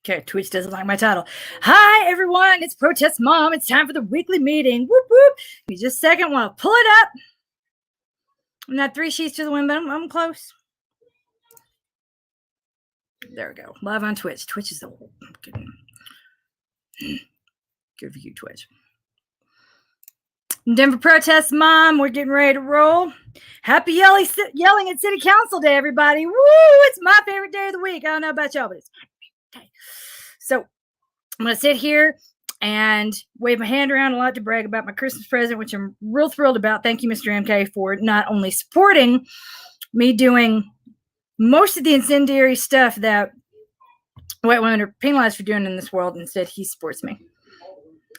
Okay, Twitch doesn't like my title. Hi, everyone. It's Protest Mom. It's time for the weekly meeting. Whoop, whoop. Give me just a second while I pull it up. I'm not 3 sheets to the wind, but I'm close. There we go. Live on Twitch. Twitch is the good for you, Twitch. Denver Protest Mom. We're getting ready to roll. Happy yelling at City Council Day, everybody. Woo! It's my favorite day of the week. I don't know about y'all, but it's my favorite day. So I'm going to sit here and wave my hand around a lot to brag about my Christmas present, which I'm real thrilled about. Thank you, Mr. MK, for not only supporting me doing most of the incendiary stuff that white women are penalized for doing in this world. Instead, he supports me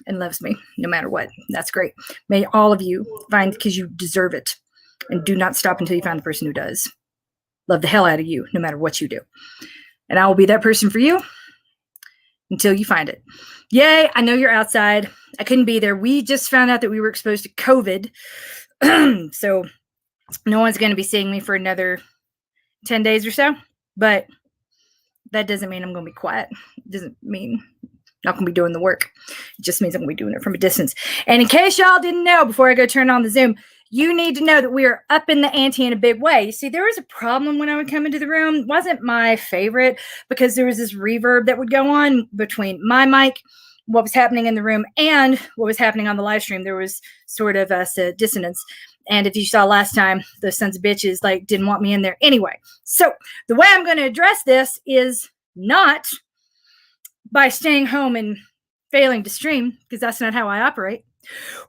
and loves me no matter what. That's great. May all of you find, because you deserve it, and do not stop until you find the person who does. Love the hell out of you no matter what you do. And I will be that person for you until you find it. Yay, I know you're outside. I couldn't be there. We just found out that we were exposed to COVID. So no one's going to be seeing me for another 10 days or so. But that doesn't mean I'm going to be quiet. It doesn't mean I'm not going to be doing the work. It just means I'm going to be doing it from a distance. And in case y'all didn't know, before I go turn on the Zoom, you need to know that we are up in the ante in a big way. You see, there was a problem when I would come into the room. It wasn't my favorite because there was this reverb that would go on between my mic, what was happening in the room, and what was happening on the live stream. There was sort of a dissonance. And if you saw last time, those sons of bitches didn't want me in there anyway. So the way I'm going to address this is not by staying home and failing to stream, because that's not how I operate.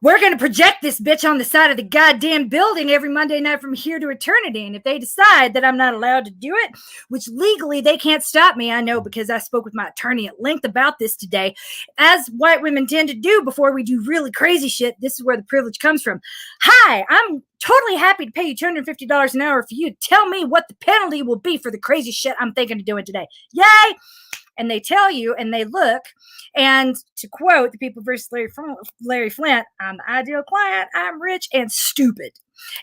We're going to project this bitch on the side of the goddamn building every Monday night from here to eternity. And if they decide that I'm not allowed to do it, which legally they can't stop me, I know because I spoke with my attorney at length about this today, as white women tend to do before we do really crazy shit. This is where the privilege comes from. Hi, I'm totally happy to pay you $250 an hour for you to tell me what the penalty will be for the crazy shit I'm thinking of doing today. Yay! And they tell you, and they look, and to quote the People versus Larry Flynt, I'm the ideal client, I'm rich and stupid,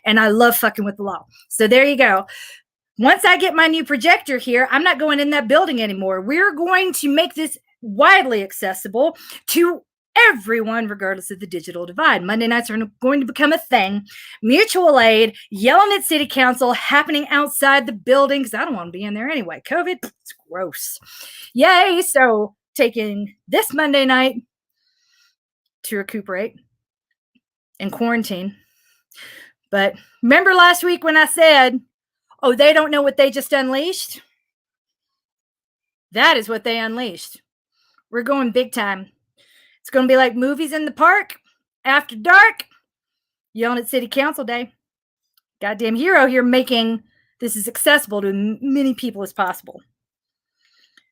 and I love fucking with the law. So there you go. Once I get my new projector here, I'm not going in that building anymore. We're going to make this widely accessible to everyone, regardless of the digital divide. Monday nights are going to become a thing. Mutual aid, yelling at city council, happening outside the building, because I don't want to be in there anyway. COVID, it's gross. Yay. So taking this Monday night to recuperate and quarantine. But remember last week when I said, oh, they don't know what they just unleashed? That is what they unleashed. We're going big time. It's going to be like movies in the park after dark, yelling at City Council Day. Goddamn hero here making this as accessible to as many people as possible.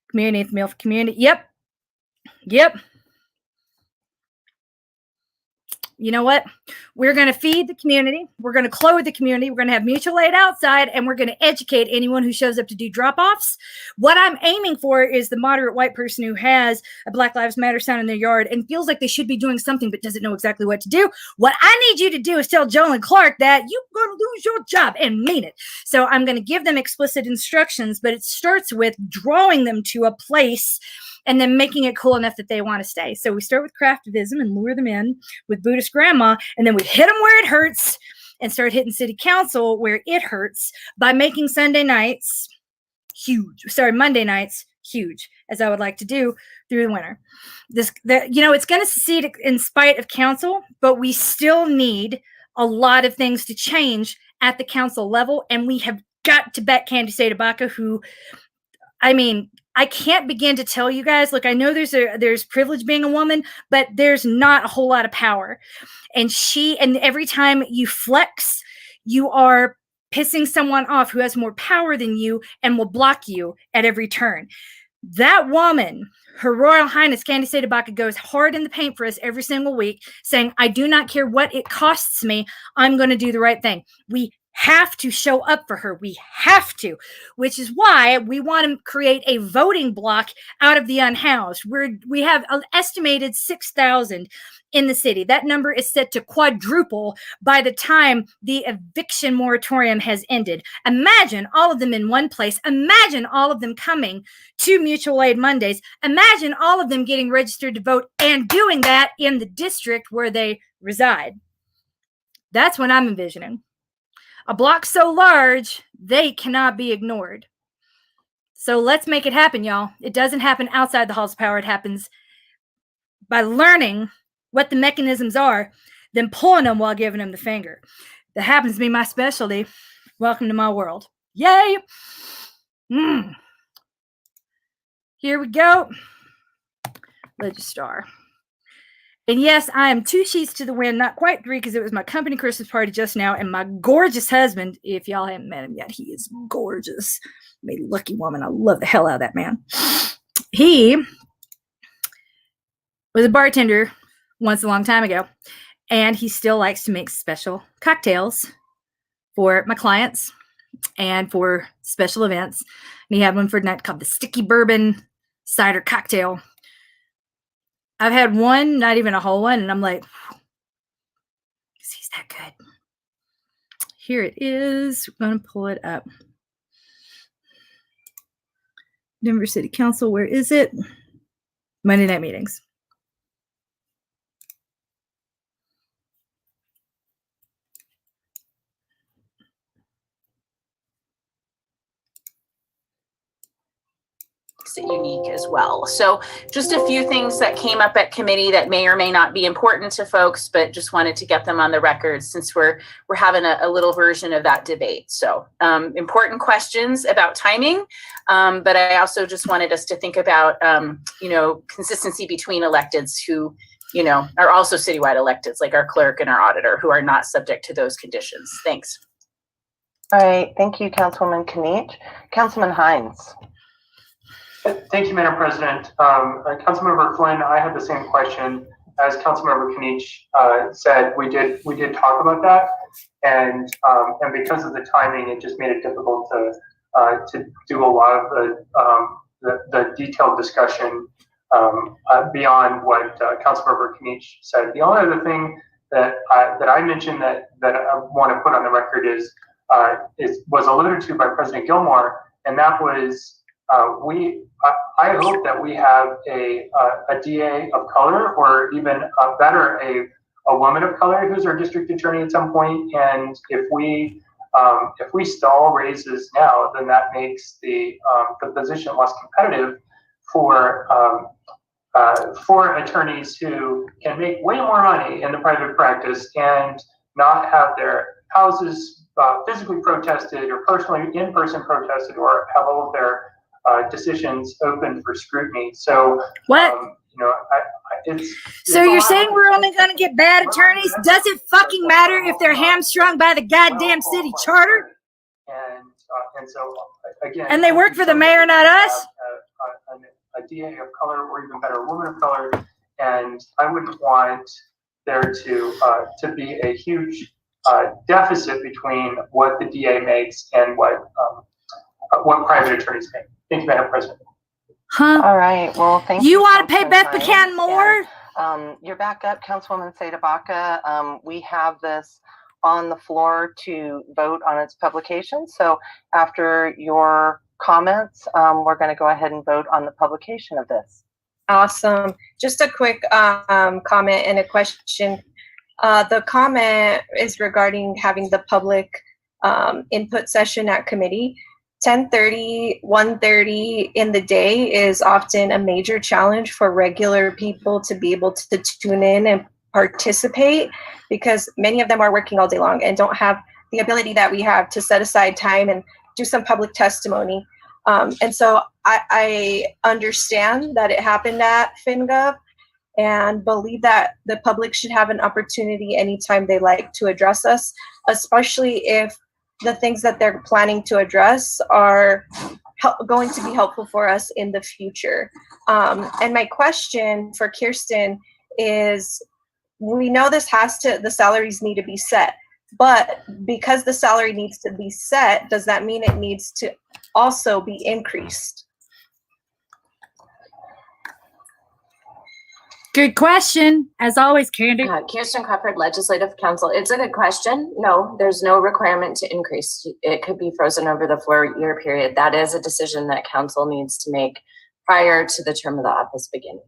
Community, it's meal for community. Yep. You know what? We're going to feed the community. We're going to clothe the community. We're going to have mutual aid outside, and we're going to educate anyone who shows up to do drop-offs. What I'm aiming for is the moderate white person who has a Black Lives Matter sign in their yard and feels like they should be doing something but doesn't know exactly what to do. What I need you to do is tell Jolyn Clark that you're going to lose your job and mean it. So I'm going to give them explicit instructions, but it starts with drawing them to a place and then making it cool enough that they want to stay. So we start with craftivism and lure them in with Buddhist grandma, and then we hit them where it hurts and start hitting city council where it hurts by making Monday nights huge, as I would like to do through the winter. It's going to succeed in spite of council, but we still need a lot of things to change at the council level, and we have got to bet Candace Tabaka, who, I can't begin to tell you guys. Look, I know there's privilege being a woman, but there's not a whole lot of power. And every time you flex, you are pissing someone off who has more power than you and will block you at every turn. That woman, Her Royal Highness Candace Tabaka, goes hard in the paint for us every single week, saying, I do not care what it costs me. I'm going to do the right thing. We have to show up for her. We have to, which is why we want to create a voting block out of the unhoused. We have an estimated 6,000 in the city. That number is set to quadruple by the time the eviction moratorium has ended. Imagine all of them in one place. Imagine all of them coming to Mutual Aid Mondays. Imagine all of them getting registered to vote and doing that in the district where they reside. That's what I'm envisioning. A block so large, they cannot be ignored. So let's make it happen, y'all. It doesn't happen outside the halls of power. It happens by learning what the mechanisms are, then pulling them while giving them the finger. That happens to be my specialty. Welcome to my world. Yay! Here we go. Legistar. And yes, I am 2 sheets to the wind, not quite 3, because it was my company Christmas party just now, and my gorgeous husband, if y'all haven't met him yet, he is gorgeous. I'm a lucky woman. I love the hell out of that man. He was a bartender once a long time ago, and he still likes to make special cocktails for my clients and for special events. And he had one for tonight called the Sticky Bourbon Cider Cocktail. I've had one, not even a whole one, and I'm like, he's that good. Here it is. We're going to pull it up. Denver City Council, where is it? Monday night meetings. Unique as well. So just a few things that came up at committee that may or may not be important to folks, but just wanted to get them on the record since we're having a little version of that debate. So important questions about timing, but I also just wanted us to think about consistency between electeds who are also citywide electeds, like our clerk and our auditor, who are not subject to those conditions. Thanks. All right, thank you, Councilwoman Kniech. Councilman Hines. Thank you, Madam President. Councilmember Flynn, I had the same question as Councilmember Kniech said. We did talk about that, and because of the timing, it just made it difficult to do a lot of the detailed discussion beyond what Councilmember Kniech said. The only other thing that I mentioned that I want to put on the record was alluded to by President Gilmore, and that was. I hope that we have a DA of color, or even better, a woman of color who's our district attorney at some point. And if we stall raises now, then that makes the position less competitive for attorneys who can make way more money in the private practice and not have their houses physically protested or in-person protested, or have all of their decisions open for scrutiny. So what? So you're saying we're only going to get bad attorneys? Does it fucking matter if they're hamstrung by the goddamn city charter? And so again, and they work for the mayor, not us. A DA of color, or even better, a woman of color, and I wouldn't want there to be a huge deficit between what the DA makes and what private attorneys make. Thank you, Madam President. Huh? All right. Well, thank you. You want to pay Beth McCann more? And, you're back up, Councilwoman Seda Baca. We have this on the floor to vote on its publication. So after your comments, we're going to go ahead and vote on the publication of this. Awesome. Just a quick comment and a question. The comment is regarding having the public input session at committee. 10:30, 1:30 in the day is often a major challenge for regular people to be able to tune in and participate, because many of them are working all day long and don't have the ability that we have to set aside time and do some public testimony. And so I understand that it happened at FinGov, and believe that the public should have an opportunity anytime they like to address us, especially if the things that they're planning to address are going to be helpful for us in the future. And my question for Kirsten is, we know the salaries need to be set. But because the salary needs to be set, does that mean it needs to also be increased? Good question. As always, Candy. Kirsten Crawford, Legislative Council. It's a good question. No, there's no requirement to increase. It could be frozen over the 4-year period. That is a decision that council needs to make prior to the term of the office beginning.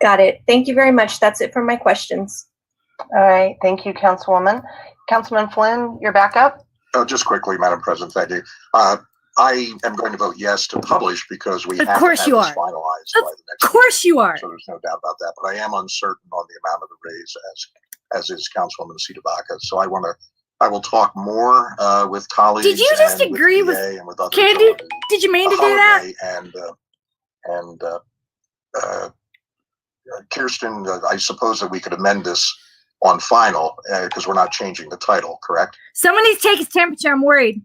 Got it. Thank you very much. That's it for my questions. All right, thank you, Councilwoman. Councilman Flynn, you're back up? Oh, just quickly, Madam President, thank you. I am going to vote yes to publish because we Of have to course have you this are. finalized by the next Of course you are. meeting, so there's no doubt about that. But I am uncertain on the amount of the raise as is Councilwoman Sita Baca. So I will talk more with colleagues. Did you just and agree with, with PA and with others Candy? on Did you mean the to do that? holiday. And Kirsten, I suppose that we could amend this on final because we're not changing the title, correct? Someone needs to take his temperature. I'm worried.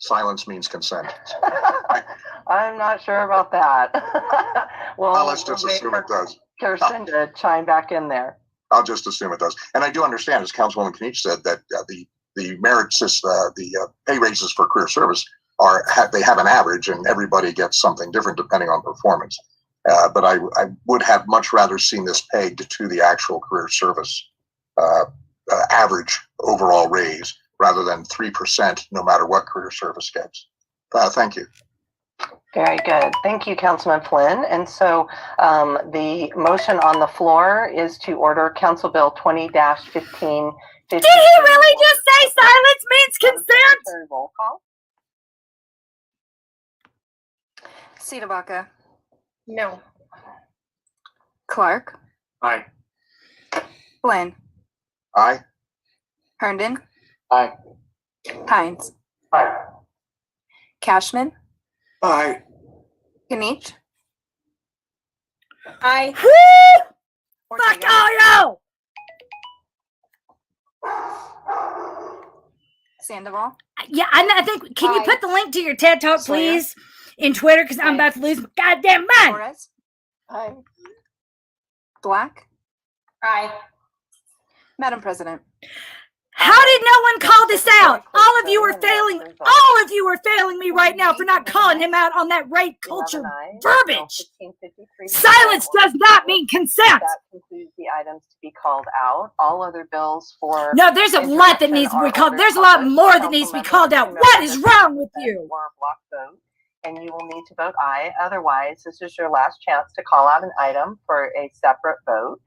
Silence means consent. I'm not sure about that. Well, Let's just wait assume for it does. Kirsten to chime back in there. I'll just assume it does. And I do understand, as Councilwoman Knich said, that the merit system, the pay raises for career service they have an average, and everybody gets something different depending on performance. But I would have much rather seen this pegged to the actual career service average overall raise, rather than 3%, no matter what career service gets. Thank you. Very good. Thank you, Councilman Flynn. And so the motion on the floor is to order Council Bill 20-15. Did he really just say silence means consent? Roll call. Sita Baca, No. Clark, Aye. Flynn, Aye. Herndon, Aye. Hines, Aye. Cashman, Aye. Kinich, Aye. Woo! Fuck Ortega. all y'all! Sandoval, Yeah, I think. Can you Aye. put the link to your TED Talk, Sawyer. please, in Twitter? Because I'm Aye. about to lose my goddamn mind. Torres, Aye. Black. Aye. Madam President, How did no one call this out? All of you are failing. All of you are failing me right now for not calling him out on that rape culture 11 ayes. verbiage. Bill 1553. Silence does not mean consent. That concludes the items to be called out. All other bills for No, there's a lot that needs to be called. There's a lot more that needs to be called out. What is wrong with you? Or a block vote, and you will need to vote aye. Otherwise, this is your last chance to call out an item for a separate vote.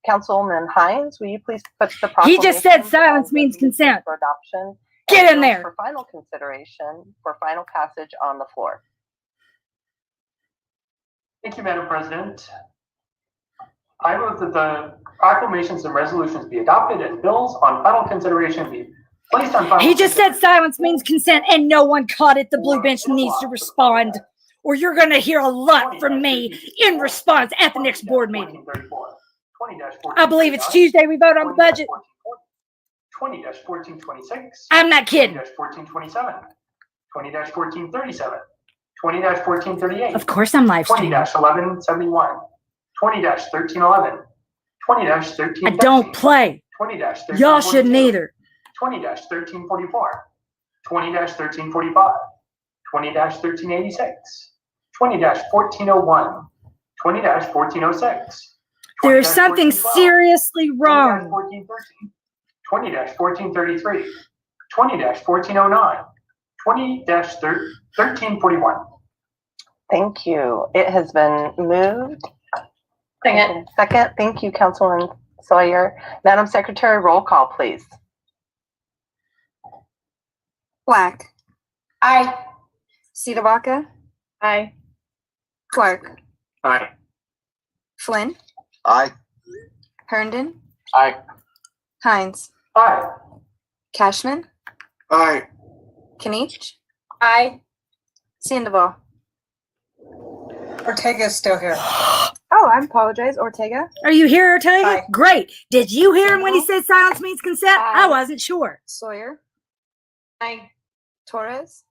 Councilman Hines, will you please put the He just said proclamations silence and means resolutions consent. for adoption? Get and in bills there. for final consideration for final passage on the floor. Thank you, Madam President. I move that the proclamations and resolutions be adopted and bills on final consideration be placed on final. He just said consideration. silence means consent, and no one caught it. The blue bench needs to respond, or you're going to hear a lot from me in response at the next board meeting. 20-1439, I believe it's Tuesday. We vote on the budget. 20-1426. I'm not kidding. 20-1427. 20-1437. 20-1438. Of course, I'm live streaming. 20-1171. 20-1311. 20-13. I don't play. 20-13. Y'all shouldn't either. 20-1344. 20-1345. 20-1386. 20-1401. 20-1406. There's something seriously wrong. 20-1433. 20-1409. 20-1341. Thank you. It has been moved. Second. Second. Thank you, Councilwoman Sawyer. Madam Secretary, roll call, please. Black, Aye. Sita Baca, Aye. Clark, Aye. Flynn, Aye. Herndon, Aye. Hines, Aye. Cashman, Aye. Kinich, Aye. Sandoval. Ortega's still here. Oh, I apologize. Ortega, Are you here, Ortega? Aye. Great. Did you hear him when he said silence means consent? I Aye. wasn't sure. Sawyer, Aye. Torres,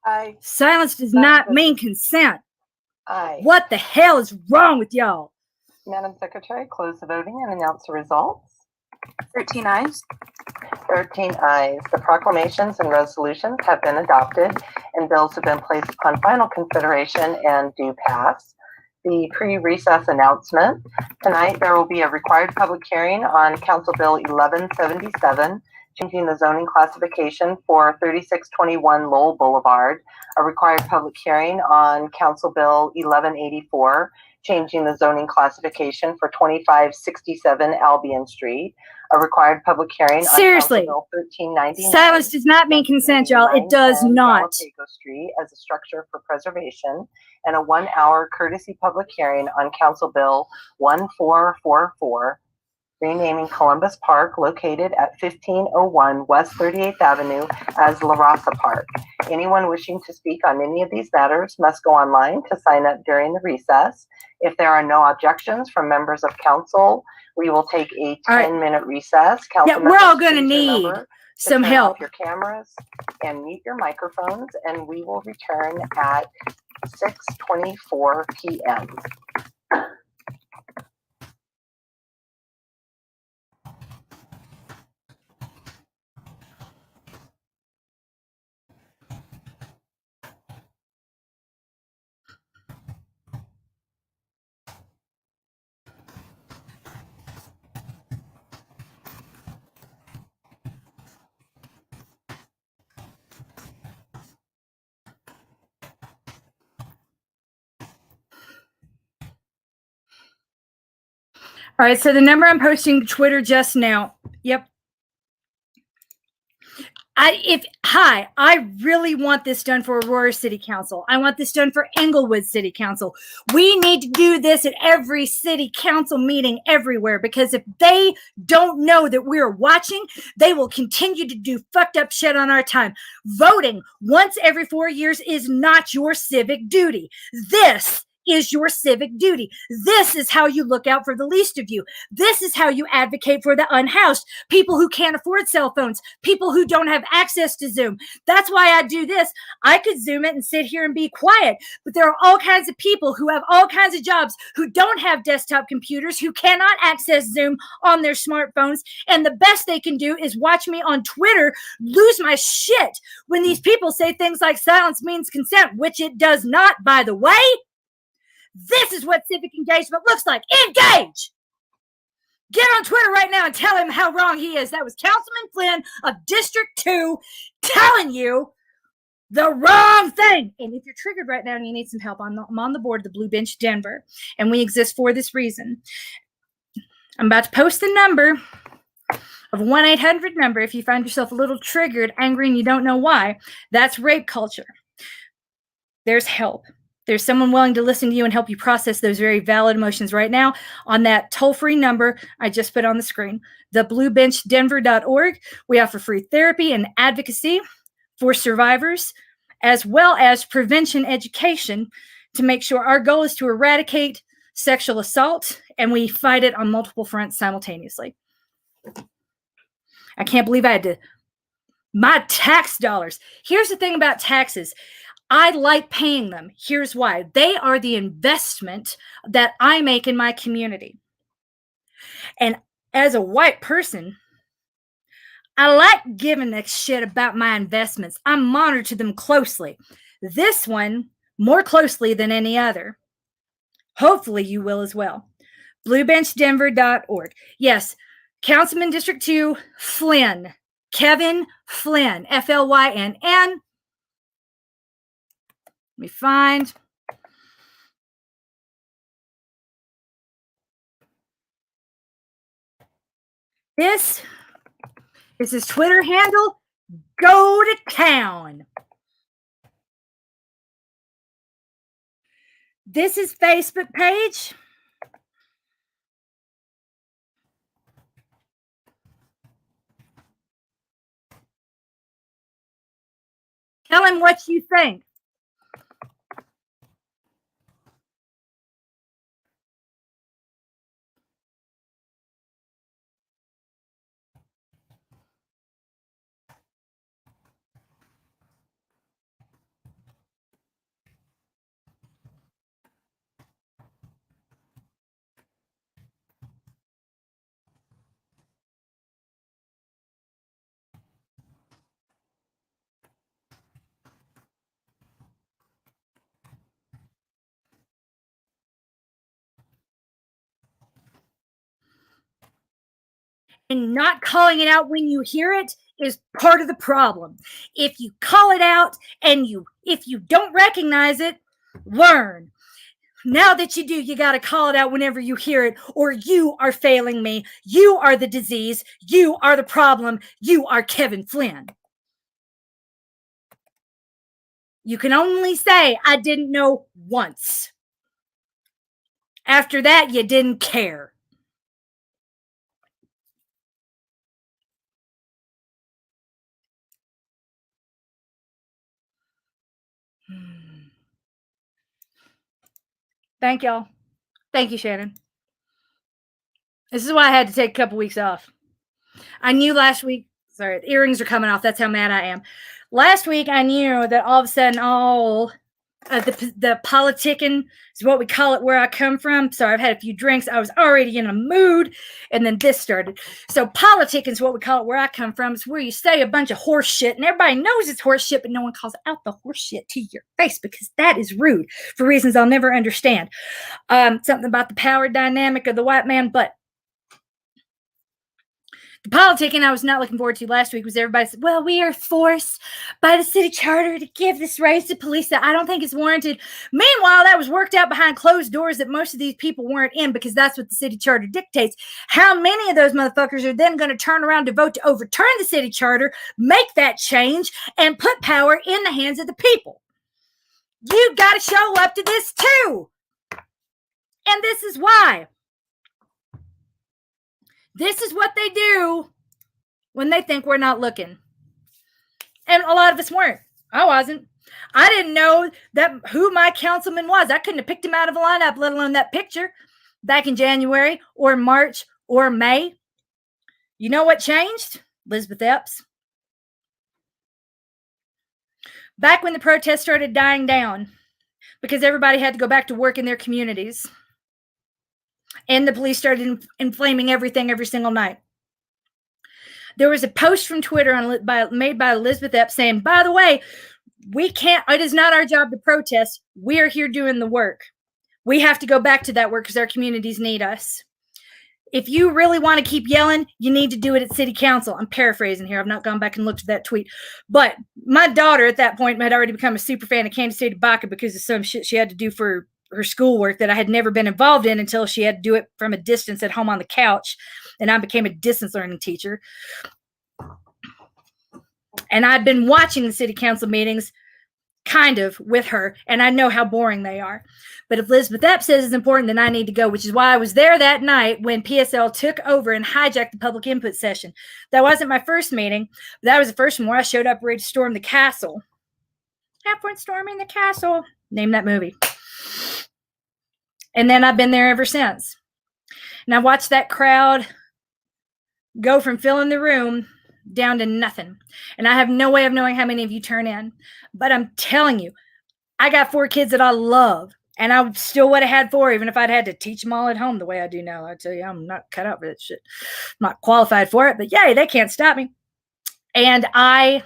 Aye. Silence does not mean consent. Aye. What the hell is wrong with y'all? Madam Secretary, close the voting and announce the results. 13 eyes. 13 ayes. The proclamations and resolutions have been adopted and bills have been placed upon final consideration and do pass. The pre-recess announcement. Tonight, there will be a required public hearing on Council Bill 1177, changing the zoning classification for 3621 Lowell Boulevard, a required public hearing on Council Bill 1184, changing the zoning classification for 2567 Albion Street, a required public hearing Seriously. on Council Bill 1399. Silence does not mean consent, y'all. It does not. Galapago Street as a structure for preservation, and a 1-hour courtesy public hearing on Council Bill 1444, renaming Columbus Park located at 1501 West 38th Avenue as La Raza Park. Anyone wishing to speak on any of these matters must go online to sign up during the recess. If there are no objections from members of council, we will take a 10-minute recess. Yeah, Council we're all members, going to please need remember to some turn help. off your cameras and mute your microphones, and we will return at 6:24 p.m. All right, so the number I'm posting to Twitter just now. Yep. I really want this done for Aurora City Council. I want this done for Englewood City Council. We need to do this at every city council meeting everywhere, because if they don't know that we're watching, they will continue to do fucked up shit on our time. Voting once every 4 years is not your civic duty. This is your civic duty. This is how you look out for the least of you. This is how you advocate for the unhoused, people who can't afford cell phones, people who don't have access to Zoom. That's why I do this. I could Zoom it and sit here and be quiet, but there are all kinds of people who have all kinds of jobs who don't have desktop computers, who cannot access Zoom on their smartphones, and the best they can do is watch me on Twitter lose my shit when these people say things like silence means consent, which it does not, by the way. This is what civic engagement looks like. Engage! Get on Twitter right now and tell him how wrong he is. That was Councilman Flynn of District 2 telling you the wrong thing. And if you're triggered right now and you need some help, I'm on the board of the Blue Bench Denver, and we exist for this reason. I'm about to post the number of 1-800 number if you find yourself a little triggered, angry, and you don't know why. That's rape culture. There's help. There's someone willing to listen to you and help you process those very valid emotions right now on that toll-free number I just put on the screen, thebluebenchdenver.org. We offer free therapy and advocacy for survivors, as well as prevention education to make sure our goal is to eradicate sexual assault, and we fight it on multiple fronts simultaneously. I can't believe I had to, my tax dollars. Here's the thing about taxes. I like paying them. Here's why. They are the investment that I make in my community. And as a white person, I like giving a shit about my investments. I monitor them closely. This one, more closely than any other. Hopefully you will as well. BlueBenchDenver.org. Yes, Councilman District 2, Flynn. Kevin Flynn. Flynn. Let me find. This is his Twitter handle. Go to town. This is Facebook page. Tell him what you think. And not calling it out when you hear it is part of the problem. If you call it out and if you don't recognize it, learn. Now that you do, you got to call it out whenever you hear it, or you are failing me. You are the disease. You are the problem. You are Kevin Flynn. You can only say, I didn't know once. After that, you didn't care. Thank y'all. Thank you, Shannon. This is why I had to take a couple weeks off. I knew last week, sorry, the earrings are coming off. That's how mad I am. Last week, I knew that all of a sudden, all the politicking is what we call it where I come from. Sorry, I've had a few drinks. I was already in a mood, and then this started. So politicking is what we call it where I come from. It's where you say a bunch of horse shit, and everybody knows it's horse shit, but no one calls out the horse shit to your face because that is rude for reasons I'll never understand. Something about the power dynamic of the white man, but the politicking I was not looking forward to last week was everybody said, well, we are forced by the city charter to give this raise to police that I don't think is warranted. Meanwhile, that was worked out behind closed doors that most of these people weren't in because that's what the city charter dictates. How many of those motherfuckers are then going to turn around to vote to overturn the city charter, make that change, and put power in the hands of the people? You got to show up to this too. And this is why. This is what they do when they think we're not looking. And a lot of us weren't. I wasn't. I didn't know who my councilman was. I couldn't have picked him out of a lineup, let alone that picture, back in January or March or May. You know what changed? Elizabeth Epps. Back when the protests started dying down, because everybody had to go back to work in their communities, and the police started inflaming everything every single night. There was a post from Twitter made by Elizabeth Epps saying, by the way, it is not our job to protest. We are here doing the work. We have to go back to that work because our communities need us. If you really want to keep yelling, you need to do it at city council. I'm paraphrasing here. I've not gone back and looked at that tweet. But my daughter at that point had already become a super fan of Candace Tabaka because of some shit she had to do for her schoolwork that I had never been involved in until she had to do it from a distance at home on the couch. And I became a distance learning teacher. And I've been watching the city council meetings kind of with her, and I know how boring they are. But if Elizabeth Epps says it's important, then I need to go, which is why I was there that night when PSL took over and hijacked the public input session. That wasn't my first meeting, but that was the first one where I showed up ready to storm the castle. Halfway storming the castle. Name that movie. And then I've been there ever since. And I watched that crowd go from filling the room down to nothing. And I have no way of knowing how many of you turn in. But I'm telling you, I got 4 kids that I love. And I still would have had 4, even if I'd had to teach them all at home the way I do now. I tell you, I'm not cut out for that shit. I'm not qualified for it. But yay, they can't stop me. And I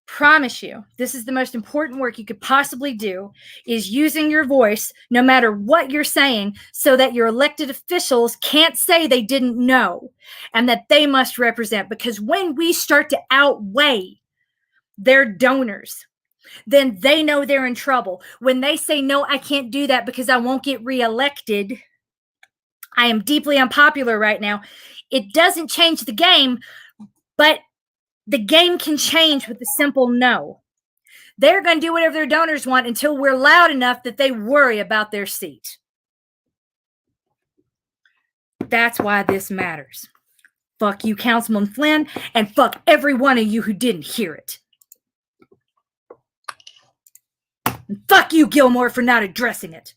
promise you, this is the most important work you could possibly do, is using your voice, no matter what you're saying, so that your elected officials can't say they didn't know and that they must represent. Because when we start to outweigh their donors, then they know they're in trouble. When they say, no, I can't do that because I won't get reelected, I am deeply unpopular right now, it doesn't change the game, but the game can change with a simple no. They're going to do whatever their donors want until we're loud enough that they worry about their seat. That's why this matters. Fuck you, Councilman Flynn, and fuck every one of you who didn't hear it. And fuck you, Gilmore, for not addressing it.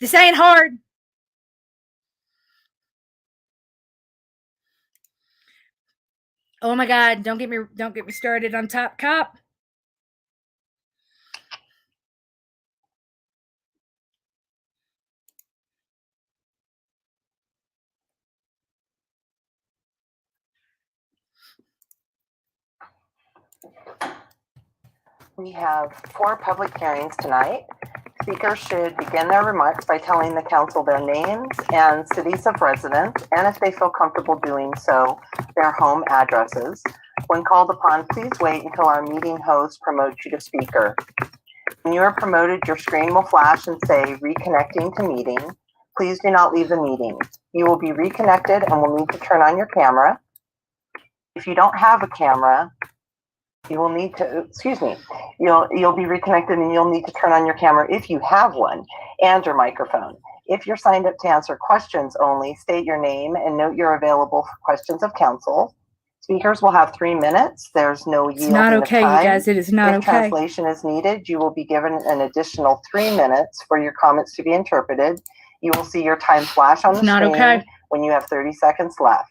This ain't hard. Oh my God, don't get me started on Top Cop. We have 4 public hearings tonight. Speakers should begin their remarks by telling the council their names and cities of residence, and if they feel comfortable doing so, their home addresses. When called upon, please wait until our meeting host promotes you to speaker. When you are promoted, your screen will flash and say reconnecting to meeting. Please do not leave the meeting. You will be reconnected and will need to turn on your camera. If you don't have a camera, you will need to, you'll be reconnected and you'll need to turn on your camera if you have one, and your microphone. If you're signed up to answer questions only, state your name and note you're available for questions of council. Speakers will have 3 minutes. There's no yielding It's not okay, of time. you guys. It is not If okay. translation is needed, you will be given an additional 3 minutes for your comments to be interpreted. You will see your time flash on the It's not screen okay. when you have 30 seconds left.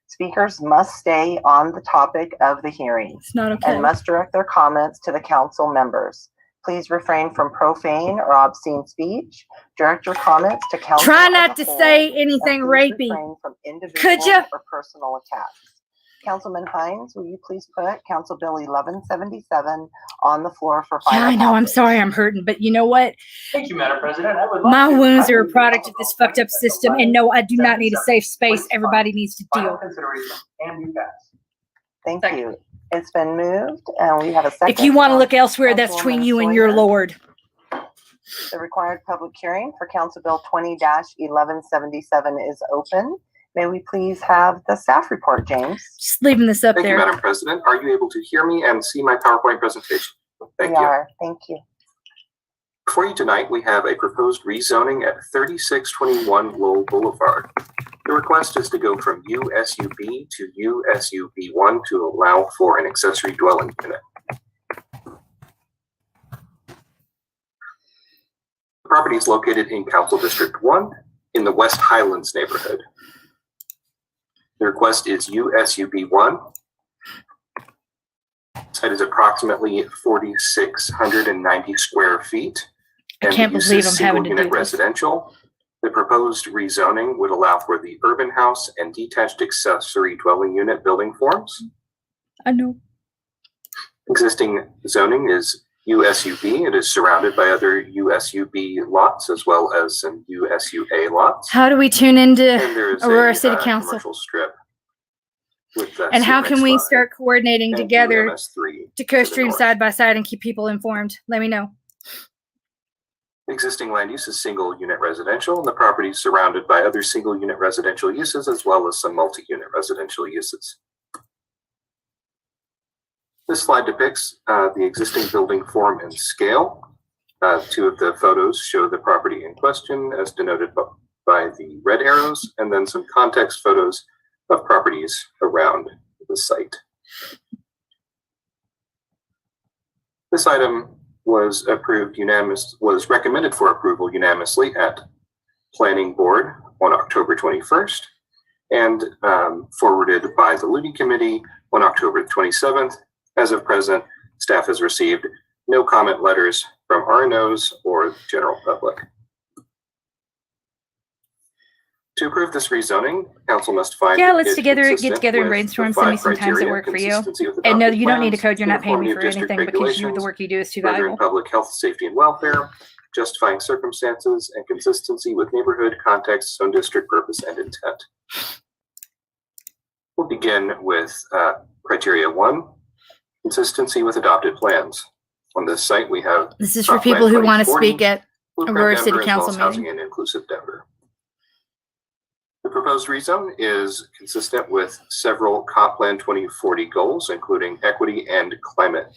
Speakers must stay on the topic of the hearing It's not okay. and must direct their comments to the council members. Please refrain from profane or obscene speech. Direct your comments to council. Try as not a to whole, say and anything please rapey. refrain from individual Could ya? or personal attacks. Councilman Hines, will you please put Council Bill 1177 on the floor for final Yeah, I know. I'm passage? sorry I'm hurting, but you know what? Thank you, Madam President. I would love My to. wounds I are a move product Council of this Bill fucked up system. And no, I do not need a safe space. Everybody needs to Final deal. consideration and be passed. Thank you. It's been moved and we have a second. If you want to look elsewhere, that's Councilwoman between you and your Sawyer. Lord. The required public hearing for Council Bill 20-1177 is open. May we please have the staff report, James? Just leaving this up Thank you, there. Madam President. Are you able to hear me and see my PowerPoint presentation? Thank We you. are. Thank you. Before you tonight, we have a proposed rezoning at 3621 Lowell Boulevard. The request is to go from USUB to USUB1 to allow for an accessory dwelling unit. The property is located in Council District 1 in the West Highlands neighborhood. The request is USUB1. The site is approximately 4,690 square feet. I And can't the use believe is I'm having to single-unit do this. residential. The proposed rezoning would allow for the urban house and detached accessory dwelling unit building forms. I know. Existing zoning is USUB. It is surrounded by other USUB lots as well as some USUA lots. How do we tune into And there is Aurora a City Council? commercial strip with And how can we CMX5 start coordinating and together UMS3 to the co-stream north. side by side and keep people informed? Let me know. Existing land use is single unit residential, and the property is surrounded by other single unit residential uses as well as some multi-unit residential uses. This slide depicts the existing building form and scale. 2 of the photos show the property in question as denoted by the red arrows, and then some context photos of properties around the site. This item was recommended for approval unanimously at Planning Board on October 21st and forwarded by the Looney Committee on October 27th. As of present, staff has received no comment letters from RNOs or the general public. To approve this rezoning, council must find Yeah, let's it get together and consistent with brainstorm. the Send me 5 some times that criteria, work for you. consistency with And no, adopted you don't need a plans, code. You're not paying me uniformity for of district anything because the regulations, work you do is too furthering valuable. public health, safety, and welfare, justifying circumstances, and consistency with neighborhood, context, zone district purpose, and intent. We'll begin with criteria 1, consistency with adopted plans. On this site, we have This is for Comp Plan people who want to 2040, speak at Blueprint Aurora Denver, City as well Council as Housing meeting. and Inclusive Denver. The proposed rezone is consistent with several Comp Plan 2040 goals, including equity and climate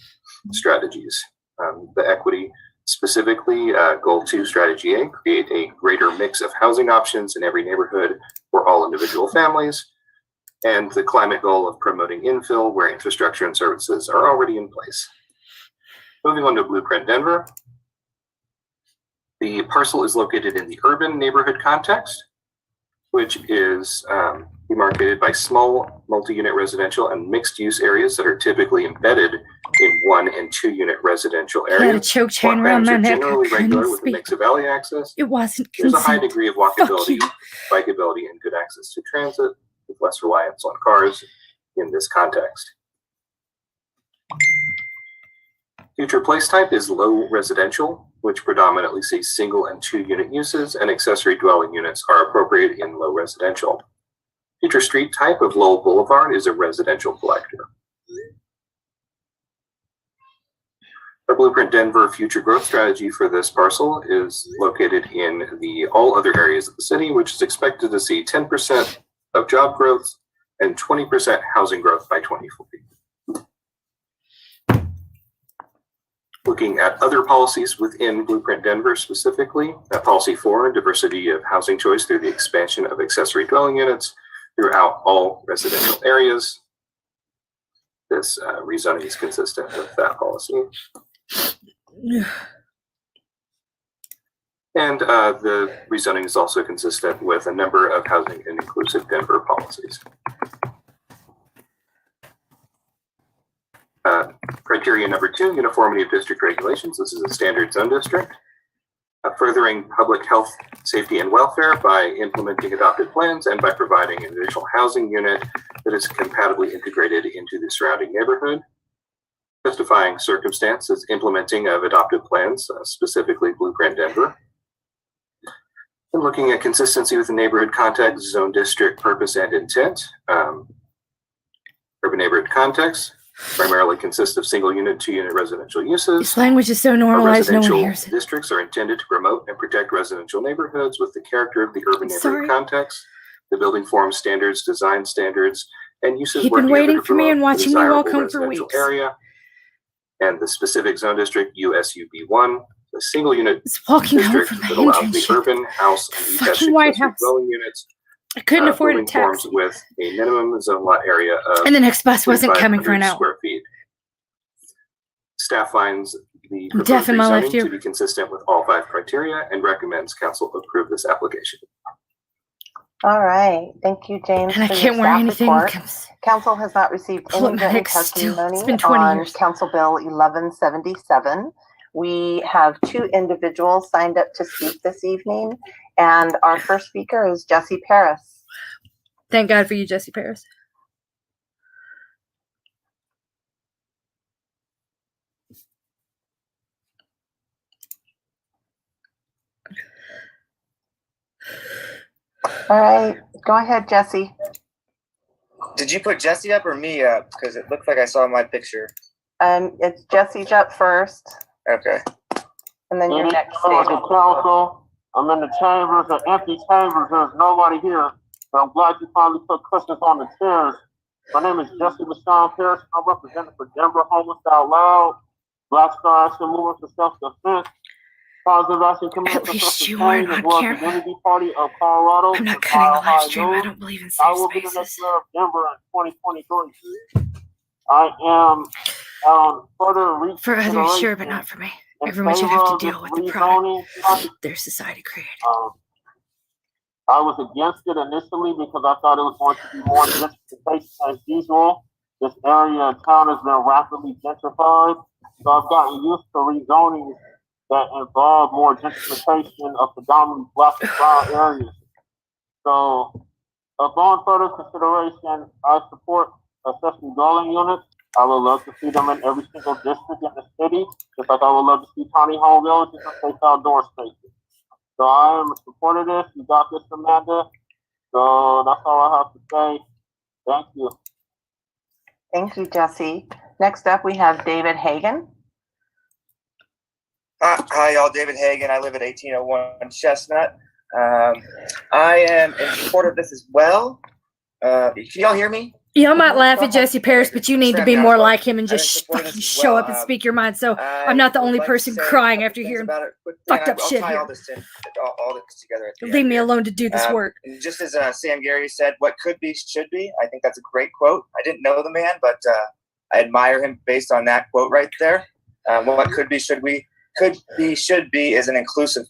strategies. The equity specifically, Goal 2, Strategy A, create a greater mix of housing options in every neighborhood for all individual families, and the climate goal of promoting infill where infrastructure and services are already in place. Moving on to Blueprint Denver. The parcel is located in the urban neighborhood context, which is demarcated by small multi-unit residential and mixed-use areas that are typically embedded in 1- and 2-unit residential I had a areas. choke chain Walk around patterns my are neck. I generally regular couldn't with a speak. mix of alley access. It wasn't There's a high consent. degree of Fuck walkability, you. bikeability, and good access to transit with less reliance on cars in this context. Future place type is low residential, which predominantly sees single and 2-unit uses, and accessory dwelling units are appropriate in low residential. Future street type of Lowell Boulevard is a residential collector. Our Blueprint Denver future growth strategy for this parcel is located in the all other areas of the city, which is expected to see 10% of job growth and 20% housing growth by 2040. Looking at other policies within Blueprint Denver specifically, policy 4, diversity of housing choice through the expansion of accessory dwelling units throughout all residential areas. This rezoning is consistent with that policy. And the rezoning is also consistent with a number of housing and inclusive Denver policies. Criteria number 2, uniformity of district regulations. This is a standard zone district. Furthering public health, safety, and welfare by implementing adopted plans and by providing an additional housing unit that is compatibly integrated into the surrounding neighborhood. Justifying circumstances implementing of adopted plans, specifically Blueprint Denver. And looking at consistency with the neighborhood context, zone district purpose and intent. Urban neighborhood context primarily consists of single unit, 2-unit residential uses. This language is so normalized, no one hears it. Districts are intended to promote and protect residential neighborhoods with the character of the urban neighborhood context. The building forms standards, design standards, and uses. You've been waiting for me and watching me walk home for weeks. Area. And the specific zone district, USUB1, the single unit walking district home that from my allows the internship. urban house and Fucking White House. dwelling units. I couldn't afford a building forms taxi. with a minimum zone lot area of And the next bus wasn't coming for an 3,500 hour. square feet. Staff finds the I'm deaf in my left rezoning ear. to be consistent with all 5 criteria and recommends council approve this application. All right. Thank you, James. And I for your can't wear staff anything. report. Comes. Council has not received Pull any up my written neck still. testimony It's been 20 on years. Council Bill 1177. We have 2 individuals signed up to speak this evening, and our first speaker is Jesse Paris. Thank God for you, Jesse Paris. All right, go ahead, Jesse. Did you put Jesse up or me up? Because it looked like I saw my picture. It's Jesse's up first, Okay. and then your next Council, statement. council, I'm in the chambers, the empty chambers, there's nobody here, but I'm glad you finally put cushions on the chairs. My name is Jesse LaShawn Paris, I'm representing for Denver Homeless Out Loud, Black Star Action Movement for Self-Defense, Positive Action Community At least you for weren't Change, as on well as camera. the Unity Party of Colorado. I'm not and cutting the Mile live High stream. I News. don't believe in I safe will be the next spaces. mayor of Denver in 2023. I am further For others, sure, but not for me. Everyone should have to deal with the product their society created. I was against it initially because I thought it was going to be more gentrification as usual. This area of town has been rapidly gentrified, so I've gotten used to rezoning that involve more gentrification of predominantly Black and brown areas. So, upon further consideration, I support accessory dwelling units. I would love to see them in every single district in the city, just like I would love to see tiny home villages and safe outdoor spaces. So I am a supporter of this. You got this, Amanda. So that's all I have to say. Thank you. Thank you, Jesse. Next up, we have David Hagan. Hi, y'all. David Hagan. I live at 1801 Chestnut. I am in support of this as well. Can y'all hear me? Y'all might laugh at Jesse Paris, but you need to be more like him and just fucking show up and speak your mind. So I'm not the only person crying after hearing fucked up shit here. All this together. At the Leave end me here. alone to do this work. And just as Sam Gary said, what could be should be. I think that's a great quote. I didn't know the man, but I admire him based on that quote right there. What could be should be is an inclusive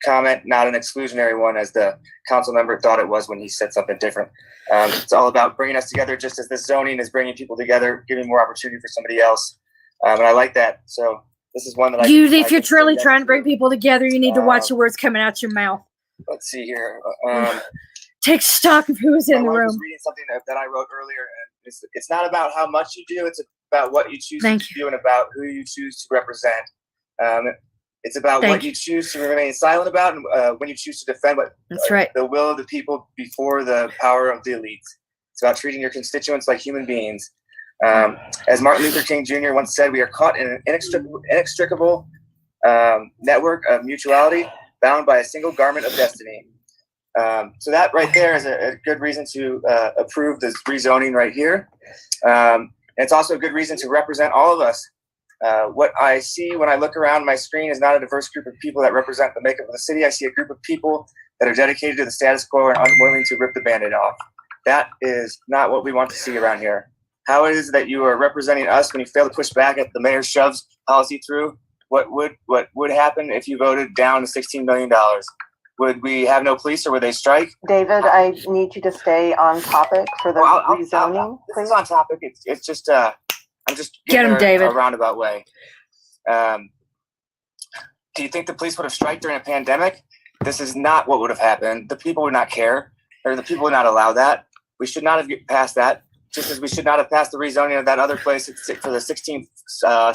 comment, not an exclusionary one, as the council member thought it was when he said something different. It's all about bringing us together, just as this zoning is bringing people together, giving more opportunity for somebody else. And I like that. So this is one that If you're truly trying to bring people together, you need to watch the words coming out your mouth. Let's see here. Take stock of who's in the I was room. reading something that I wrote earlier, and it's not about how much you do. about what you choose Thank to do and about who you choose to represent. It's about Thank what you choose to remain silent about and when you choose to defend That's right. the will of the people before the power of the elites. It's about treating your constituents like human beings. As Martin Luther King Jr. once said, we are caught in an inextricable network of mutuality bound by a single garment of destiny. So that right there is a good reason to approve this rezoning right here. And it's also a good reason to represent all of us. What I see when I look around my screen is not a diverse group of people that represent the makeup of the city. I see a group of people that are dedicated to the status quo and unwilling to rip the Band-Aid off. That is not what we want to see around here. How it is that you are representing us when you fail to push back at the mayor shoves policy through? What would happen if you voted down the $16 million? Would we have no police or would they strike? David, I need you to stay on topic for the rezoning, This please. is on topic. It's just I'm just Get him, getting David. a roundabout way. Do you think the police would have striked during a pandemic? This is not what would have happened. The people would not care, or the people would not allow that. We should not have passed that, just as we should not have passed the rezoning of that other place for the 16th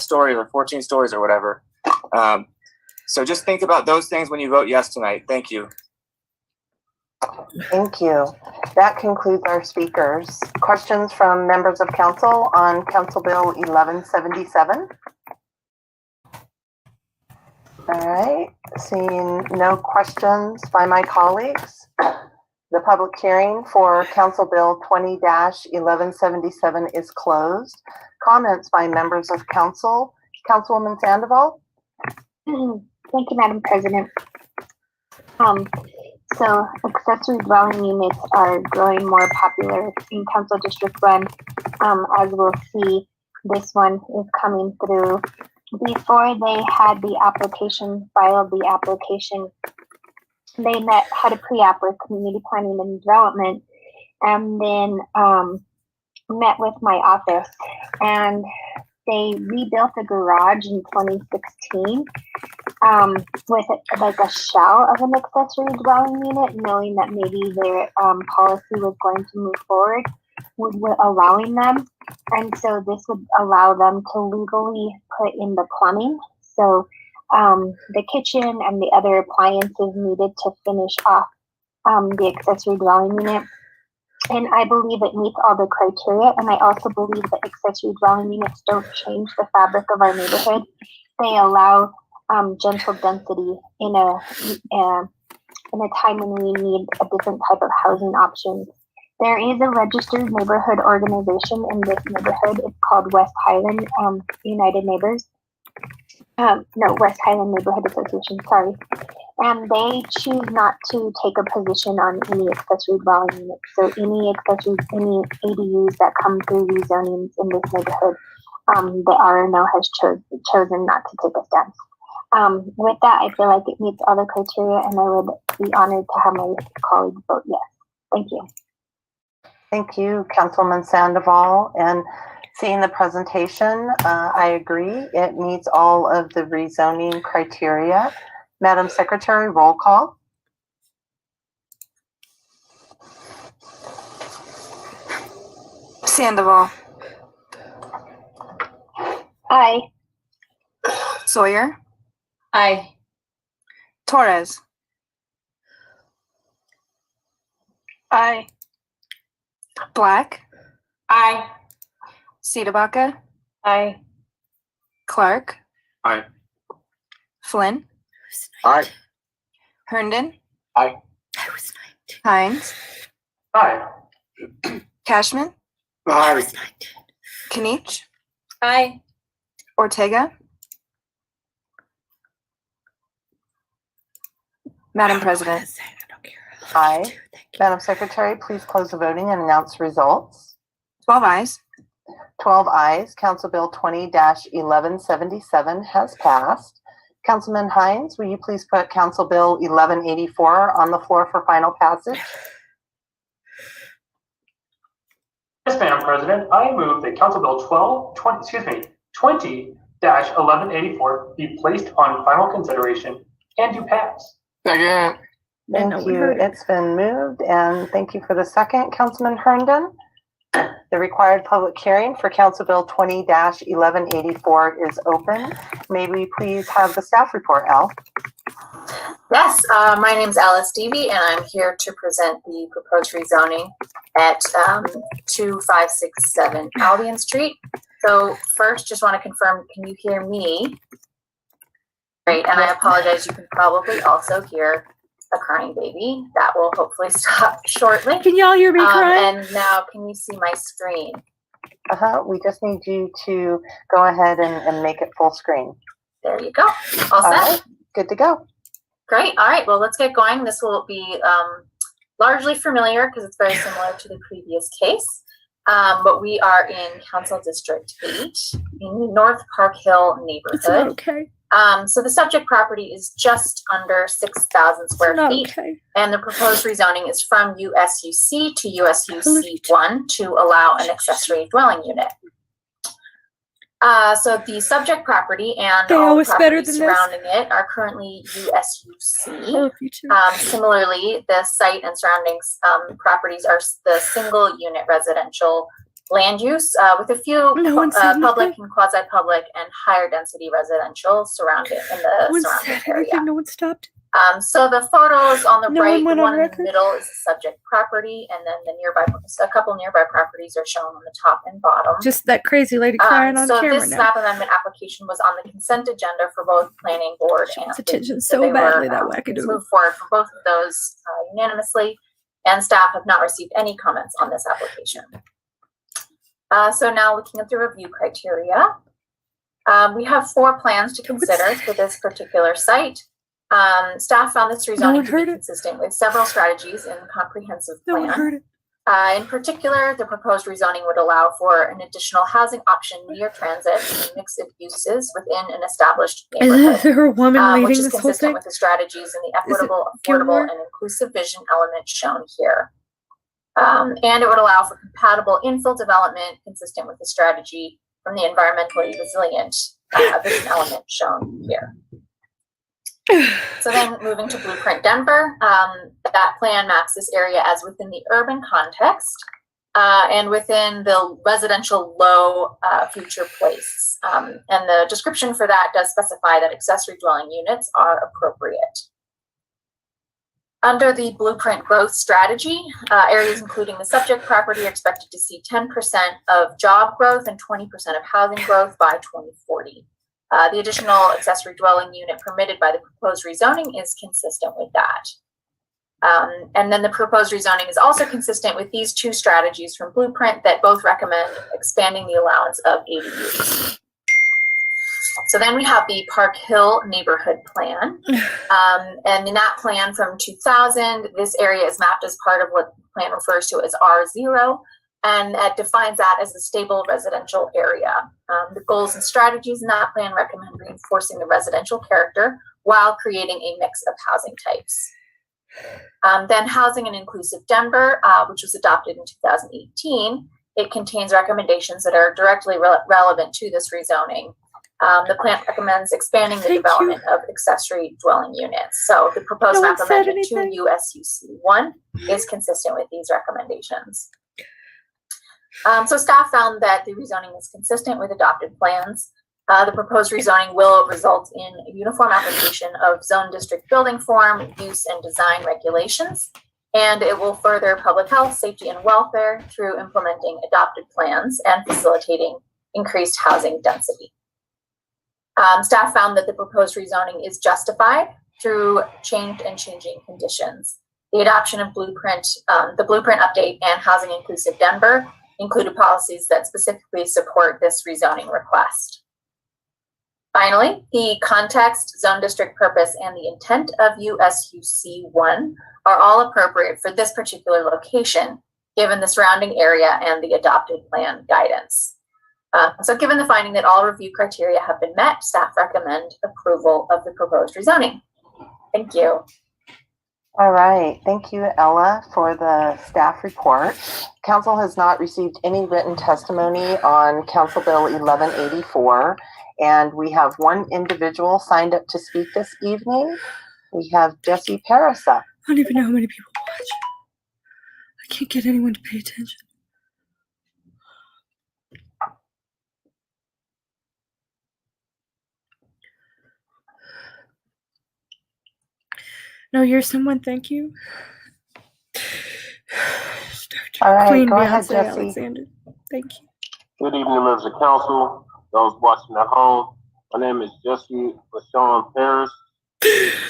story or 14 stories or whatever. So just think about those things when you vote yes tonight. Thank you. Thank you. That concludes our speakers. Questions from members of council on Council Bill 1177? All right, seeing no questions by my colleagues, the public hearing for Council Bill 20-1177 is closed. Comments by members of council. Councilwoman Sandoval? Thank you, Madam President. So accessory dwelling units are growing more popular in Council District 1. As we'll see, this one is coming through. Before they had the application, filed the application, they had a pre-app with Community Planning and Development, and then met with my office, and they rebuilt a garage in 2016 with like a shell of an accessory dwelling unit, knowing that maybe their policy was going to move forward with allowing them. And so this would allow them to legally put in the plumbing. So the kitchen and the other appliances needed to finish off the accessory dwelling unit. And I believe it meets all the criteria. And I also believe that accessory dwelling units don't change the fabric of our neighborhood. They allow gentle density in a time when we need a different type of housing options. There is a registered neighborhood organization in this neighborhood. It's called West Highland United Neighbors. West Highland Neighborhood Association, sorry. And they choose not to take a position on any accessory dwelling units. So any ADUs that come through rezonings in this neighborhood, the RNO has chosen not to take a stance. With that, I feel like it meets all the criteria, and I would be honored to have my colleagues vote yes. Thank you. Thank you, Councilwoman Sandoval. And seeing the presentation, I agree. It meets all of the rezoning criteria. Madam Secretary, roll call. Sandoval. Aye. Sawyer. Aye. Torres. Aye. Black. Aye. Cedabaka. Aye. Clark. Aye. Flynn. Aye. Herndon. Aye. Hines. Aye. Cashman. Aye. Kinich. Aye. Ortega. Madam President. Aye. Madam Secretary, please close the voting and announce results. 12 ayes. 12 ayes. Council Bill 20-1177 has passed. Councilman Hines, will you please put Council Bill 1184 on the floor for final passage? Yes, Madam President, I move that Council Bill 20-1184 be placed on final consideration and do pass. Second. Thank you. It's been moved, and thank you for the second. Councilman Herndon? The required public hearing for Council Bill 20-1184 is open. May we please have the staff report, Elle? Yes, my name's Alice Deavy, and I'm here to present the proposed rezoning at 2567 Albion Street. So first, just want to confirm, can you hear me? Great, and I apologize, you can probably also hear a crying baby. That will hopefully stop shortly. Can y'all hear me crying? And now, can you see my screen? We just need you to go ahead and make it full screen. There you go. All set? Right, good to go. Great. All right. Well, let's get going. This will be largely familiar because it's very similar to the previous case. But we are in Council District 8 in the North Park Hill neighborhood. Okay. So the subject property is just under 6,000 square feet. Okay. And the proposed rezoning is from USUC to USUC1 to allow an accessory dwelling unit. So the subject property and all the properties surrounding it are currently USUC. Similarly, the site and surrounding properties are the single unit residential land use with a few public and quasi-public and higher density residential surrounding in the surrounding area. No one stopped. So the photos on the right, the one one in the middle is the subject property, and then the nearby, a couple nearby properties are shown on the top and bottom. Just that crazy lady crying on so camera this now. map amendment application was on the consent agenda for both planning board and attention so so badly that it's wackadoo. moved forward for both of those unanimously, and staff have not received any comments on this application. So now looking at the review criteria, we have 4 plans to consider for this particular site. Staff found this rezoning to be consistent with several strategies in the comprehensive plan. In particular, the proposed rezoning would allow for an additional housing option near transit and a mix of uses within an established neighborhood, Is there a woman leading which is this whole consistent thing? with the strategies and the equitable, affordable, and inclusive vision element shown here. And it would allow for compatible infill development consistent with the strategy from the environmentally resilient vision element shown here. So then moving to Blueprint Denver, that plan maps this area as within the urban context and within the residential low future place. And the description for that does specify that accessory dwelling units are appropriate. Under the Blueprint growth strategy, areas including the subject property are expected to see 10% of job growth and 20% of housing growth by 2040. The additional accessory dwelling unit permitted by the proposed rezoning is consistent with that. And then the proposed rezoning is also consistent with these 2 strategies from Blueprint that both recommend expanding the allowance of ADUs. So then we have the Park Hill neighborhood plan. And in that plan from 2000, this area is mapped as part of what the plan refers to as R0. And it defines that as a stable residential area. The goals and strategies in that plan recommend reinforcing the residential character while creating a mix of housing types. Then Housing and Inclusive Denver, which was adopted in 2018, it contains recommendations that are directly relevant to this rezoning. The plan recommends expanding the development of accessory dwelling units. So the proposed map amendment to USUC1 is consistent with these recommendations. So staff found that the rezoning is consistent with adopted plans. The proposed rezoning will result in a uniform application of zone district building form, use, and design regulations, and it will further public health, safety, and welfare through implementing adopted plans and facilitating increased housing density. Staff found that the proposed rezoning is justified through changed and changing conditions. The adoption of Blueprint, the Blueprint update, and Housing Inclusive Denver included policies that specifically support this rezoning request. Finally, the context, zone district purpose, and the intent of USUC1 are all appropriate for this particular location, given the surrounding area and the adopted plan guidance. So given the finding that all review criteria have been met, staff recommend approval of the proposed rezoning. Thank you. All right. Thank you, Ella, for the staff report. Council has not received any written testimony on Council Bill 1184, and we have one individual signed up to speak this evening. We have Jesse Parasa. I don't even know how many people watch. I can't get anyone to pay attention. No, you're someone. Thank you. All right, Queen go ahead, Beyonce Jesse. Alexander. Thank you. Good evening, members of council, those watching at home. My name is Jesse LaShawn Paris,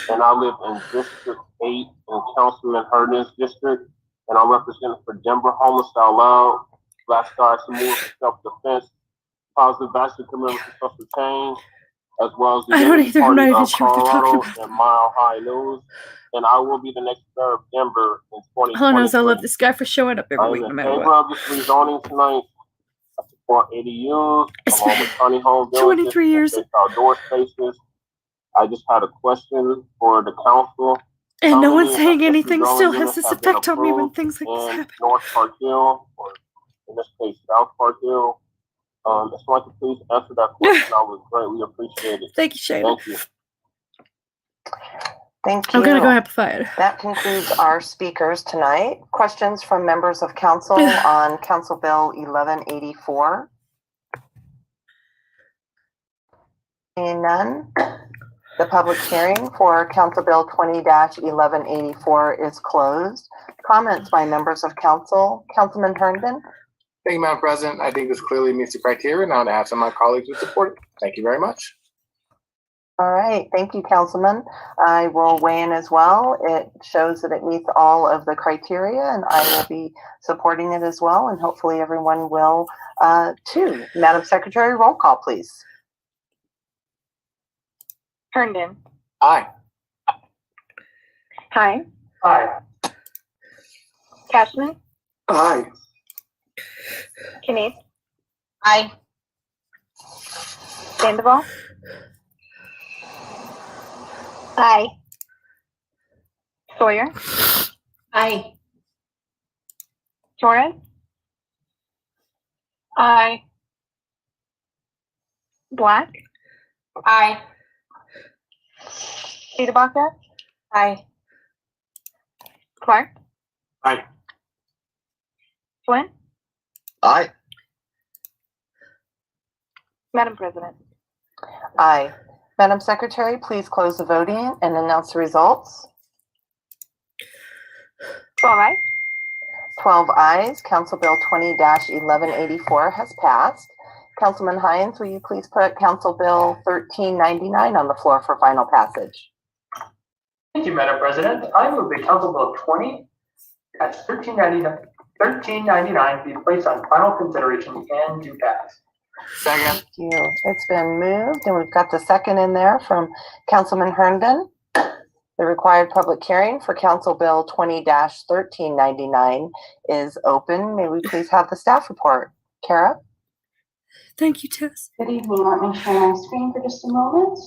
and I live in District 8 in Councilman Herndon's district, and I'm representing for Denver Homeless Out Loud, Black Stars to Move for Self-Defense, Positive Action Commitment for Social Change, as well as the I don't Unity either. I'm not Party even of sure what they're talking Colorado and Mile High News, and I will be the next mayor of Denver in All I know is I 2023. love this guy for showing up every I week, am no in matter favor what. of this rezoning tonight. I support ADUs It's along with tiny home villages 23 years. and safe outdoor spaces. I just had a question for the council. And How no one's many saying of the anything rezoning still has units this have been effect on me when approved things like this in happen. North Park Hill, or in this case, South Park Hill? If someone could please answer that question, I would greatly appreciate it. Thank you, Shayna. Thank you. Thank you. I'm gonna go amplify it. That concludes our speakers tonight. Questions from members of council on Council Bill 1184? Seeing none, the public hearing for Council Bill 20-1184 is closed. Comments by members of council. Councilman Herndon? Thank you, Madam President. I think this clearly meets the criteria, and I'll ask some of my colleagues to support it. Thank you very much. All right, thank you, Councilman. I will weigh in as well. It shows that it meets all of the criteria, and I will be supporting it as well, and hopefully everyone will too. Madam Secretary, roll call, please. Herndon. Aye. Hines. Aye. Cashman. Aye. Kinese. Aye. Sandoval. Aye. Sawyer. Aye. Torres. Aye. Black. Aye. Cedarbaca. Aye. Clark. Aye. Flynn. Aye. Madam President. Aye. Madam Secretary, please close the voting and announce the results. 12 ayes. 12 ayes. Council Bill 20-1184 has passed. Councilman Hines, will you please put Council Bill 1399 on the floor for final passage? Thank you, Madam President. I move that Council Bill 20-1399 be placed on final consideration and to pass. Second. Thank you. It's been moved, and we've got the second in there from Councilman Herndon. The required public hearing for Council Bill 20-1399 is open. May we please have the staff report? Kara? Thank you, Tess. Good evening. Let me share my screen for just a moment.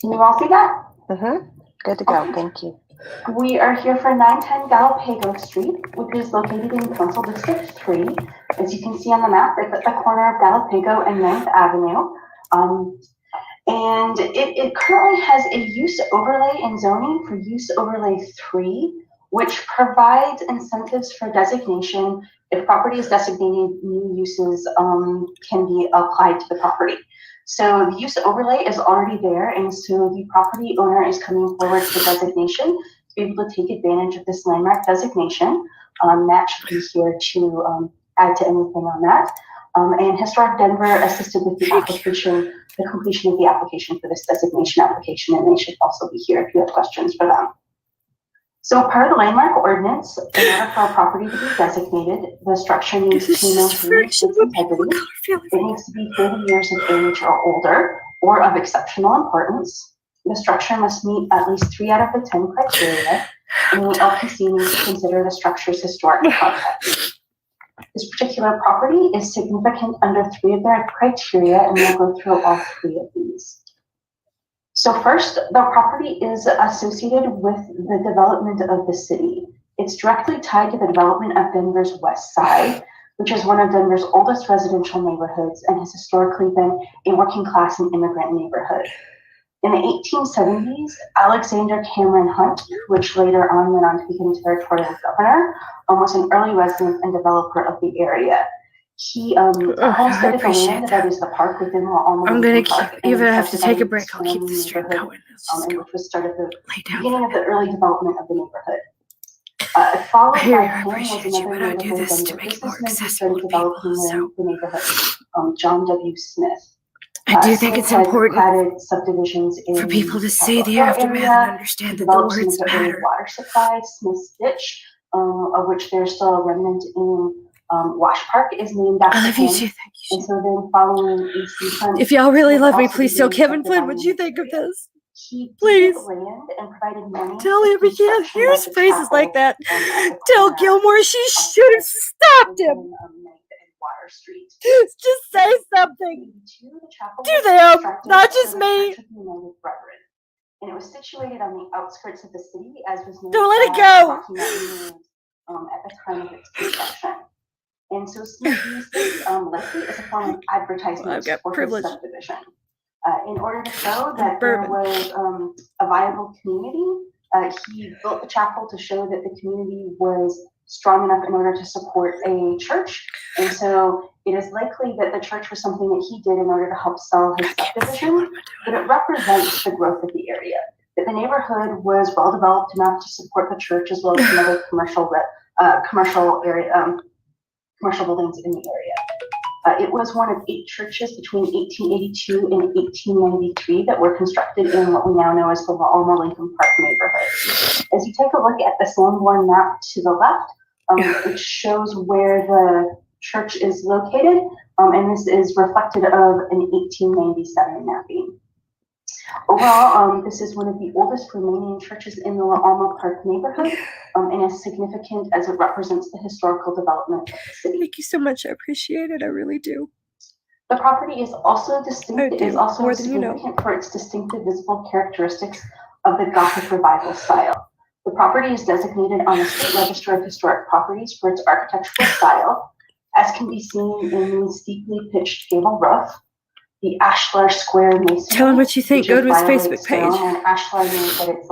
Can you all see that? Mm-hmm. Good to go. Okay. Thank you. We are here for 910 Galapagos Street, which is located in Council District 3. As you can see on the map, it's at the corner of Galapago and 9th Avenue. And it currently has a use overlay and zoning for use overlay 3, which provides incentives for designation. If property is designated, new uses can be applied to the property. So the use overlay is already there, and so the property owner is coming forward for designation to be able to take advantage of this landmark designation. Matt should be here to add to anything on that. And Historic Denver assisted with the application, the completion of the application for this designation application, and they should also be here if you have questions for them. So per the landmark ordinance, in order for a property to be designated, the structure needs to maintain its integrity. It needs to be 30 years of age or older, or of exceptional importance. The structure must meet at least 3 out of the 10 criteria, and the LPC needs to consider the structure's historic context. This particular property is significant under 3 of their criteria, and we'll go through all 3 of these. So first, the property is associated with the development of the city. It's directly tied to the development of Denver's West Side, which is one of Denver's oldest residential neighborhoods and has historically been a working class and immigrant neighborhood. In the 1870s, Alexander Cameron Hunt, which later on went on to become territorial governor, was an early resident and developer of the area. He I homesteaded the appreciate land that. that is the park within Alma I'm gonna Lincoln Park, keep, and even if I have to subdivided take a break, this I'll keep surrounding the stream neighborhood, going. Let's just and go which was started the lay down beginning for of a the minute. early development of the neighborhood. I Followed hear by you. I him was appreciate you, another but I do neighborhood this to vendor, make it more businessman who accessible started to people. developing So the neighborhood, John W. Smith. I do think Smith it's had important platted subdivisions in for people to the see Capitol the Hill aftermath and area. He understand that the developed some of words the early matter. water supply. Smith's Ditch, of which there's still a remnant in Wash Park, is named after I love you him. too. Thank you. And so then following AC Hunt, If y'all really Smith love me, also please tell began Kevin Flynn what you subdividing think of the area. this. He Please. deeded land and provided money Tell for him he can't construction of use the faces like chapel, that. at the Tell corner Gilmore she of should have stopped him. Lincoln, Ninth and Water Street. Just say something. The chapel To was them, constructed not for just the me. Church of the United Brethren, and it was situated on the outskirts of the city, as was known Don't let it as go. Rocky Mountain News, at the time of its construction. And so Smith used this likely as a form of advertisement I've got for privilege. his subdivision. In order to show that there Bourbon. was a viable community, he built the chapel to show that the community was strong enough in order to support a church. And so it is likely that the church was something that he did in order to help sell his subdivision, but it represents the growth of the area. That the neighborhood was well developed enough to support the church as well as some other commercial buildings in the area. It was one of 8 churches between 1882 and 1893 that were constructed in what we now know as the Alma Lincoln Park neighborhood. As you take a look at the Sanborn map to the left, it shows where the church is located, and this is reflected of an 1897 mapping. Overall, this is one of the oldest remaining churches in the La Alma Park neighborhood, and is significant as it represents the historical development of the city. Thank you so much. I appreciate it. I really do. The property is also I do, more than you know. significant for its distinctive visible characteristics of the Gothic Revival style. The property is designated on the State Register of Historic Properties for its architectural style, as can be seen in the steeply pitched gable roof, the ashlar square masonry. Tell him what you think. Go to his Facebook page. And ashlar means that it's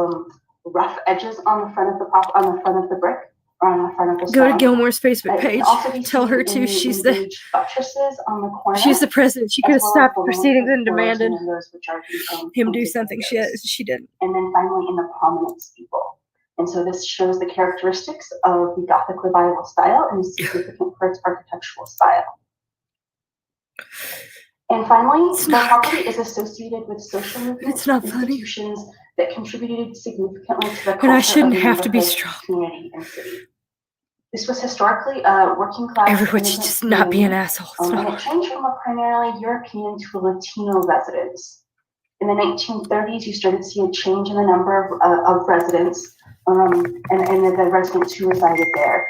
rough edges on the front of the brick, or on the front of the Go to stone. Gilmore's Facebook It can page. also be Tell seen her in too. the She's the engaged buttresses on the corner, she's the president. She could have as well as stopped the proceedings length and of doors demanded windows, which are him do something she didn't. and then finally in the prominent steeple. And so this shows the characteristics of the Gothic Revival style and is significant for its architectural style. And finally, the property is associated with social movements and institutions that contributed significantly to the culture And I shouldn't of the have to be neighborhood, strong. community, and city. This was historically a working class. Everyone should just not be an asshole. It's And not it changed from a primarily European to a Latino residence. In the 1930s, you started to see a change in the number of residents and the residents who resided there.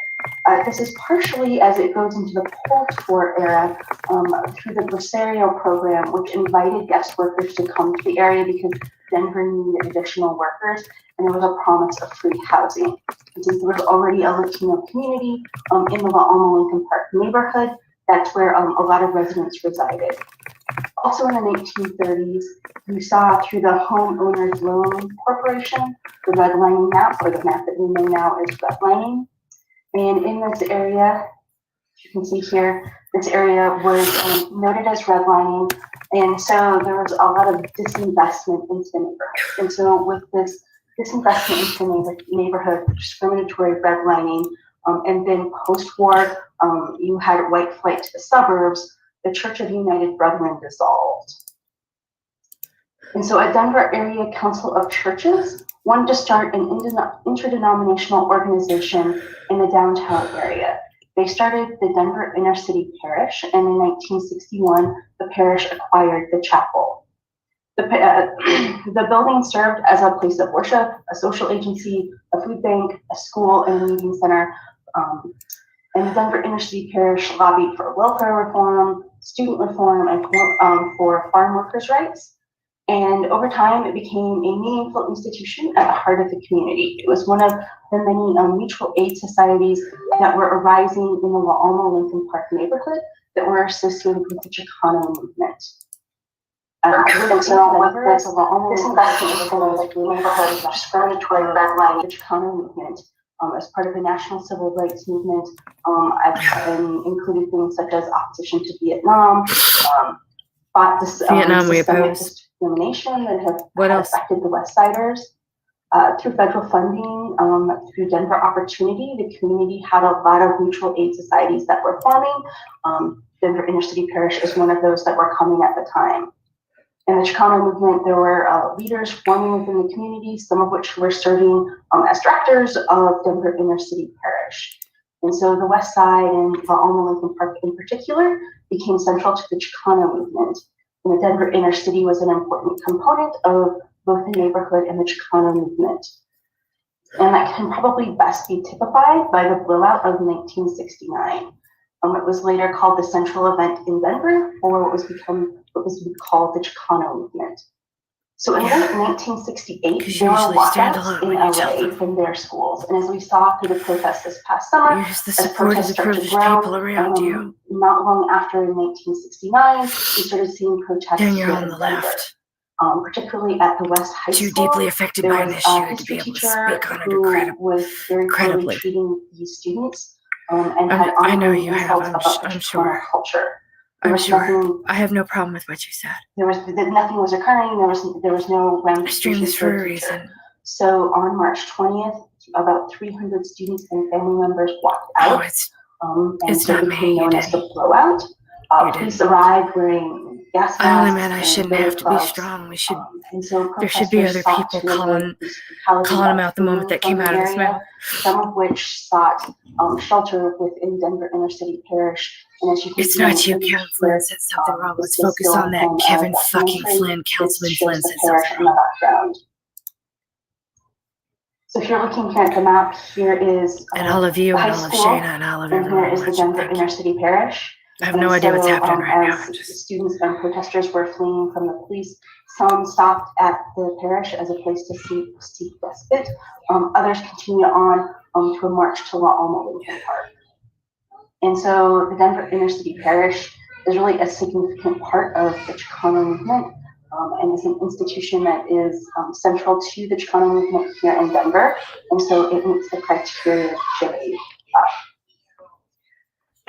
This is partially as it goes into the post-war era through the Bracerio program, which invited guest workers to come to the area because Denver needed additional workers, and there was a promise of free housing. And since there was already a Latino community in the La Alma Lincoln Park neighborhood, that's where a lot of residents resided. Also in the 1930s, you saw through the Homeowners Loan Corporation, the redlining map, or the map that we know now as redlining. And in this area, you can see here, this area was noted as redlining. And so there was a lot of disinvestment into the neighborhood. And so with this disinvestment into the neighborhood, discriminatory redlining, and then post-war, you had white flight to the suburbs, the Church of the United Brethren dissolved. And so a Denver Area Council of Churches wanted to start an interdenominational organization in the downtown area. They started the Denver Inner City Parish, and in 1961, the parish acquired the chapel. The building served as a place of worship, a social agency, a food bank, a school, and a meeting center. And the Denver Inner City Parish lobbied for welfare reform, student reform, and for farm workers' rights. And over time, it became a meaningful institution at the heart of the community. It was one of the many mutual aid societies that were arising in the La Alma Lincoln Park neighborhood that were associated with the Chicano movement. And so with this investment in the neighborhood, discriminatory redlining, the Chicano movement, as part of the national civil rights movement. I've included things such as opposition to Vietnam, fought this Vietnam we systemic oppose. discrimination that What have else? affected the West Siders. Through federal funding, through Denver Opportunity, the community had a lot of mutual aid societies that were forming. Denver Inner City Parish is one of those that were coming at the time. In the Chicano movement, there were leaders forming within the community, some of which were serving as directors of Denver Inner City Parish. And so the West Side and Alma Lincoln Park in particular became central to the Chicano movement. And the Denver Inner City was an important component of both the neighborhood and the Chicano movement. And that can probably best be typified by the blowout of 1969. It was later called the Central Event in Denver, or what was called the Chicano movement. So in late 1968, there were walkouts in LA from their schools. And as we saw through the protests this past summer, Use the support of the privileged people around you. Not long after in 1969, we started seeing protests Then you're here on in the Denver. left. Particularly at the West High Too School. deeply affected There by an was issue a to be history able to teacher speak on it who was very poorly credibly. treating these students and had I know ongoing you have. insults about the I'm Chicano sure. culture. I'm sure. I have no problem with what you said. Nothing was occurring. There was no I streamed this for a reason. So on March 20th, about 300 students and family members walked Oh, out. it's So not it became me. You known as the didn't. blowout. You Police didn't. arrived wearing gas masks. I only meant I and shouldn't billy have to be clubs. strong. We should. And so There should be other protesters sought people to avoid calling police brutality him out the moment that came from out the of his area, mouth. some of which sought shelter within Denver Inner City Parish. And as you can It's see on not the you, image Kevin Flynn here, said something wrong. Let's this is focus still on that. from, Kevin that fucking documentary. Flynn, It Councilman shows Flynn the said parish something in the wrong. background. So if you're looking here at the map, here is And all of you the and high all of school, Shayna and all of and here everyone is the watching. Denver Inner City Parish. I have no idea what's happening right now. As students and protesters were fleeing from the police, some stopped at the parish as a place to seek respite. Others continued on to a march to La Alma Lincoln Park. And so the Denver Inner City Parish is really a significant part of the Chicano movement, and is an institution that is central to the Chicano movement here in Denver. And so it meets the criteria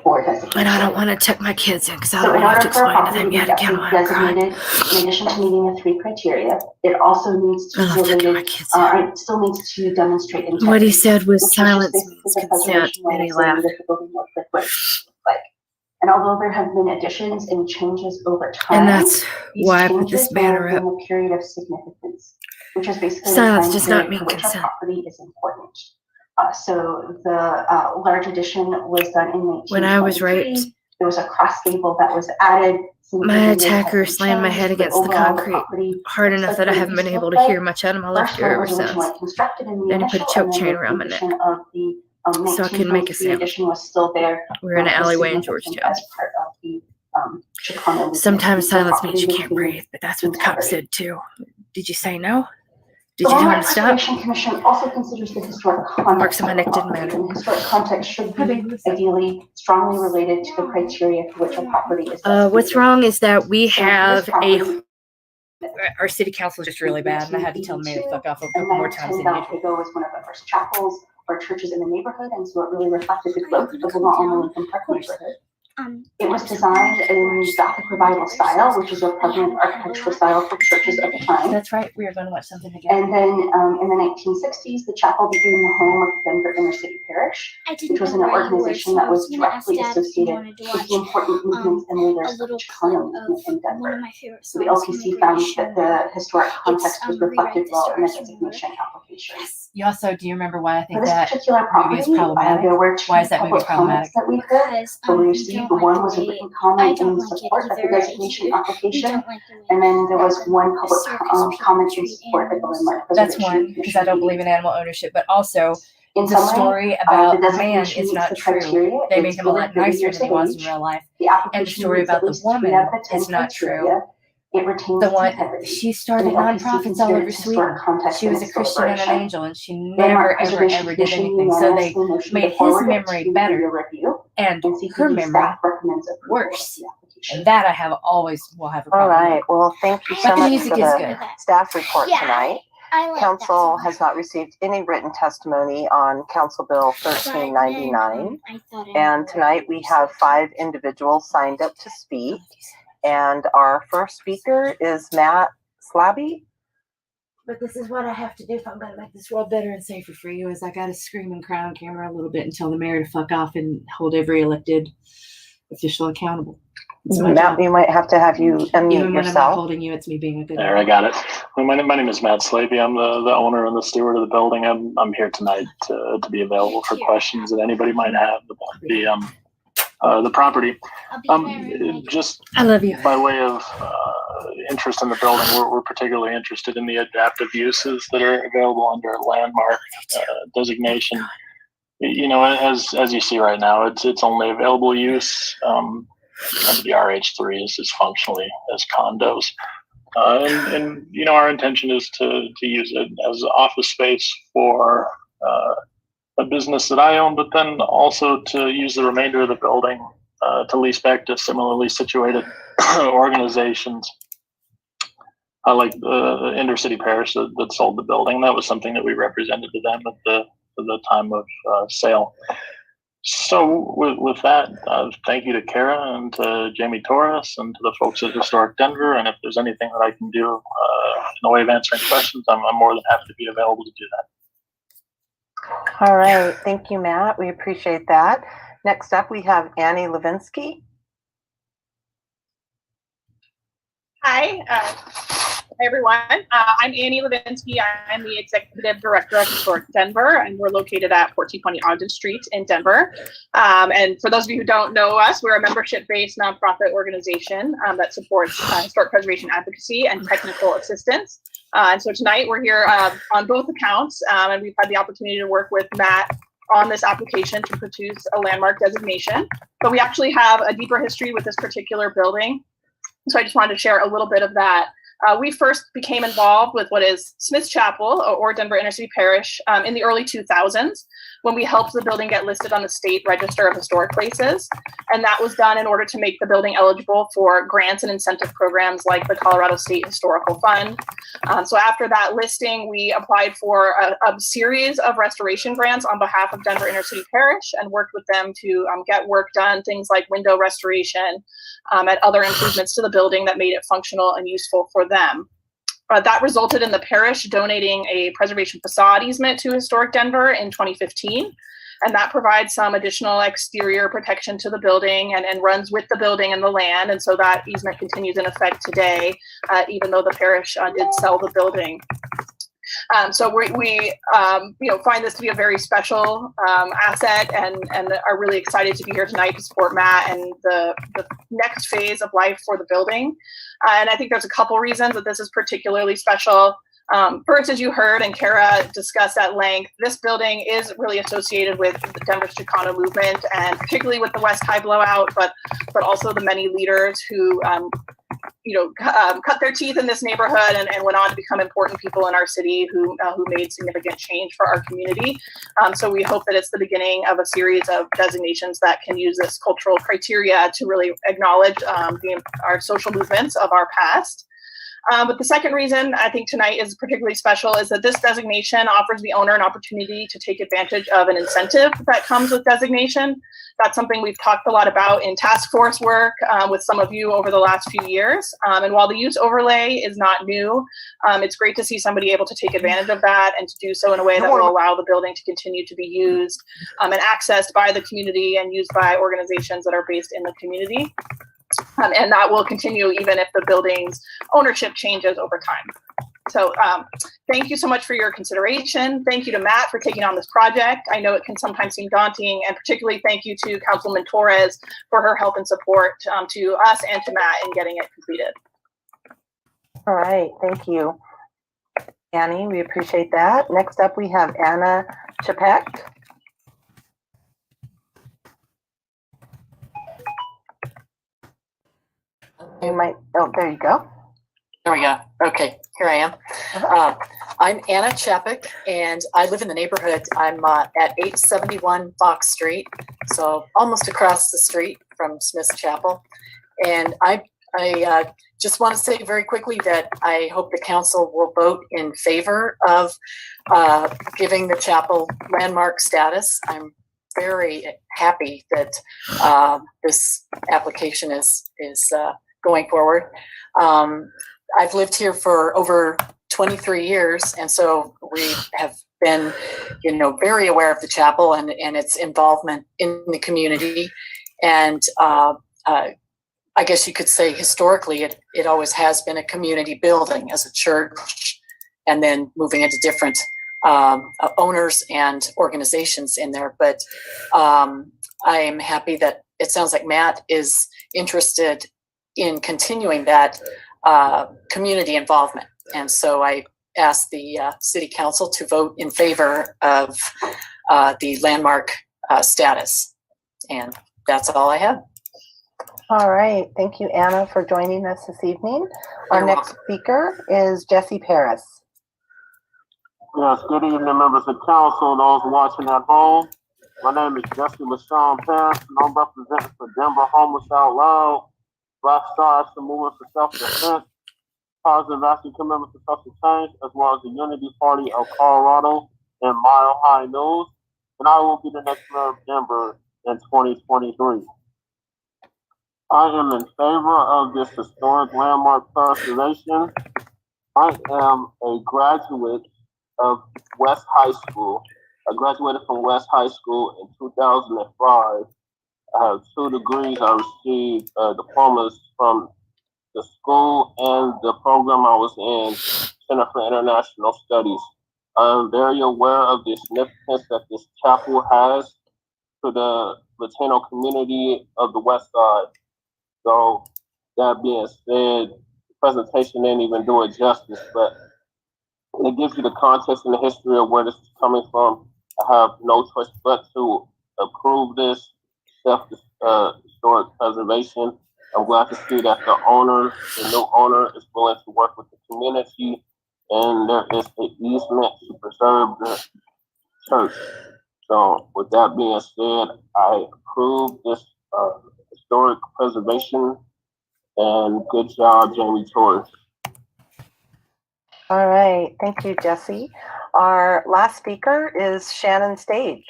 for designation. And I don't want to tuck my kids in because I So don't in want to order for a explain to property them to be yet again why I'm crying. designated, in addition to meeting the 3 criteria, it also needs to I be love tucking my related, kids in. it still needs to demonstrate integrity. What he said was which is silence basically means the consent, preservation and he of saying laughed. that the building looks like. And although there have been additions and changes over time, And that's these why I put this changes banner were up. within a period of significance, which is basically Silence the does time not period mean for which consent. a property is important. So the large addition was done in 1923. When I was raped, There was a cross gable that was added. my attacker slammed my head against the concrete hard enough that I haven't been able to hear much out of my left ear ever since. Then he put a choke chain around my neck, so I couldn't make a sound. Was still there. We were in an alleyway in Georgetown. As part of the Chicano movement. Sometimes The silence means you property can't was breathe, but that's what the cop said too. Did you say no? Did The you tell him Landmark to stop? Preservation Commission also considers the historic context. Marks on my of the neck didn't property, matter. and historic context should be ideally strongly related to the criteria for which a property is designated. What's wrong is that we So have this property- our city council is just really bad, and I had to tell the mayor to fuck off a couple more times than usual. Valtego was one of the first chapels or churches in the neighborhood, and so it really reflected the growth of the La Alma Lincoln Park neighborhood. It was designed in Gothic Revival style, which is a prevalent architectural style for churches of the time. That's right. We are going to watch something again. And then in the 1960s, the chapel became the home of the Denver Inner City Parish, which was an organization that was directly associated with the important movements and leaders of the Chicano movement in Denver. So the LPC found that the historic context was reflected well in the designation application. You also, do you remember why I For think this that particular movie is property, problematic? there were 2 Why is that movie public comments problematic? that we heard. So we received, one was a written comment in support of the designation application, and then there was one public comment in support of the landmark That's preservation. one, because I don't believe in animal ownership, but also In the summary, story about the the man designation is meets not the true. criteria. They It's make him a lot over 30 nicer years than he of was in age. real life. The And the application story meets about at the least 3 woman out of the 10 is not true. criteria. It retains The one, integrity. she started And the LPC nonprofits all over considers historic Sweden. context She in was a its Christian and an celebration. angel, and she Landmark never, ever, Preservation ever did Commission anything. So they unanimously motioned made to his forward it memory to better your review, and and her CPD memory staff recommends approval of worse. the application. And that I have always will have a All problem with. right, well, thank you so But the much music for is the good. staff report tonight. Council has not received any written testimony on Council Bill 1399. And tonight we have 5 individuals signed up to speak. And our first speaker is Matt Slabby. But this is what I have to do if I'm going to make this world better and safer for you, is I got to scream and cry on camera a little bit and tell the mayor to fuck off and hold every elected official accountable. Matt, we might have to have you unmute Even when I'm not yourself. holding you, it's me being a good There, I got it. Well, my name is Matt Slaby. I'm the owner and the steward of the building. I'm here tonight to be available for questions that anybody might have about the property. Just I love you. By way of interest in the building, we're particularly interested in the adaptive uses that are available under a landmark designation. You know, as you see right now, it's only available use under the RH3 is functionally as condos. And you know, our intention is to use it as office space for a business that I own, but then also to use the remainder of the building to lease back to similarly situated organizations. Like the Intercity Parish that sold the building. That was something that we represented to them at the time of sale. So with that, thank you to Kara and to Jamie Torres and to the folks at Historic Denver. And if there's anything that I can do in the way of answering questions, I'm more than happy to be available to do that. All right. Thank you, Matt. We appreciate that. Next up, we have Annie Levinsky. Hi. Hi, everyone. I'm Annie Levinsky. I'm the Executive Director of Historic Denver, and we're located at 1420 Ogden Street in Denver. And for those of you who don't know us, we're a membership-based nonprofit organization that supports historic preservation advocacy and technical assistance. And so tonight we're here on both accounts, and we've had the opportunity to work with Matt on this application to produce a landmark designation. But we actually have a deeper history with this particular building. So I just wanted to share a little bit of that. We first became involved with what is Smith's Chapel or Denver Intercity Parish in the early 2000s when we helped the building get listed on the State Register of Historic Places. And that was done in order to make the building eligible for grants and incentive programs like the Colorado State Historical Fund. So after that listing, we applied for a series of restoration grants on behalf of Denver Intercity Parish and worked with them to get work done, things like window restoration and other improvements to the building that made it functional and useful for them. That resulted in the parish donating a preservation facade easement to Historic Denver in 2015. And that provides some additional exterior protection to the building and runs with the building and the land. And so that easement continues in effect today, even though the parish did sell the building. So we find this to be a very special asset and are really excited to be here tonight to support Matt and the next phase of life for the building. And I think there's a couple reasons that this is particularly special. First, as you heard and Kara discussed at length, this building is really associated with the Denver's Chicano movement and particularly with the West High blowout, but also the many leaders who cut their teeth in this neighborhood and went on to become important people in our city who made significant change for our community. So we hope that it's the beginning of a series of designations that can use this cultural criteria to really acknowledge our social movements of our past. But the second reason I think tonight is particularly special is that this designation offers the owner an opportunity to take advantage of an incentive that comes with designation. That's something we've talked a lot about in task force work with some of you over the last few years. And while the use overlay is not new, it's great to see somebody able to take advantage of that and to do so in a way that will allow the building to continue to be used and accessed by the community and used by organizations that are based in the community. And that will continue even if the building's ownership changes over time. So thank you so much for your consideration. Thank you to Matt for taking on this project. I know it can sometimes seem daunting, and particularly thank you to Councilwoman Torres for her help and support to us and to Matt in getting it completed. All right, thank you, Annie. We appreciate that. Next up, we have Anna Chapek. You might, oh, there you go. There we go. Okay, here I am. I'm Anna Chapek, and I live in the neighborhood. I'm at 871 Fox Street, so almost across the street from Smith's Chapel. And I I just want to say very quickly that I hope the council will vote in favor of giving the chapel landmark status. I'm very happy that this application is going forward. I've lived here for over 23 years, and so we have been, very aware of the chapel and its involvement in the community. And I guess you could say historically, it always has been a community building as a church, and then moving into different owners and organizations in there. But I am happy that it sounds like Matt is interested in continuing that community involvement. And so I asked the city council to vote in favor of the landmark status. And that's all I have. All right. Thank you, Anna, for joining us this evening. Our next speaker is Jesse Paris. Yes, good evening, members of council, those watching at home. My name is Jesse LaShawn Paris, and I'm representing for Denver Homeless Out Loud, Black Star Action Movement for Self-Defense, Positive Action Commitment for Social Change, as well as the Unity Party of Colorado and Mile High News. And I will be the next mayor of Denver in 2023. I am in favor of this historic landmark preservation. I am a graduate of West High School. I graduated from West High School in 2005. I have 2 degrees. I received diplomas from the school and the program I was in, Center for International Studies. I'm very aware of the significance that this chapel has to the Latino community of the West Side. So that being said, the presentation didn't even do it justice, but it gives you the context and the history of where this is coming from. I have no choice but to approve this historic preservation. I'm glad to see that the new owner is willing to work with the community, and there is an easement to preserve the church. So with that being said, I approve this historic preservation, and good job, Jamie Torres. All right. Thank you, Jesse. Our last speaker is Shannon Stage.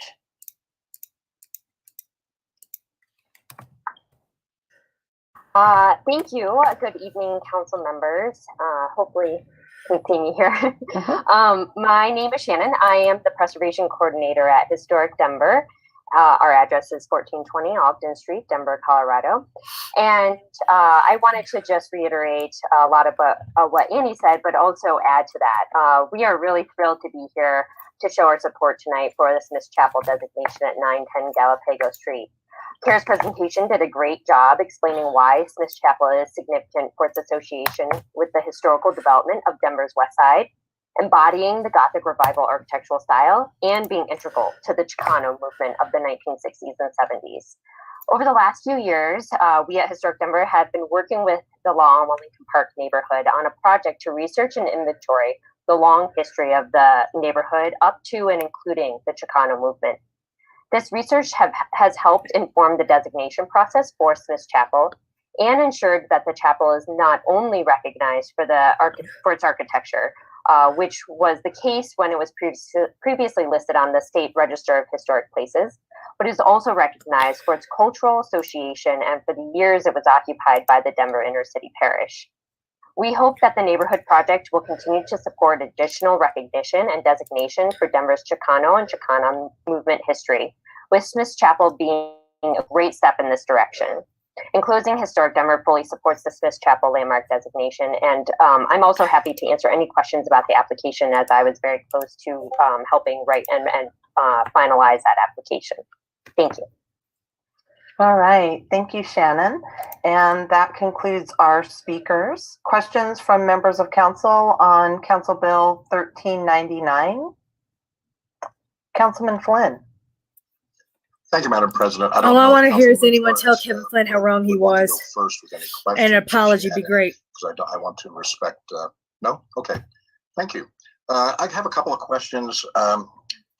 Thank you. Good evening, council members. Hopefully you can see me here. My name is Shannon. I am the preservation coordinator at Historic Denver. Our address is 1420 Ogden Street, Denver, Colorado. And I wanted to just reiterate a lot of what Annie said, but also add to that. We are really thrilled to be here to show our support tonight for the Smith Chapel designation at 910 Galapago Street. Kara's presentation did a great job explaining why Smith Chapel is significant for its association with the historical development of Denver's West Side, embodying the Gothic Revival architectural style, and being integral to the Chicano movement of the 1960s and 70s. Over the last few years, we at Historic Denver have been working with the Law on Wellington Park neighborhood on a project to research and inventory the long history of the neighborhood up to and including the Chicano movement. This research has helped inform the designation process for Smith Chapel and ensured that the chapel is not only recognized for its architecture, which was the case when it was previously listed on the State Register of Historic Places, but is also recognized for its cultural association and for the years it was occupied by the Denver Inner City Parish. We hope that the neighborhood project will continue to support additional recognition and designation for Denver's Chicano and Chicana movement history, with Smith Chapel being a great step in this direction. In closing, Historic Denver fully supports the Smith Chapel landmark designation, and I'm also happy to answer any questions about the application, as I was very close to helping write and finalize that application. Thank you. All right. Thank you, Shannon. And that concludes our speakers. Questions from members of council on Council Bill 1399? Councilman Flynn. Thank you, Madam President. All I want to hear is anyone tell Kevin Flynn how wrong he was. First with any And questions. an apology would be great. Because I want to respect, no? Okay. Thank you. I have a couple of questions,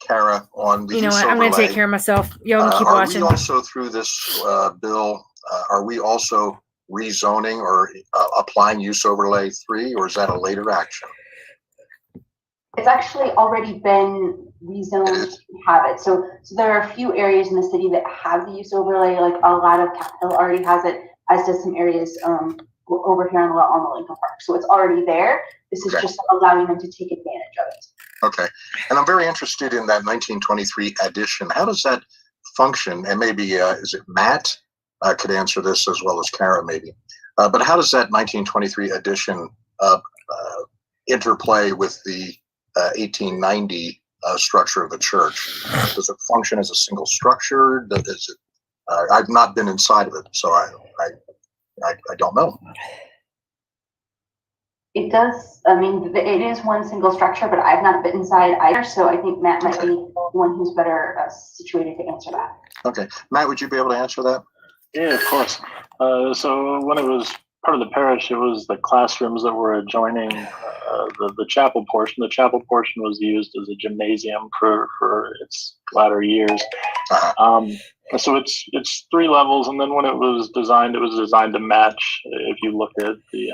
Kara, on the You know use what? I'm going to take overlay. care of myself. Y'all can keep Are watching. we also through this bill, are we also rezoning or applying use overlay 3, or is that a later action? It's actually already been rezoned to have it. So there are a few areas in the city that have the use overlay, like a lot of Capitol Hill already has it, as does some areas over here on the Lincoln Park. So it's already there. This is just allowing them to take advantage of it. Okay. And I'm very interested in that 1923 addition. How does that function? And maybe, is it Matt could answer this as well as Kara maybe. But how does that 1923 addition interplay with the 1890 structure of the church? Does it function as a single structure? Does it? I've not been inside of it, so I don't know. It does. I mean, it is one single structure, but I've not been inside either. So I think Matt might be the one who's better situated to answer that. Okay, Matt, would you be able to answer that? Yeah, of course. So when it was part of the parish, it was the classrooms that were adjoining the chapel portion. The chapel portion was used as a gymnasium for its latter years. So it's 3 levels, and then when it was designed to match. If you look at the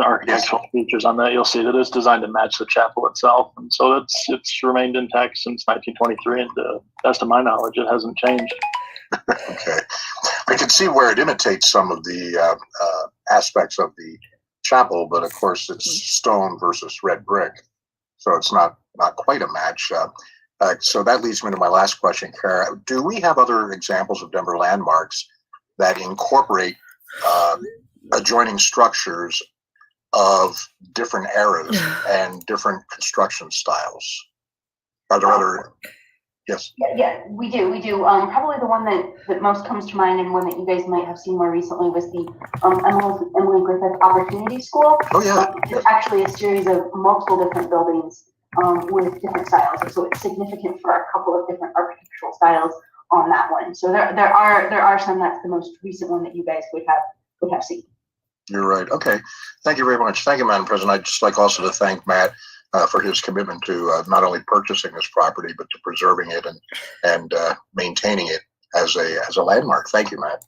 architectural features on that, you'll see that it's designed to match the chapel itself, and so it's remained intact since 1923, and to the best of my knowledge, it hasn't changed. Okay, I can see where it imitates some of the aspects of the chapel, but of course it's stone versus red brick, so it's not quite a match. So that leads me to my last question, Kara. Do we have other examples of Denver landmarks that incorporate adjoining structures of different eras and different construction styles? Are there other? Yes. Yeah, we do. Probably the one that most comes to mind, and one that you guys might have seen more recently, was the Emily Griffith Opportunity School. Oh yeah. It's actually a series of multiple different buildings with different styles, and so it's significant for a couple of different architectural styles on that one. So there are some. That's the most recent one that you guys would have seen. You're right. Okay. Thank you very much. Thank you, Madam President. I'd just like also to thank Matt for his commitment to not only purchasing this property, but to preserving it and maintaining it as a landmark. Thank you, Matt.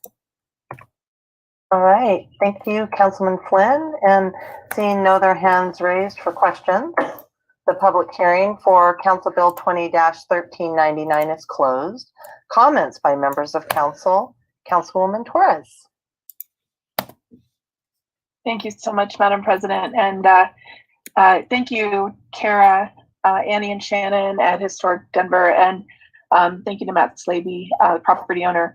All right. Thank you, Councilman Flynn. And seeing no other hands raised for questions, the public hearing for Council Bill 20-1399 is closed. Comments by members of council. Councilwoman Torres. Thank you so much, Madam President. And thank you, Kara, Annie, and Shannon at Historic Denver. And thank you to Matt Slaby, property owner,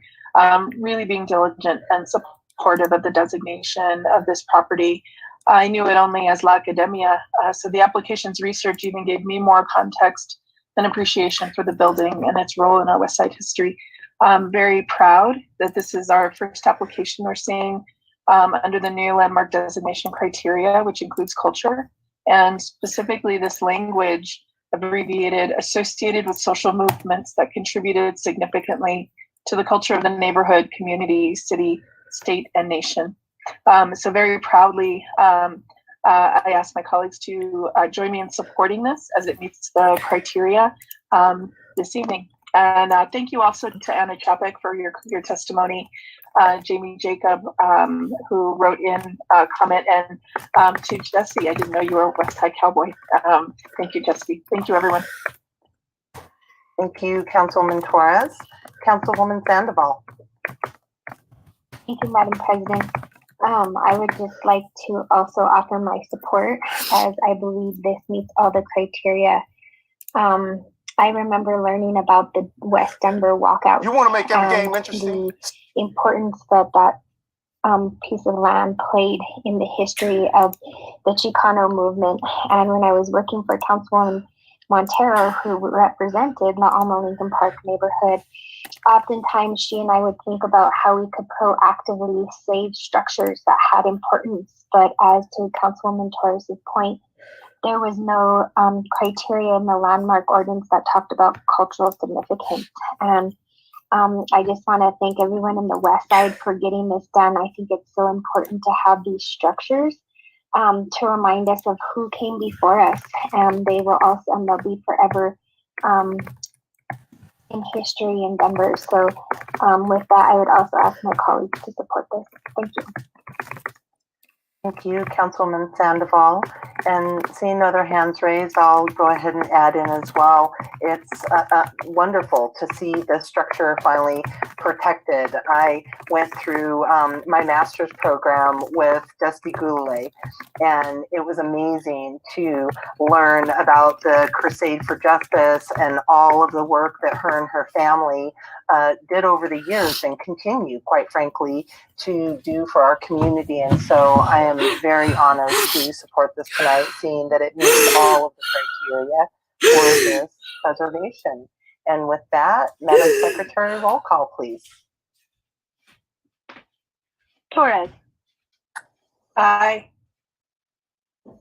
really being diligent and supportive of the designation of this property. I knew it only as La Academia, so the application's research even gave me more context and appreciation for the building and its role in our West Side history. I'm very proud that this is our first application we're seeing under the new landmark designation criteria, which includes culture, and specifically this language abbreviated associated with social movements that contributed significantly to the culture of the neighborhood, community, city, state, and nation. So very proudly, I asked my colleagues to join me in supporting this as it meets the criteria this evening. And thank you also to Anna Chapek for your testimony, Jamie Jacob, who wrote in a comment, and to Jesse, I didn't know you were a West Side Cowboy. Thank you, Jesse. Thank you, everyone. Thank you, Councilwoman Torres. Councilwoman Sandoval. Thank you, Madam President. I would just like to also offer my support, as I believe this meets all the criteria. I remember learning about the West Denver walkout. You want to make every game interesting? The importance that piece of land played in the history of the Chicano movement. And when I was working for Councilwoman Montero, who represented La Alma Lincoln Park neighborhood, oftentimes she and I would think about how we could proactively save structures that had importance. But as to Councilwoman Torres' point, there was no criteria in the landmark ordinance that talked about cultural significance. And I just want to thank everyone in the West Side for getting this done. I think it's so important to have these structures to remind us of who came before us, and they will also, and they'll be forever in history in Denver. So with that, I would also ask my colleagues to support this. Thank you. Thank you, Councilwoman Sandoval. And seeing no other hands raised, I'll go ahead and add in as well. It's wonderful to see the structure finally protected. I went through my master's program with Dusty Goulet, and it was amazing to learn about the Crusade for Justice and all of the work that her and her family did over the years and continue, quite frankly, to do for our community. And so I am very honored to support this tonight, seeing that it meets all of the criteria for this preservation. And with that, Madam Secretary, roll call, please. Torres. Aye.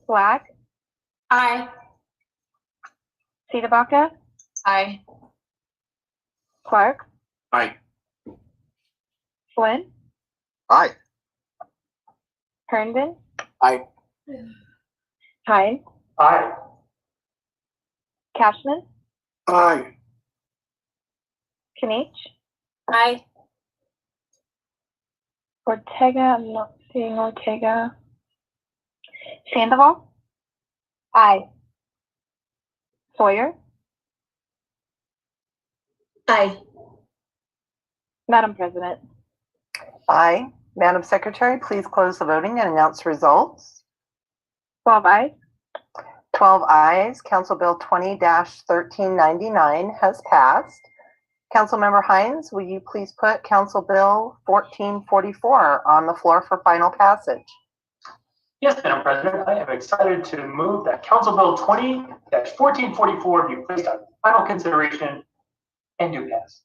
Black. Aye. Sitabaca. Aye. Clark. Aye. Flynn. Aye. Herndon. Aye. Hines. Aye. Cashman. Aye. Kinich. Aye. Ortega. I'm not seeing Ortega. Sandoval. Aye. Sawyer. Aye. Madam President. Aye. Madam Secretary, please close the voting and announce results. 12 ayes. 12 ayes. Council Bill 20-1399 has passed. Councilmember Hines, will you please put Council Bill 1444 on the floor for final passage? Yes, Madam President, I am excited to move that Council Bill 20-1444 be placed on final consideration and do pass.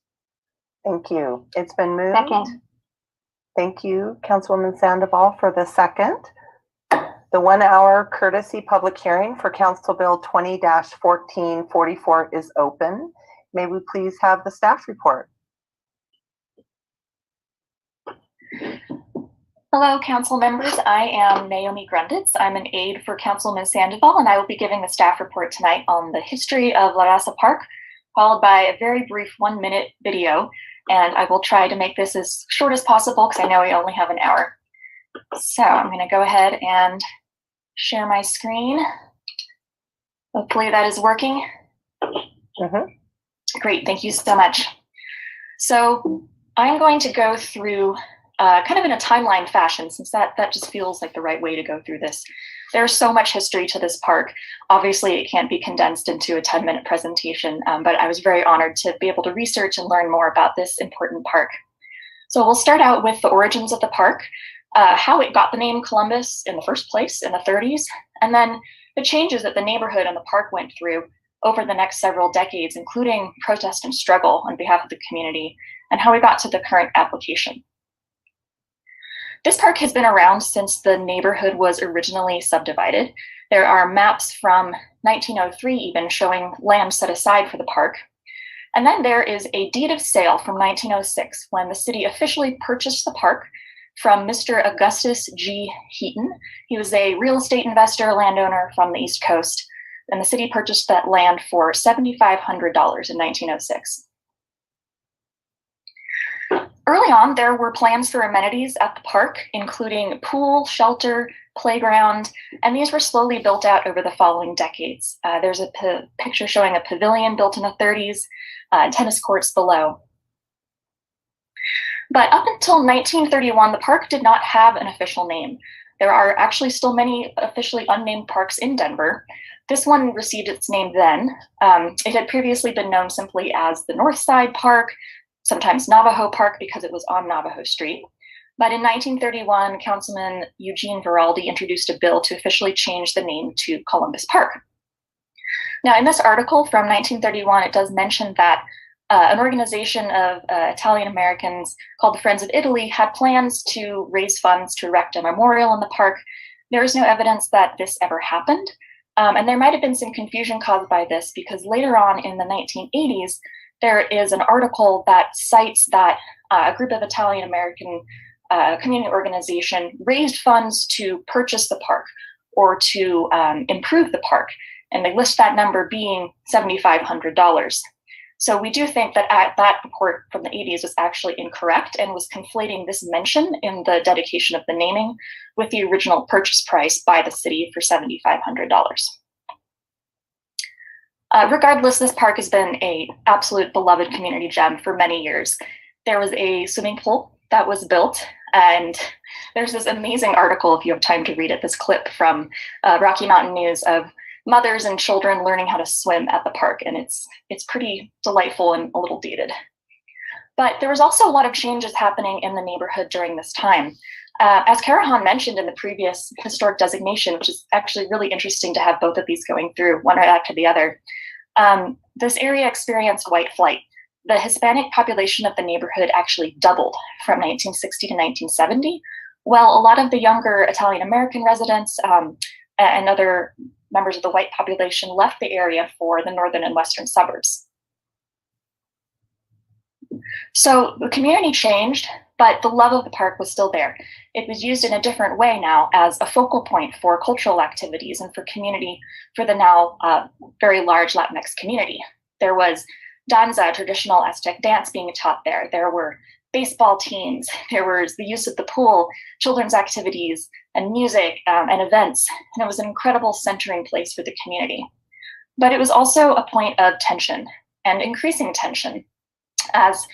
Thank you. It's been moved. Second. Thank you, Councilwoman Sandoval, for the second. The 1 hour courtesy public hearing for Council Bill 20-1444 is open. May we please have the staff report? Hello, council members. I am Naomi Grunditz. I'm an aide for Councilman Sandoval, and I will be giving the staff report tonight on the history of La Raza Park, followed by a very brief 1-minute video. And I will try to make this as short as possible because I know we only have an hour. So I'm going to go ahead and share my screen. Hopefully that is working. Great, thank you so much. So I'm going to go through kind of in a timeline fashion, since that just feels like the right way to go through this. There's so much history to this park. Obviously, it can't be condensed into a 10-minute presentation, but I was very honored to be able to research and learn more about this important park. So we'll start out with the origins of the park, how it got the name Columbus in the first place in the 30s, and then the changes that the neighborhood and the park went through over the next several decades, including protest and struggle on behalf of the community, and how we got to the current application. This park has been around since the neighborhood was originally subdivided. There are maps from 1903 even showing land set aside for the park. And then there is a deed of sale from 1906 when the city officially purchased the park from Mr. Augustus G. Heaton. He was a real estate investor, landowner from the East Coast, and the city purchased that land for $7,500 in 1906. Early on, there were plans for amenities at the park, including pool, shelter, playground, and these were slowly built out over the following decades. There's a picture showing a pavilion built in the 30s, tennis courts below. But up until 1931, the park did not have an official name. There are actually still many officially unnamed parks in Denver. This one received its name then. It had previously been known simply as the North Side Park, sometimes Navajo Park because it was on Navajo Street. But in 1931, Councilman Eugene Veraldi introduced a bill to officially change the name to Columbus Park. Now, in this article from 1931, it does mention that an organization of Italian Americans called the Friends of Italy had plans to raise funds to erect a memorial in the park. There is no evidence that this ever happened. And there might have been some confusion caused by this because later on in the 1980s, there is an article that cites that a group of Italian American community organization raised funds to purchase the park or to improve the park. And they list that number being $7,500. So we do think that that report from the 80s was actually incorrect and was conflating this mention in the dedication of the naming with the original purchase price by the city for $7,500. Regardless, this park has been an absolute beloved community gem for many years. There was a swimming pool that was built, and there's this amazing article, if you have time to read it, this clip from Rocky Mountain News of mothers and children learning how to swim at the park, and it's pretty delightful and a little dated. But there was also a lot of changes happening in the neighborhood during this time. As Karahan mentioned in the previous historic designation, which is actually really interesting to have both of these going through, one right after the other, this area experienced white flight. The Hispanic population of the neighborhood actually doubled from 1960 to 1970, while a lot of the younger Italian-American residents and other members of the white population left the area for the northern and western suburbs. So the community changed, but the love of the park was still there. It was used in a different way now as a focal point for cultural activities and for community for the now very large Latinx community. There was danza, traditional Aztec dance, being taught there. There were baseball teams. There was the use of the pool, children's activities, and music and events. And it was an incredible centering place for the community. But it was also a point of tension and increasing tension, as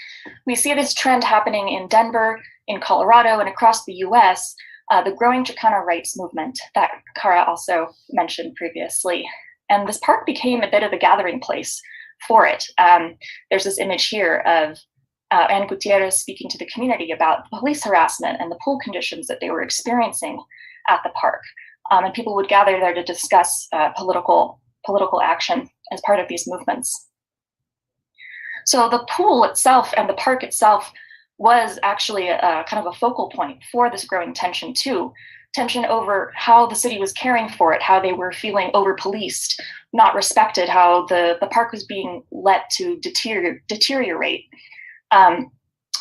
we see this trend happening in Denver, in Colorado, and across the US, the growing Chicano rights movement that Kara also mentioned previously. And this park became a bit of a gathering place for it. There's this image here of Ann Gutierrez speaking to the community about police harassment and the pool conditions that they were experiencing at the park. And people would gather there to discuss political action as part of these movements. So the pool itself and the park itself was actually a kind of a focal point for this growing tension too. Tension over how the city was caring for it, how they were feeling over-policed, not respected, how the park was being let to deteriorate.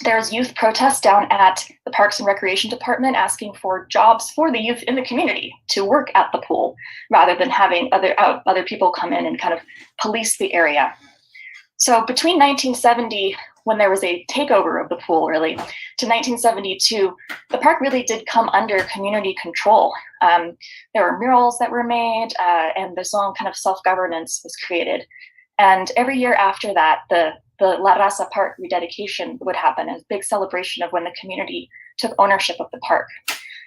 There's youth protests down at the Parks and Recreation Department asking for jobs for the youth in the community to work at the pool, rather than having other people come in and kind of police the area. So between 1970, when there was a takeover of the pool, really, to 1972, the park really did come under community control. There were murals that were made, and this own kind of self-governance was created. And every year after that, the La Raza Park rededication would happen, as a big celebration of when the community took ownership of the park.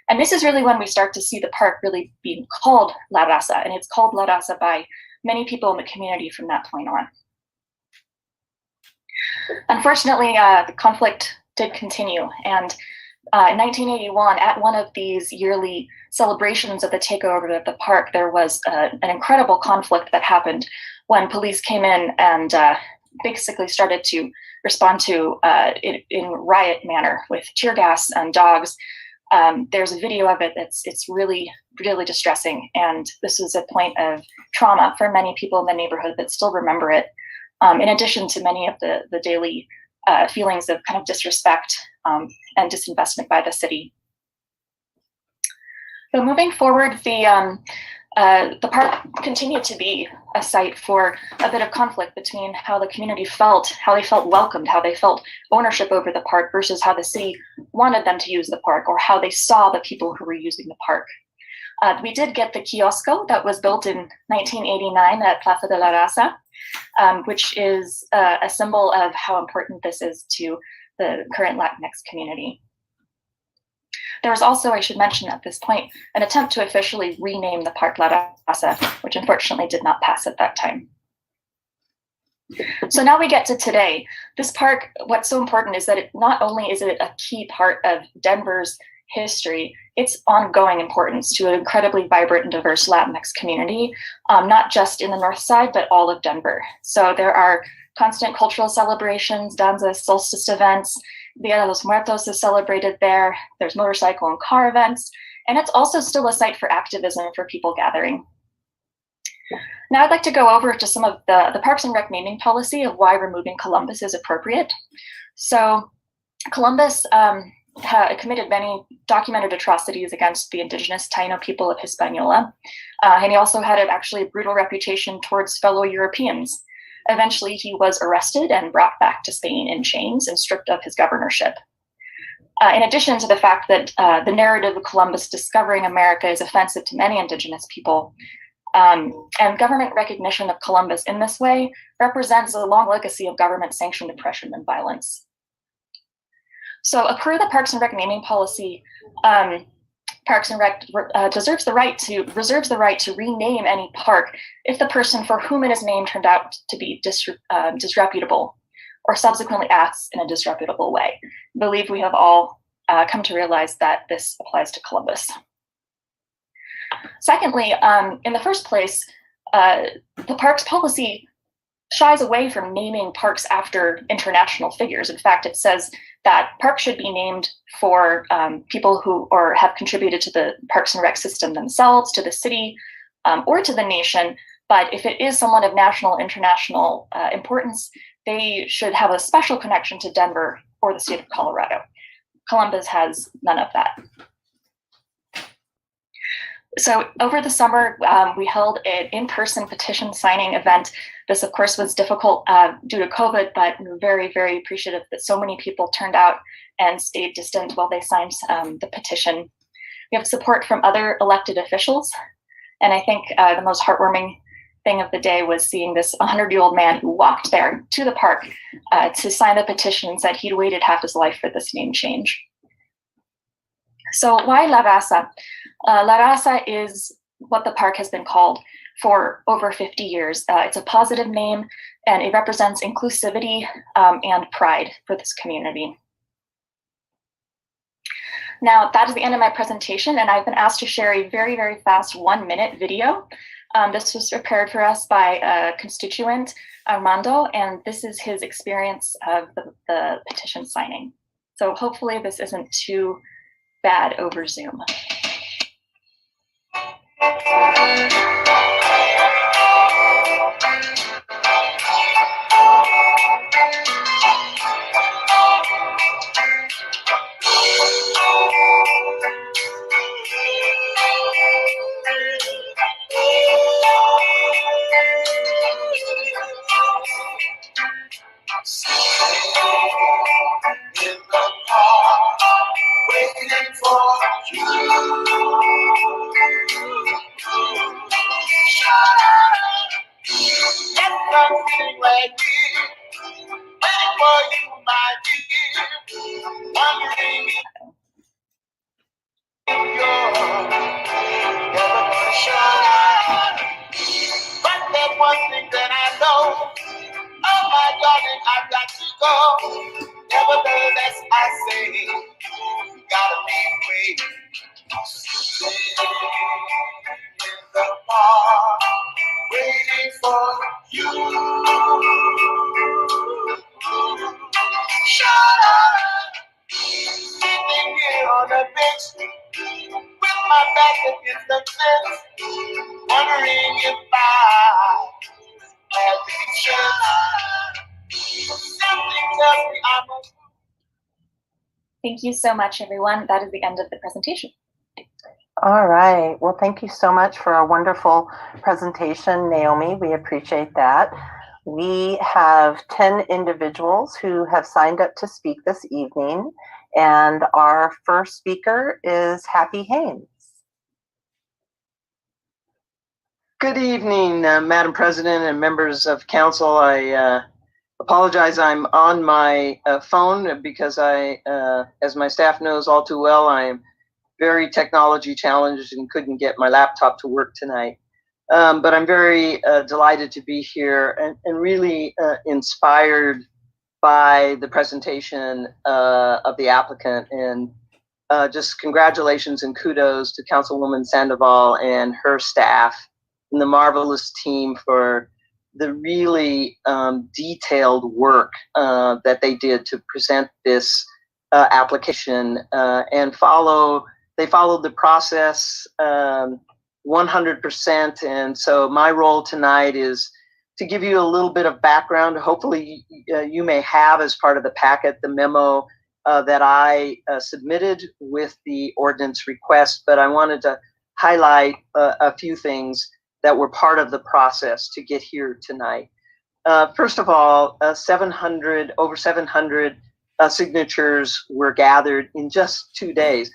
And this is really when we start to see the park really being called La Raza, and it's called La Raza by many people in the community from that point on. Unfortunately, the conflict did continue, and in 1981, at one of these yearly celebrations of the takeover of the park, there was an incredible conflict that happened when police came in and basically started to respond to in riot manner with tear gas and dogs. There's a video of it it's really, really distressing, and this was a point of trauma for many people in the neighborhood that still remember it. In addition to many of the daily feelings of kind of disrespect and disinvestment by the city. So moving forward, the park continued to be a site for a bit of conflict between how the community felt, how they felt welcomed, how they felt ownership over the park versus how the city wanted them to use the park, or how they saw the people who were using the park. We did get the kiosco that was built in 1989 at Plaza de la Raza, which is a symbol of how important this is to the current Latinx community. There was also, I should mention at this point, an attempt to officially rename the park La Raza, which unfortunately did not pass at that time. So now we get to today. This park, what's so important is that not only is it a key part of Denver's history, its ongoing importance to an incredibly vibrant and diverse Latinx community, not just in the north side, but all of Denver. So there are constant cultural celebrations, danza, solstice events, Dia de los Muertos is celebrated there, there's motorcycle and car events, and it's also still a site for activism for people gathering. Now I'd like to go over to some of the Parks and Rec naming policy of why removing Columbus is appropriate. So Columbus committed many documented atrocities against the indigenous Taino people of Hispaniola. And he also had actually a brutal reputation towards fellow Europeans. Eventually, he was arrested and brought back to Spain in chains and stripped of his governorship. In addition to the fact that the narrative of Columbus discovering America is offensive to many Indigenous people, and government recognition of Columbus in this way represents a long legacy of government-sanctioned oppression and violence. So, per the Parks and Rec naming policy, Parks and Rec reserves the right to rename any park if the person for whom it is named turned out to be disreputable or subsequently acts in a disreputable way. I believe we have all come to realize that this applies to Columbus. Secondly, in the first place, the parks policy shies away from naming parks after international figures. In fact, it says that parks should be named for people who have contributed to the Parks and Rec system themselves, to the city, or to the nation. But if it is someone of national, international importance, they should have a special connection to Denver or the state of Colorado. Columbus has none of that. So over the summer, we held an in-person petition signing event. This, of course, was difficult due to COVID, but we're very, very appreciative that so many people turned out and stayed distant while they signed the petition. We have support from other elected officials. And I think the most heartwarming thing of the day was seeing this 100-year-old man who walked there to the park to sign the petition and said he'd waited half his life for this name change. So why La Raza? La Raza is what the park has been called for over 50 years. It's a positive name, and it represents inclusivity and pride for this community. Now, that is the end of my presentation, and I've been asked to share a very, very fast 1-minute video. This was prepared for us by a constituent, Armando, and this is his experience of the petition signing. So hopefully this isn't too bad over Zoom. Waiting for you. Get something ready. Waiting for you, my dear. Wondering if you're never gonna shine. But there's one thing that I know. Oh my darling, I've got to go. Nevertheless, I say, you gotta be great. Sitting in the park, waiting for you. Shut up. Sitting here on the bench, with my back against the fence, wondering if I have the chance. Something tells me I must. Thank you so much, everyone. That is the end of the presentation. All right. Well, thank you so much for a wonderful presentation, Naomi. We appreciate that. We have 10 individuals who have signed up to speak this evening, and our first speaker is Happy Haynes. Good evening, Madam President and members of council. I apologize, I'm on my phone because as my staff knows all too well, I am very technology challenged and couldn't get my laptop to work tonight. But I'm very delighted to be here and really inspired by the presentation of the applicant, and just congratulations and kudos to Councilwoman Sandoval and her staff and the marvelous team for the really detailed work that they did to present this application and they followed the process 100%. And so my role tonight is to give you a little bit of background. Hopefully you may have as part of the packet the memo that I submitted with the ordinance request, but I wanted to highlight a few things that were part of the process to get here tonight. First of all, over 700 signatures were gathered in just 2 days.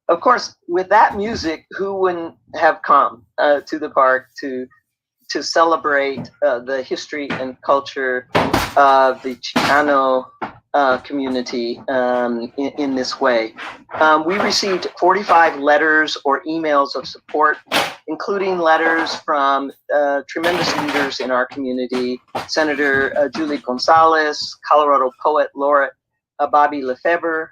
Of course, with that music, who wouldn't have come to the park to celebrate the history and culture of the Chicano community in this way? We received 45 letters or emails of support, including letters from tremendous leaders in our community, Senator Julie Gonzalez, Colorado poet laureate Bobby Lefebvre,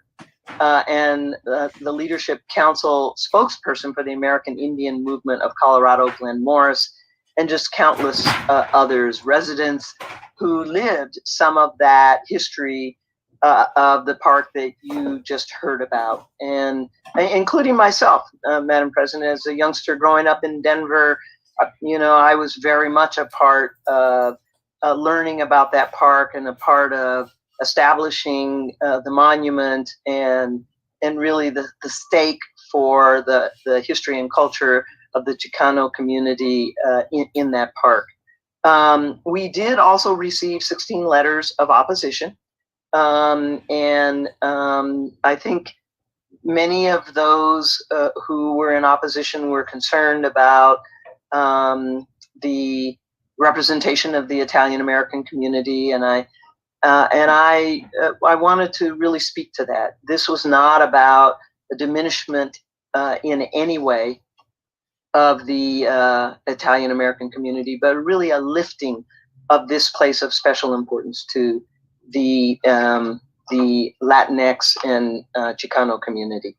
and the Leadership Council spokesperson for the American Indian Movement of Colorado, Glenn Morris, and just countless others, residents who lived some of that history of the park that you just heard about, and including myself, Madam President. As a youngster growing up in Denver, I was very much a part of learning about that park and a part of establishing the monument and really the stake for the history and culture of the Chicano community in that park. We did also receive 16 letters of opposition. I think many of those who were in opposition were concerned about the representation of the Italian American community, and I wanted to really speak to that. This was not about a diminishment in any way of the Italian American community, but really a lifting of this place of special importance to the Latinx and Chicano community.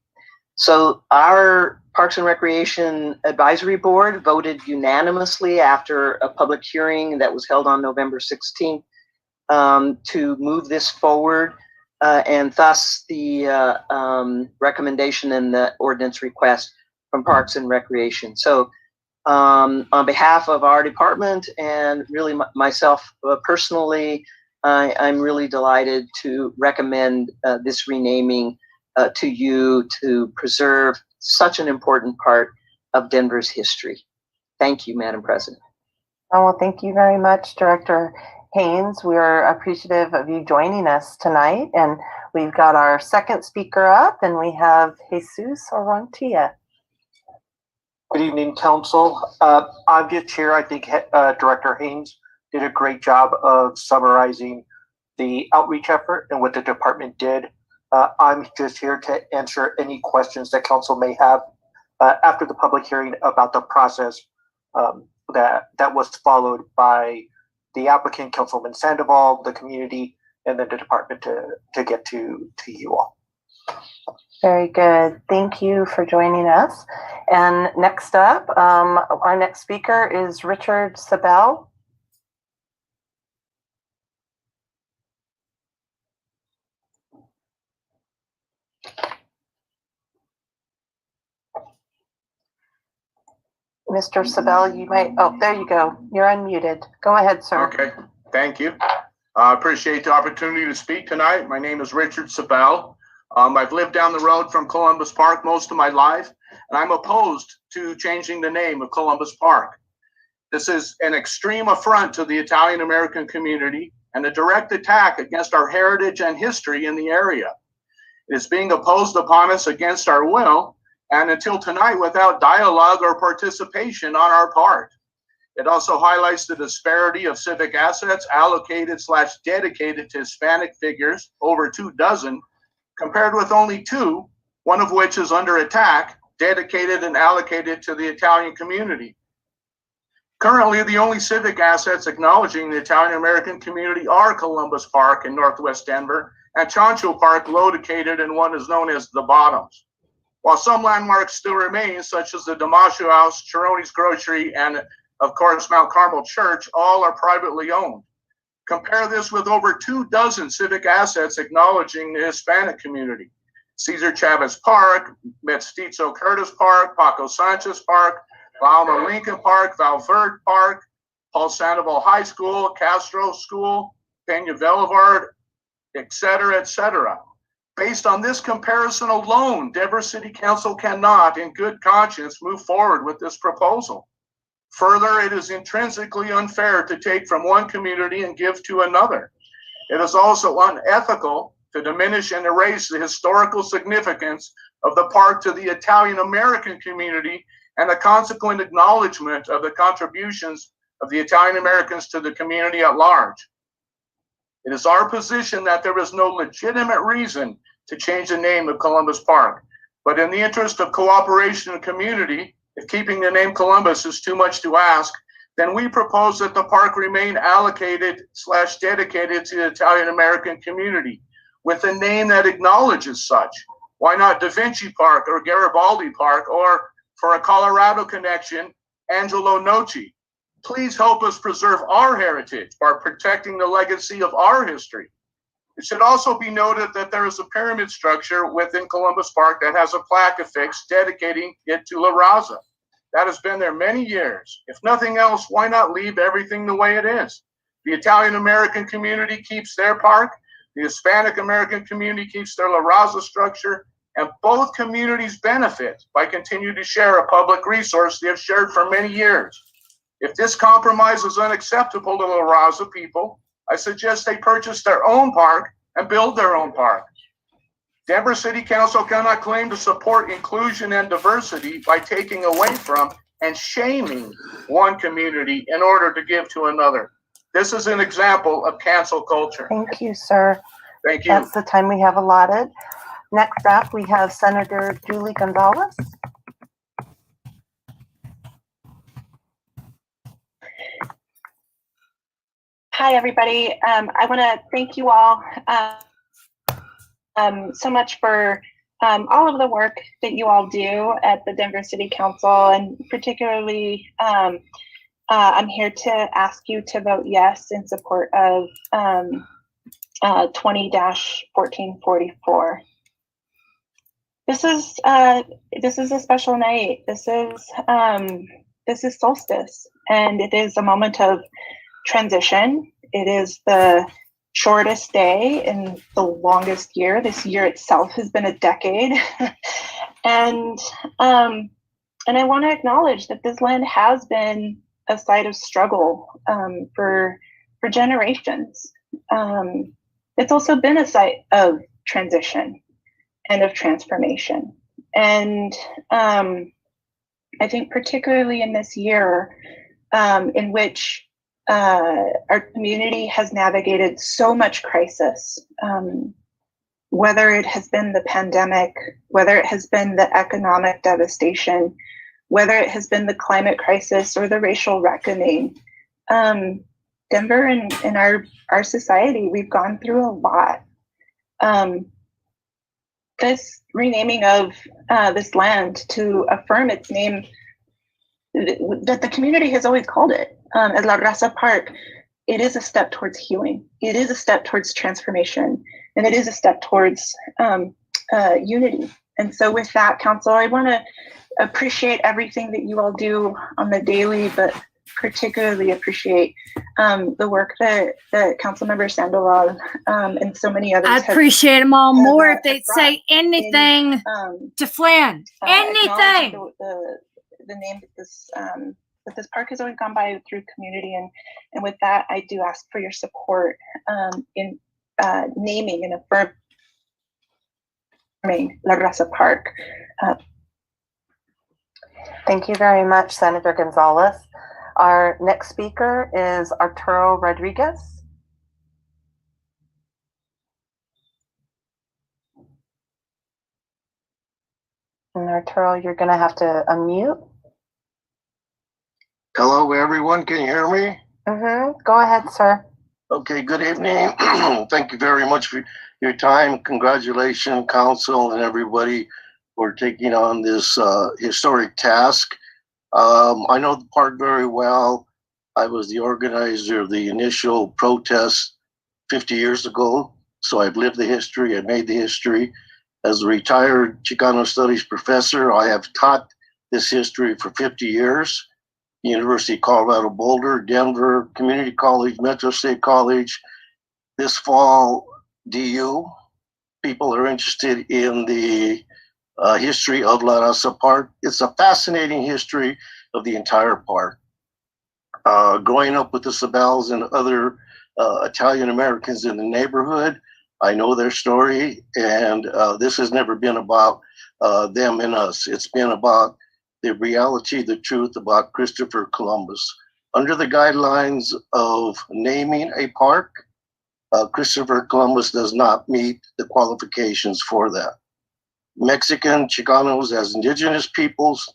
So our Parks and Recreation Advisory Board voted unanimously after a public hearing that was held on November 16th to move this forward, and thus the recommendation and the ordinance request from Parks and Recreation. So on behalf of our department and really myself personally, I'm really delighted to recommend this renaming to you to preserve such an important part of Denver's history. Thank you, Madam President. Oh, well, thank you very much, Director Haynes. We are appreciative of you joining us tonight. And we've got our second speaker up, and we have Jesus Orrantia. Good evening, Council. I'm just here. I think Director Haynes did a great job of summarizing the outreach effort and what the department did. I'm just here to answer any questions that Council may have after the public hearing about the process that was followed by the applicant, Councilman Sandoval, the community, and then the department to get to you all. Very good. Thank you for joining us. And next up, our next speaker is Richard Sabel. Mr. Sabel, you might, oh, there you go. You're unmuted. Go ahead, sir. Okay, thank you. I appreciate the opportunity to speak tonight. My name is Richard Sabel. I've lived down the road from Columbus Park most of my life, and I'm opposed to changing the name of Columbus Park. This is an extreme affront to the Italian American community and a direct attack against our heritage and history in the area. It is being imposed upon us against our will, and until tonight without dialogue or participation on our part. It also highlights the disparity of civic assets allocated/dedicated to Hispanic figures, over 24, compared with only 2, one of which is under attack, dedicated and allocated to the Italian community. Currently, the only civic assets acknowledging the Italian American community are Columbus Park in Northwest Denver and Chancho Park, located in what is known as the Bottoms. While some landmarks still remain, such as the Damasio House, Chironi's Grocery, and of course, Mount Carmel Church, all are privately owned. Compare this with over 24 civic assets acknowledging the Hispanic community. Cesar Chavez Park, Mestizo Curtis Park, Paco Sanchez Park, Valma Lincoln Park, Valverde Park, Paul Sandoval High School, Castro School, Peña Boulevard, etc., etc. Based on this comparison alone, Denver City Council cannot, in good conscience, move forward with this proposal. Further, it is intrinsically unfair to take from one community and give to another. It is also unethical to diminish and erase the historical significance of the park to the Italian American community and the consequent acknowledgement of the contributions of the Italian Americans to the community at large. It is our position that there is no legitimate reason to change the name of Columbus Park, but in the interest of cooperation and community, if keeping the name Columbus is too much to ask, then we propose that the park remain allocated/dedicated to the Italian American community with a name that acknowledges such. Why not Da Vinci Park or Garibaldi Park, or for a Colorado connection, Angelo Noci? Please help us preserve our heritage by protecting the legacy of our history. It should also be noted that there is a pyramid structure within Columbus Park that has a plaque affixed dedicating it to La Raza. That has been there many years. If nothing else, why not leave everything the way it is? The Italian American community keeps their park, the Hispanic American community keeps their La Raza structure, and both communities benefit by continuing to share a public resource they have shared for many years. If this compromise is unacceptable to La Raza people, I suggest they purchase their own park and build their own park. Denver City Council cannot claim to support inclusion and diversity by taking away from and shaming one community in order to give to another. This is an example of cancel culture. Thank you, sir. Thank you. That's the time we have allotted. Next up, we have Senator Julie Gonzalez. Hi, everybody. I want to thank you all so much for all of the work that you all do at the Denver City Council, and particularly I'm here to ask you to vote yes in support of 20-1444. This is a special night. This is solstice, and it is a moment of transition. It is the shortest day in the longest year. This year itself has been a decade. and I want to acknowledge that this land has been a site of struggle for generations. It's also been a site of transition and of transformation. And I think particularly in this year in which our community has navigated so much crisis, whether it has been the pandemic, whether it has been the economic devastation, whether it has been the climate crisis or the racial reckoning. Denver and our society, we've gone through a lot. This renaming of this land to affirm its name that the community has always called it, as La Raza Park, it is a step towards healing. It is a step towards transformation, and it is a step towards unity. And so with that, Council, I want to appreciate everything that you all do on the daily, but particularly appreciate the work that Councilmember Sandoval and so many others I'd appreciate them all more if they'd brought say anything to Flynn. acknowledge Anything. The name that this park has always gone by through community, and with that, I do ask for your support in naming and affirming La Raza Park. Thank you very much, Senator Gonzalez. Our next speaker is Arturo Rodriguez. And Arturo, you're going to have to unmute. Hello, everyone. Can you hear me? Go ahead, sir. Okay, good evening. Thank you very much for your time. Congratulations, Council and everybody, for taking on this historic task. I know the park very well. I was the organizer of the initial protest 50 years ago, so I've lived the history, I made the history. As a retired Chicano Studies professor, I have taught this history for 50 years. University of Colorado Boulder, Denver Community College, Metro State College. This fall, DU. People are interested in the history of La Raza Park. It's a fascinating history of the entire park. Growing up with the Sabals and other Italian Americans in the neighborhood, I know their story, and this has never been about them and us. It's been about the reality, the truth about Christopher Columbus. Under the guidelines of naming a park, Christopher Columbus does not meet the qualifications for that. Mexican, Chicanos, as indigenous peoples,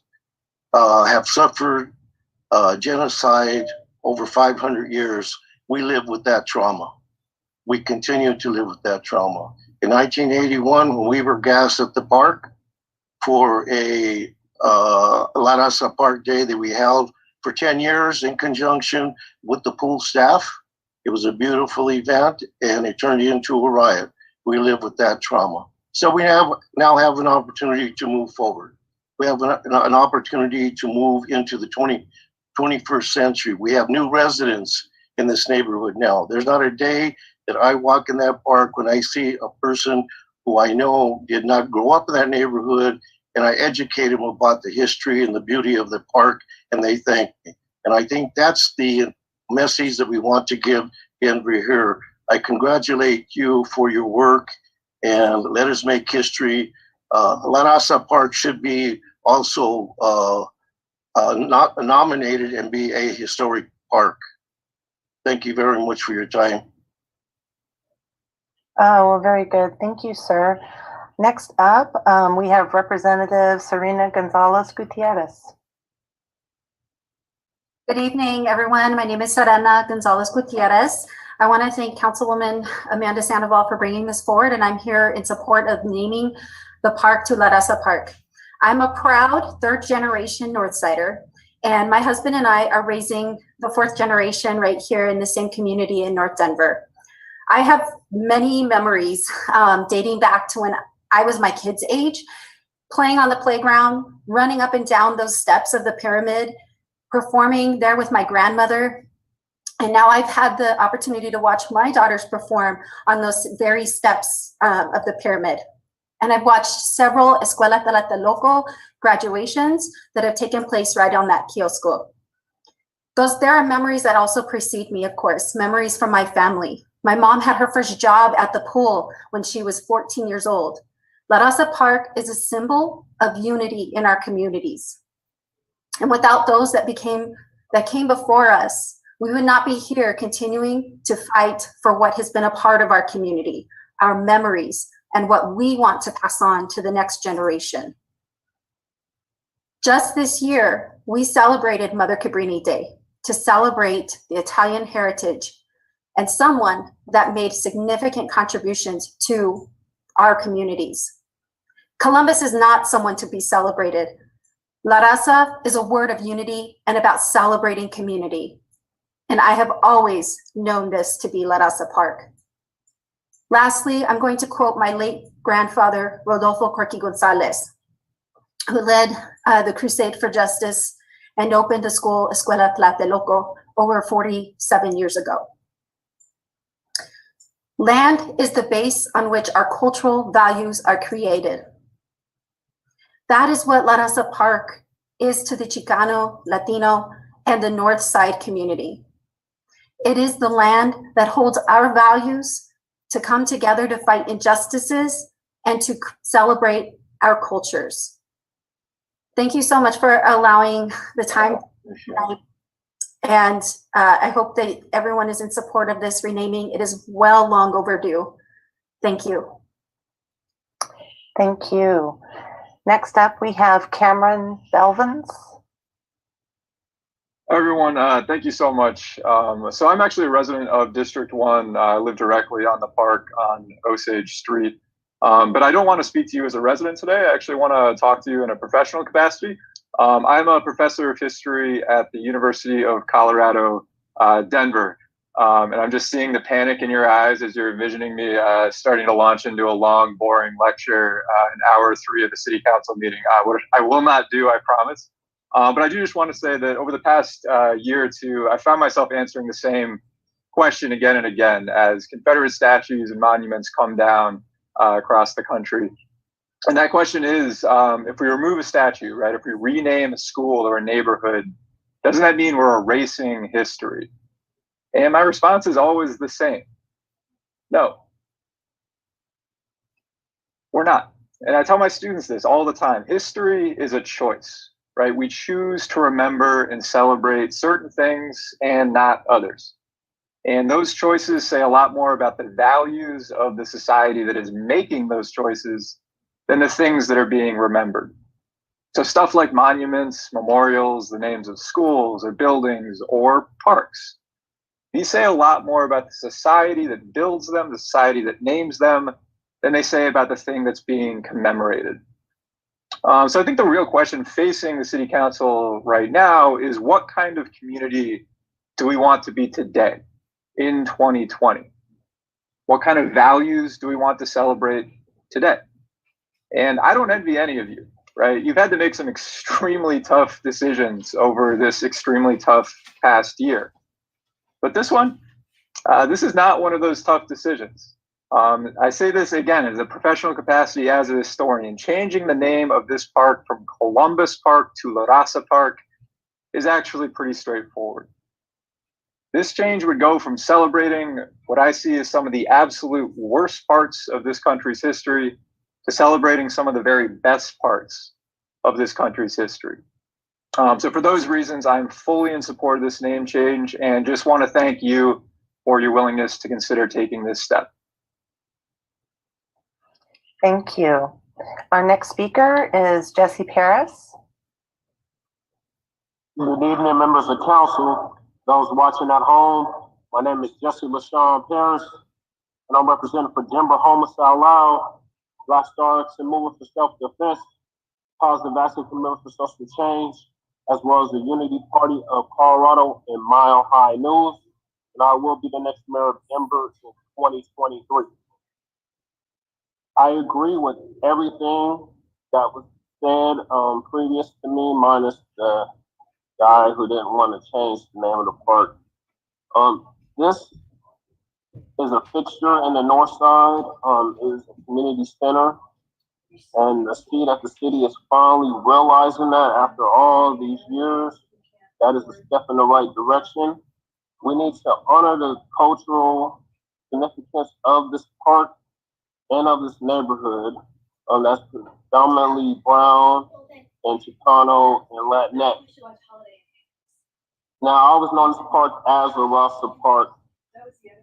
have suffered genocide over 500 years. We live with that trauma. We continue to live with that trauma. In 1981, when we were gassed at the park for a La Raza Park Day that we held for 10 years in conjunction with the pool staff, it was a beautiful event and it turned into a riot. We live with that trauma. So we now have an opportunity to move forward. We have an opportunity to move into the 21st century. We have new residents in this neighborhood now. There's not a day that I walk in that park when I see a person who I know did not grow up in that neighborhood, and I educate them about the history and the beauty of the park, and they thank me. And I think that's the message that we want to give Denver here. I congratulate you for your work, and let us make history. La Raza Park should be also not nominated and be a historic park. Thank you very much for your time. Oh, well, very good. Thank you, sir. Next up, we have Representative Serena Gonzalez Gutierrez. Good evening, everyone. My name is Serena Gonzalez Gutierrez. I want to thank Councilwoman Amanda Sandoval for bringing this forward, and I'm here in support of naming the park to La Raza Park. I'm a proud third-generation Northsider, and my husband and I are raising the fourth generation right here in the same community in North Denver. I have many memories dating back to when I was my kid's age, playing on the playground, running up and down those steps of the pyramid, performing there with my grandmother. And now I've had the opportunity to watch my daughters perform on those very steps of the pyramid. And I've watched several Escuela Tlatelolco graduations that have taken place right on that kiosko. There are memories that also precede me, of course, memories from my family. My mom had her first job at the pool when she was 14 years old. La Raza Park is a symbol of unity in our communities. And without those that came before us, we would not be here continuing to fight for what has been a part of our community, our memories, and what we want to pass on to the next generation. Just this year, we celebrated Mother Cabrini Day to celebrate the Italian heritage and someone that made significant contributions to our communities. Columbus is not someone to be celebrated. La Raza is a word of unity and about celebrating community. And I have always known this to be La Raza Park. Lastly, I'm going to quote my late grandfather, Rodolfo Corky Gonzalez, who led the Crusade for Justice and opened the school Escuela Tlatelolco over 47 years ago. Land is the base on which our cultural values are created. That is what La Raza Park is to the Chicano, Latino, and the North Side community. It is the land that holds our values to come together to fight injustices and to celebrate our cultures. Thank you so much for allowing the time tonight. And I hope that everyone is in support of this renaming. It is well long overdue. Thank you. Thank you. Next up, we have Cameron Belvins. Everyone, thank you so much. So I'm actually a resident of District 1. I live directly on the park on Osage Street. But I don't want to speak to you as a resident today. I actually want to talk to you in a professional capacity. I'm a professor of history at the University of Colorado, Denver. And I'm just seeing the panic in your eyes as you're envisioning me starting to launch into a long, boring lecture in hour 3 of the city council meeting. What I will not do, I promise. But I do just want to say that over the past year or two, I found myself answering the same question again and again as Confederate statues and monuments come down across the country. And that question is, if we remove a statue, right, if we rename a school or a neighborhood, Doesn't that mean we're erasing history? And my response is always the same. No, we're not. And I tell my students this all the time. History is a choice, right? We choose to remember and celebrate certain things and not others. And those choices say a lot more about the values of the society that is making those choices than the things that are being remembered. So stuff like monuments, memorials, the names of schools or buildings or parks, these say a lot more about the society that builds them, the society that names them, than they say about the thing that's being commemorated. So I think the real question facing the city council right now is, what kind of community do we want to be today in 2020? What kind of values do we want to celebrate today? And I don't envy any of you, right? You've had to make some extremely tough decisions over this extremely tough past year. But this one, this is not one of those tough decisions. I say this again as a professional capacity as a historian. Changing the name of this park from Columbus Park to La Raza Park is actually pretty straightforward. This change would go from celebrating what I see as some of the absolute worst parts of this country's history to celebrating some of the very best parts of this country's history. So for those reasons, I'm fully in support of this name change and just want to thank you for your willingness to consider taking this step. Thank you. Our next speaker is Jesse Paris. Good evening, members of council, those watching at home. My name is Jesse LaShawn Paris, and I'm representing for Denver Homicide Loud, Black Stars and Movement for Self-Defense, Positive Action Commitment for Social Change, as well as the Unity Party of Colorado and Mile High News. And I will be the next mayor of Denver in 2023. I agree with everything that was said previous to me, minus the guy who didn't want to change the name of the park. This is a fixture in the north side, is a community center. And I see that the city is finally realizing that after all these years, that is a step in the right direction. We need to honor the cultural significance of this park and of this neighborhood. That's predominantly brown and Chicano and Latinx. Now, I always known this park as La Raza Park.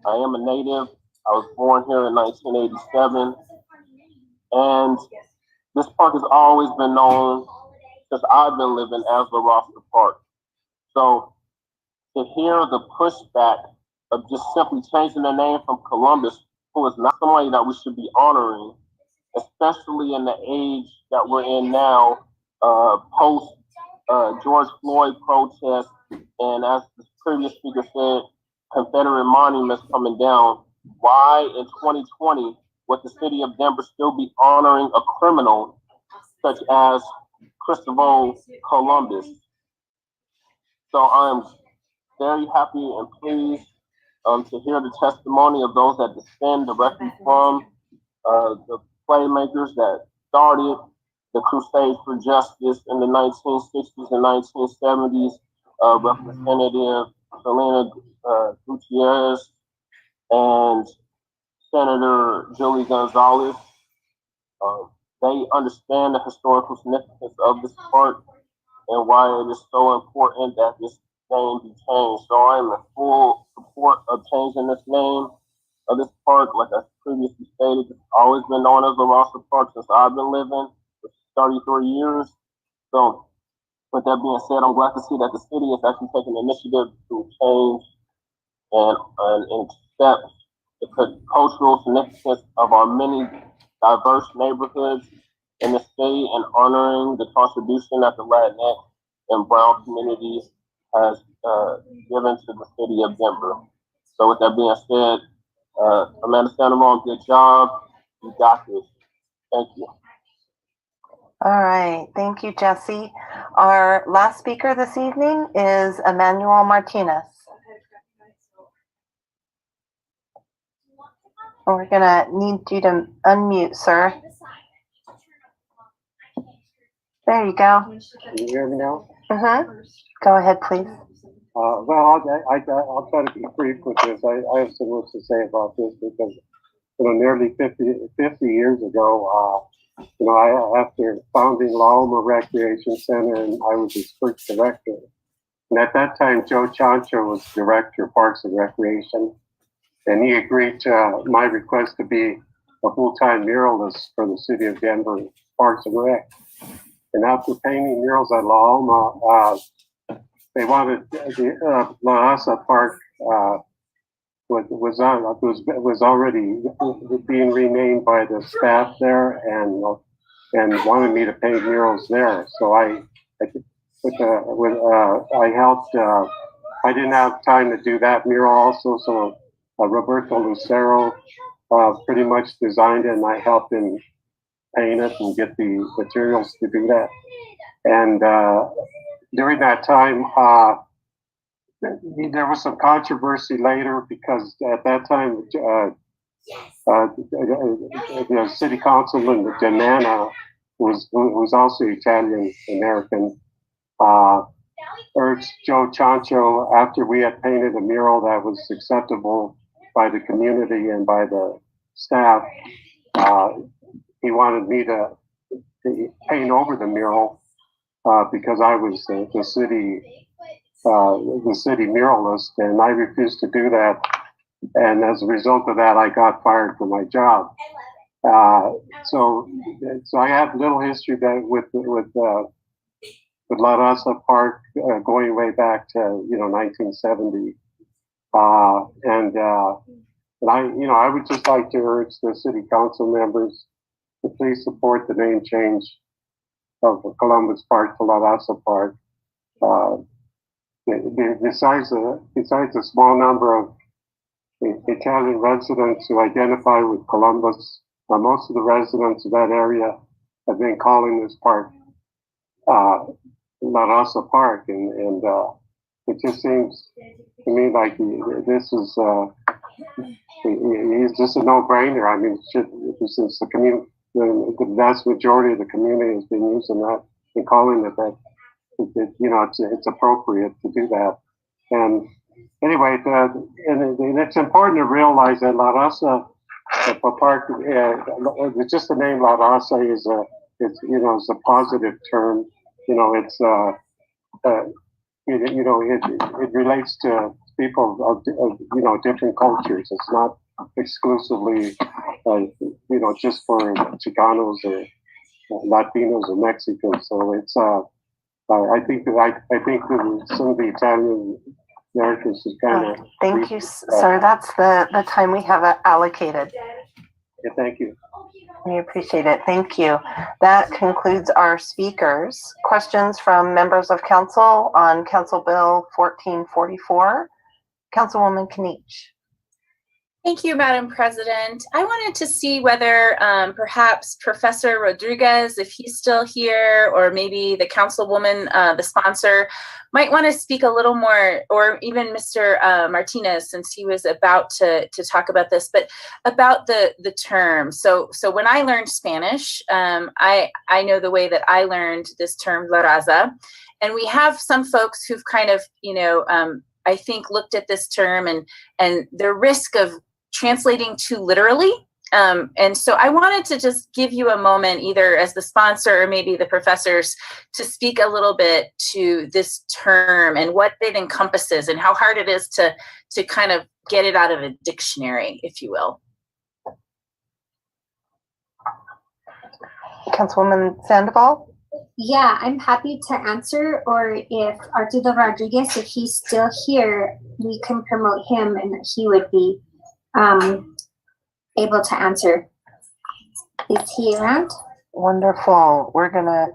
I am a native. I was born here in 1987. And this park has always been known since I've been living as La Raza Park. So to hear the pushback of just simply changing the name from Columbus, who is not somebody that we should be honoring, especially in the age that we're in now, post George Floyd protest, and as the previous speaker said, Confederate monuments coming down. Why in 2020 would the city of Denver still be honoring a criminal such as Christopher Columbus? So I'm very happy and pleased to hear the testimony of those that descend directly from the playmakers that started the crusade for justice in the 1960s and 1970s, Representative Selena Gutierrez and Senator Julie Gonzalez. They understand the historical significance of this park and why it is so important that this name be changed. So I am in full support of changing this name of this park. Like I previously stated, it's always been known as La Raza Park since I've been living, for 33 years. So with that being said, I'm glad to see that the city is actually taking the initiative to change and accept the cultural significance of our many diverse neighborhoods in the city and honoring the contribution that the Latinx and brown communities has given to the city of Denver. So with that being said, Amanda Sandoval, good job. You got this. Thank you. All right. Thank you, Jesse. Our last speaker this evening is Emmanuel Martinez. We're going to need you to unmute, sir. There you go. Can you hear me now? Go ahead, please. Well, I'll try to be brief with this. I have so much to say about this because, nearly 50 years ago, after founding La Alma Recreation Center, and I was its first director. And at that time, Joe Chancho was director of Parks and Recreation, and he agreed to my request to be a full-time muralist for the city of Denver Parks and Rec. And after painting murals at La Alma, they wanted the La Raza Park was already being renamed by the staff there, and wanted me to paint murals there. So I helped. I didn't have time to do that mural also, so Roberto Lucero pretty much designed it, and I helped him paint it and get the materials to do that. And during that time, there was some controversy later because at that time, the city councilman Denana, who was also Italian American, urged Joe Chancho, after we had painted a mural that was acceptable by the community and by the staff, he wanted me to paint over the mural because I was the city muralist, and I refused to do that. And as a result of that, I got fired from my job. So I have little history with La Raza Park going way back to 1970. And I would just like to urge the city council members to please support the name change of Columbus Park to La Raza Park. Besides a small number of Italian residents who identify with Columbus, most of the residents of that area have been calling this park La Raza Park, and it just seems to me like this is it's just a no-brainer. I mean, since the community, the vast majority of the community has been using that and calling it that, it's appropriate to do that. And anyway, and it's important to realize that La Raza Park, just the name La Raza is a positive term. It relates to people of different cultures. It's not exclusively just for Chicanos or Latinos or Mexicans. So it's I think that some of the Italian Americans is kind of. Thank you, sir. That's the time we have allocated. Yeah, thank you. We appreciate it. Thank you. That concludes our speakers. Questions from members of council on Council Bill 1444. Councilwoman Kniech. Thank you, Madam President. I wanted to see whether perhaps Professor Rodriguez, if he's still here, or maybe the councilwoman, the sponsor, might want to speak a little more, or even Mr. Martinez, since he was about to talk about this, but about the term. So when I learned Spanish, I know the way that I learned this term, La Raza, and we have some folks who've kind of, I think looked at this term and the risk of translating too literally. And so I wanted to just give you a moment, either as the sponsor or maybe the professors, to speak a little bit to this term and what it encompasses and how hard it is to kind of get it out of a dictionary, if you will. Councilwoman Sandoval? Yeah, I'm happy to answer, or if Arturo Rodriguez, if he's still here, we can promote him and he would be able to answer. Is he around? Wonderful. We're gonna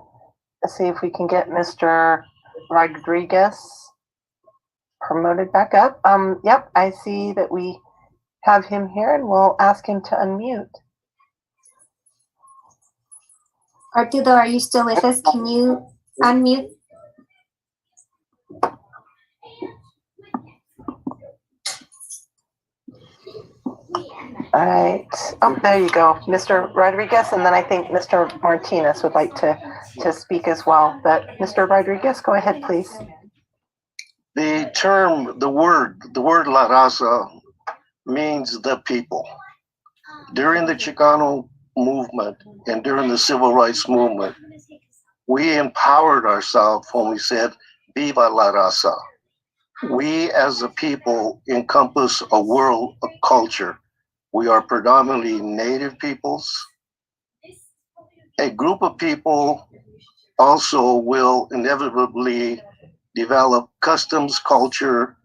see if we can get Mr. Rodriguez promoted back up. Yep, I see that we have him here, and we'll ask him to unmute. Arturo, are you still with us? Can you unmute? All right. Oh, there you go, Mr. Rodriguez, and then I think Mr. Martinez would like to speak as well. But Mr. Rodriguez, go ahead, please. The term, the word La Raza means the people. During the Chicano movement and during the civil rights movement, we empowered ourselves when we said, Viva La Raza. We as a people encompass a world of culture. We are predominantly native peoples. A group of people also will inevitably develop customs, culture,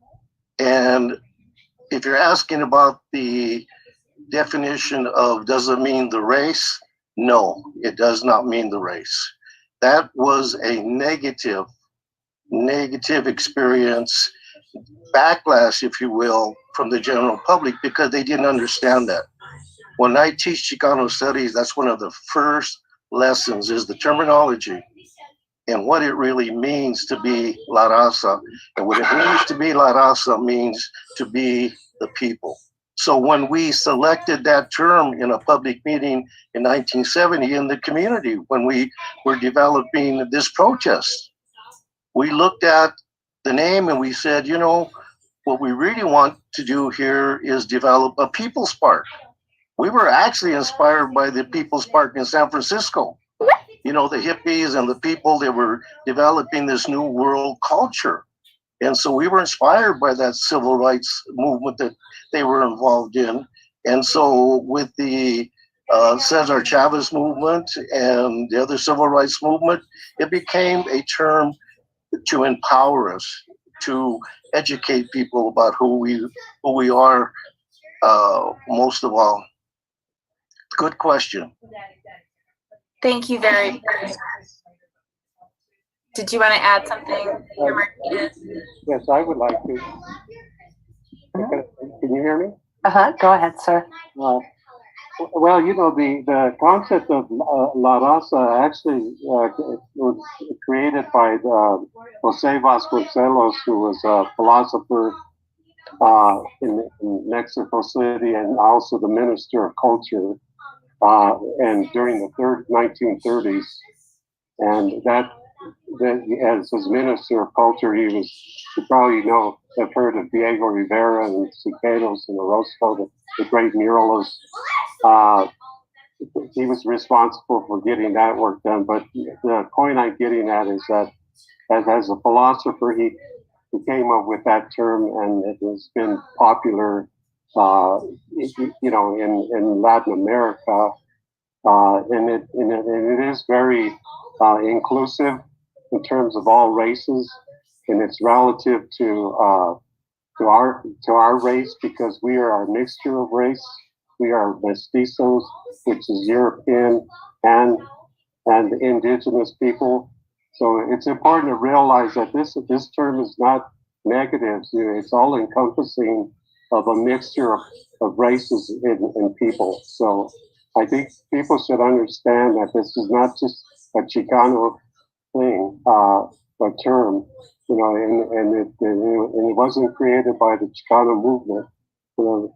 and if you're asking about the definition of does it mean the race? No, it does not mean the race. That was a negative experience, backlash, if you will, from the general public because they didn't understand that. When I teach Chicano studies, that's one of the first lessons is the terminology and what it really means to be La Raza. And what it means to be La Raza means to be the people. So when we selected that term in a public meeting in 1970 in the community, when we were developing this protest, we looked at the name and we said, you know, what we really want to do here is develop a people's park. We were actually inspired by the People's Park in San Francisco. You know, the hippies and the people that were developing this new world culture. And so we were inspired by that civil rights movement that they were involved in. And so with the Cesar Chavez movement and the other civil rights movement, it became a term to empower us, to educate people about who we are, most of all. Good question. Thank you very much. Did you want to add something here, Martinez? Yes, I would like to. Can you hear me? Go ahead, sir. Well, you know, the concept of La Raza actually was created by Jose Vasconcelos, who was a philosopher in Mexico City and also the Minister of Culture, and during the 1930s. And that as his Minister of Culture, you probably have heard of Diego Rivera and Siqueiros and Orozco, the great muralists. He was responsible for getting that work done. But the point I'm getting at is that as a philosopher, he came up with that term, and it has been popular, you know, in Latin America, and it is very inclusive in terms of all races, and it's relative to our race because we are a mixture of race. We are mestizos, which is European and indigenous people. So it's important to realize that this term is not negative. It's all encompassing of a mixture of races and people. So I think people should understand that this is not just a Chicano thing, a term, you know, and it wasn't created by the Chicano movement. You know,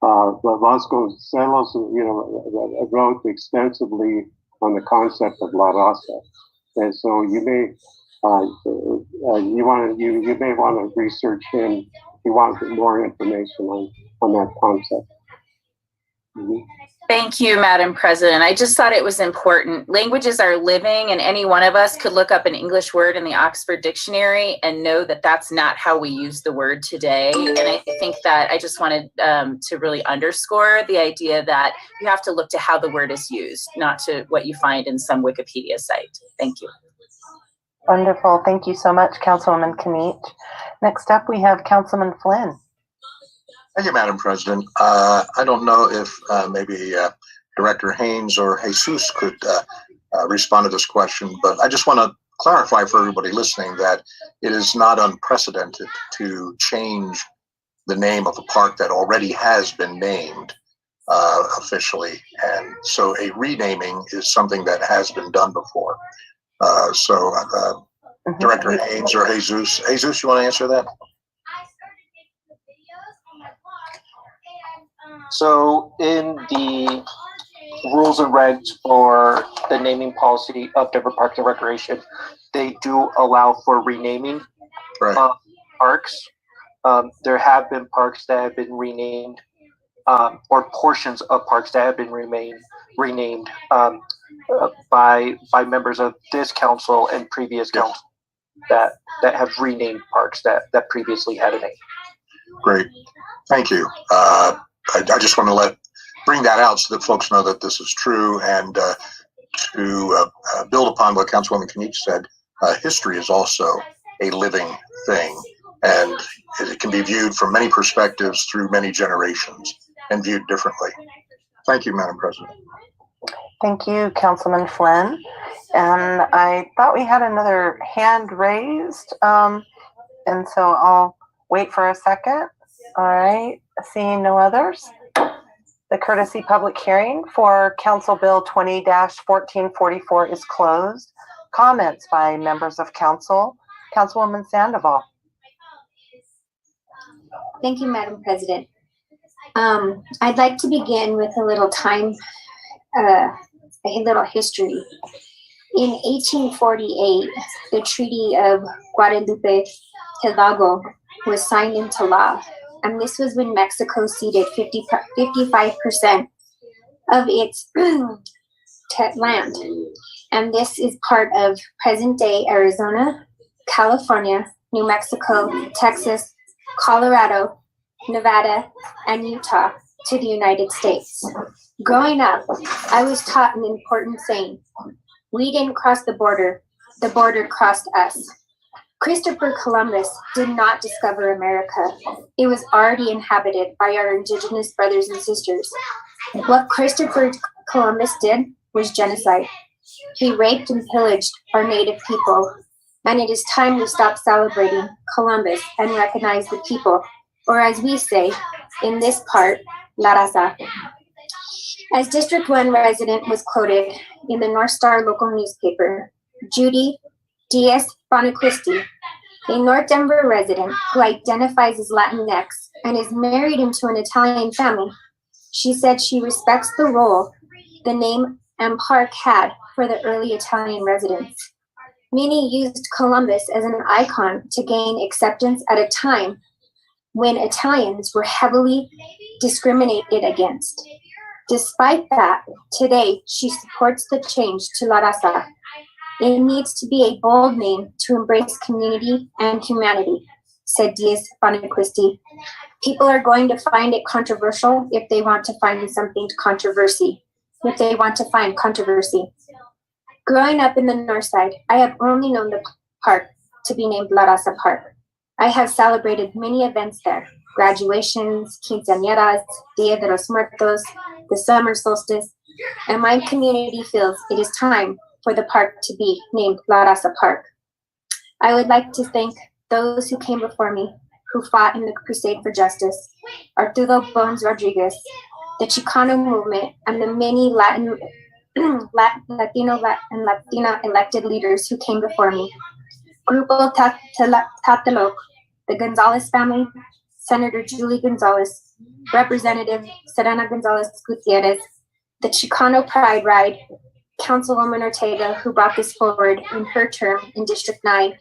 Vasconcelos, you know, wrote extensively on the concept of La Raza, and so you may you may want to research him if you want more information on that concept. Mm-hmm. Thank you, Madam President. I just thought it was important. Languages are living, and any one of us could look up an English word in the Oxford Dictionary and know that that's not how we use the word today. And I think that I just wanted to really underscore the idea that you have to look to how the word is used, not to what you find in some Wikipedia site. Thank you. Wonderful. Thank you so much, Councilwoman Kniech. Next up, we have Councilman Flynn. Thank you, Madam President. I don't know if maybe Director Haynes or Jesus could respond to this question, but I just want to clarify for everybody listening that it is not unprecedented to change the name of a park that already has been named officially. And so a renaming is something that has been done before. Director Haynes or Jesus. Jesus, you want to answer that? So in the rules and regs for the naming policy of Denver Parks and Recreation, they do allow for renaming parks. There have been parks that have been renamed, or portions of parks that have been renamed by members of this council and previous council that have renamed parks that previously had a name. Great, thank you. I just want to bring that out so that folks know that this is true, and to build upon what Councilwoman Kniech said, history is also a living thing, and it can be viewed from many perspectives through many generations and viewed differently. Thank you, Madam President. Thank you, Councilman Flynn. And I thought we had another hand raised, and so I'll wait for a second. All right, seeing no others. The courtesy public hearing for Council Bill 20-1444 is closed. Comments by members of council. Councilwoman Sandoval. Thank you, Madam President. I'd like to begin with a little history. In 1848, the Treaty of Guadalupe Hidalgo was signed into law, and this was when Mexico ceded 55% of its land. And this is part of present-day Arizona, California, New Mexico, Texas, Colorado, Nevada, and Utah to the United States. Growing up, I was taught an important saying: we didn't cross the border crossed us. Christopher Columbus did not discover America. It was already inhabited by our indigenous brothers and sisters. What Christopher Columbus did was genocide. He raped and pillaged our native people, and it is time we stop celebrating Columbus and recognize the people, or as we say in this part, La Raza. As District 1 resident was quoted in the North Star local newspaper, Judy Diaz-Bonaquisti, a North Denver resident who identifies as Latinx and is married into an Italian family, she said she respects the role the name and park had for the early Italian residents. Many used Columbus as an icon to gain acceptance at a time when Italians were heavily discriminated against. Despite that, today she supports the change to La Raza. It needs to be a bold name to embrace community and humanity, said Diaz-Bonaquisti. People are going to find it controversial if they want to find something controversy. Growing up in the North Side, I have only known the park to be named La Raza Park. I have celebrated many events there: graduations, quinceañeras, Dia de los Muertos, the summer solstice, and my community feels it is time for the park to be named La Raza Park. I would like to thank those who came before me, who fought in the crusade for justice: Arturo Bones Rodriguez, the Chicano movement, and the many Latino and Latina elected leaders who came before me. Grupo Tlatelolco, the Gonzalez family, Senator Julie Gonzalez, Representative Serena Gonzalez Gutierrez, the Chicano Pride Ride, Councilwoman Ortega, who brought this forward in her term in District 9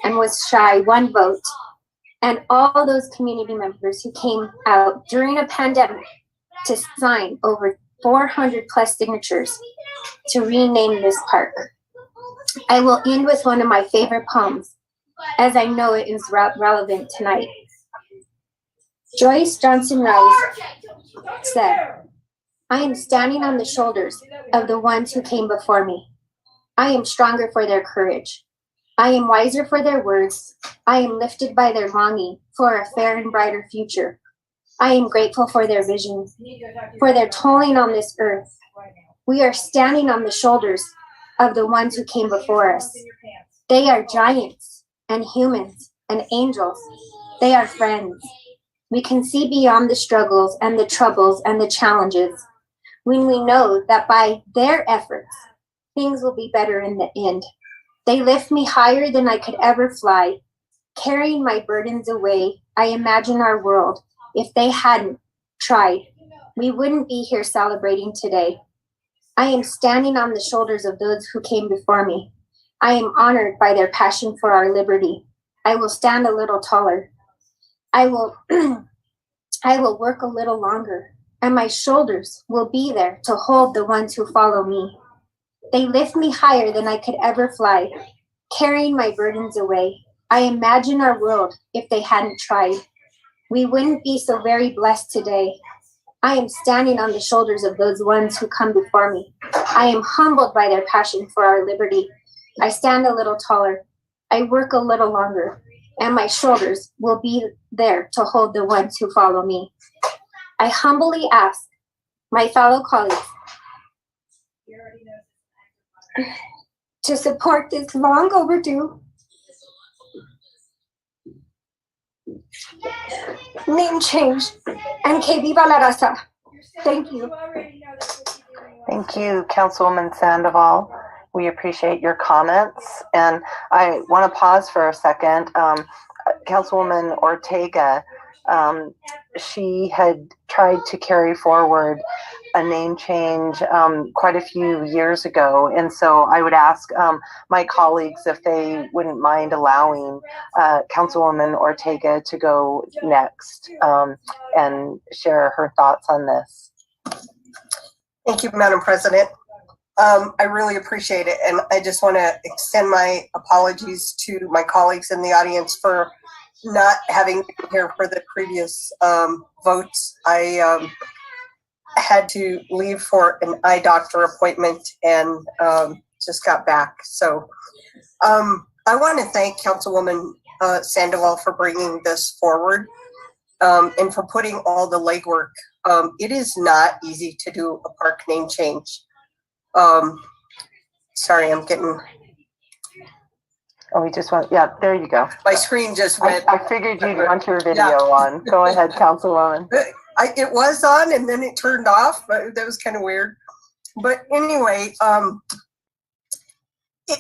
and was shy 1 vote, and all those community members who came out during a pandemic to sign over 400 plus signatures to rename this park. I will end with one of my favorite poems, as I know it is relevant tonight. Joyce Johnson Rice said, "I am standing on the shoulders of the ones who came before me. I am stronger for their courage. I am wiser for their words. I am lifted by their longing for a fair and brighter future. I am grateful for their vision, for their toiling on this earth. We are standing on the shoulders of the ones who came before us. They are giants and humans and angels. They are friends. We can see beyond the struggles and the troubles and the challenges when we know that by their efforts, things will be better in the end. They lift me higher than I could ever fly, carrying my burdens away. I imagine our world if they hadn't tried. we wouldn't be here celebrating today. I am standing on the shoulders of those who came before me. I am honored by their passion for our liberty. I will stand a little taller. I will work a little longer, and my shoulders will be there to hold the ones who follow me. They lift me higher than I could ever fly, carrying my burdens away. I imagine our world if they hadn't tried. We wouldn't be so very blessed today. I am standing on the shoulders of those ones who come before me. I am humbled by their passion for our liberty. I stand a little taller. I work a little longer, and my shoulders will be there to hold the ones who follow me. I humbly ask my fellow colleagues to support this long overdue name change, and que viva la raza. Thank you. Thank you, Councilwoman Sandoval. We appreciate your comments. And I want to pause for a second. Councilwoman Ortega, she had tried to carry forward a name change quite a few years ago. And so I would ask my colleagues if they wouldn't mind allowing Councilwoman Ortega to go next and share her thoughts on this. Thank you, Madam President. I really appreciate it. And I just want to extend my apologies to my colleagues in the audience for not having been here for the previous votes. I had to leave for an eye doctor appointment and just got back. So I want to thank Councilwoman Sandoval for bringing this forward and for putting all the legwork. It is not easy to do a park name change. Sorry, I'm getting... Oh, we just want, yeah, there you go. My screen just went. I figured you'd want your video on. Go ahead, Councilwoman. It was on and then it turned off, but that was kind of weird. But anyway,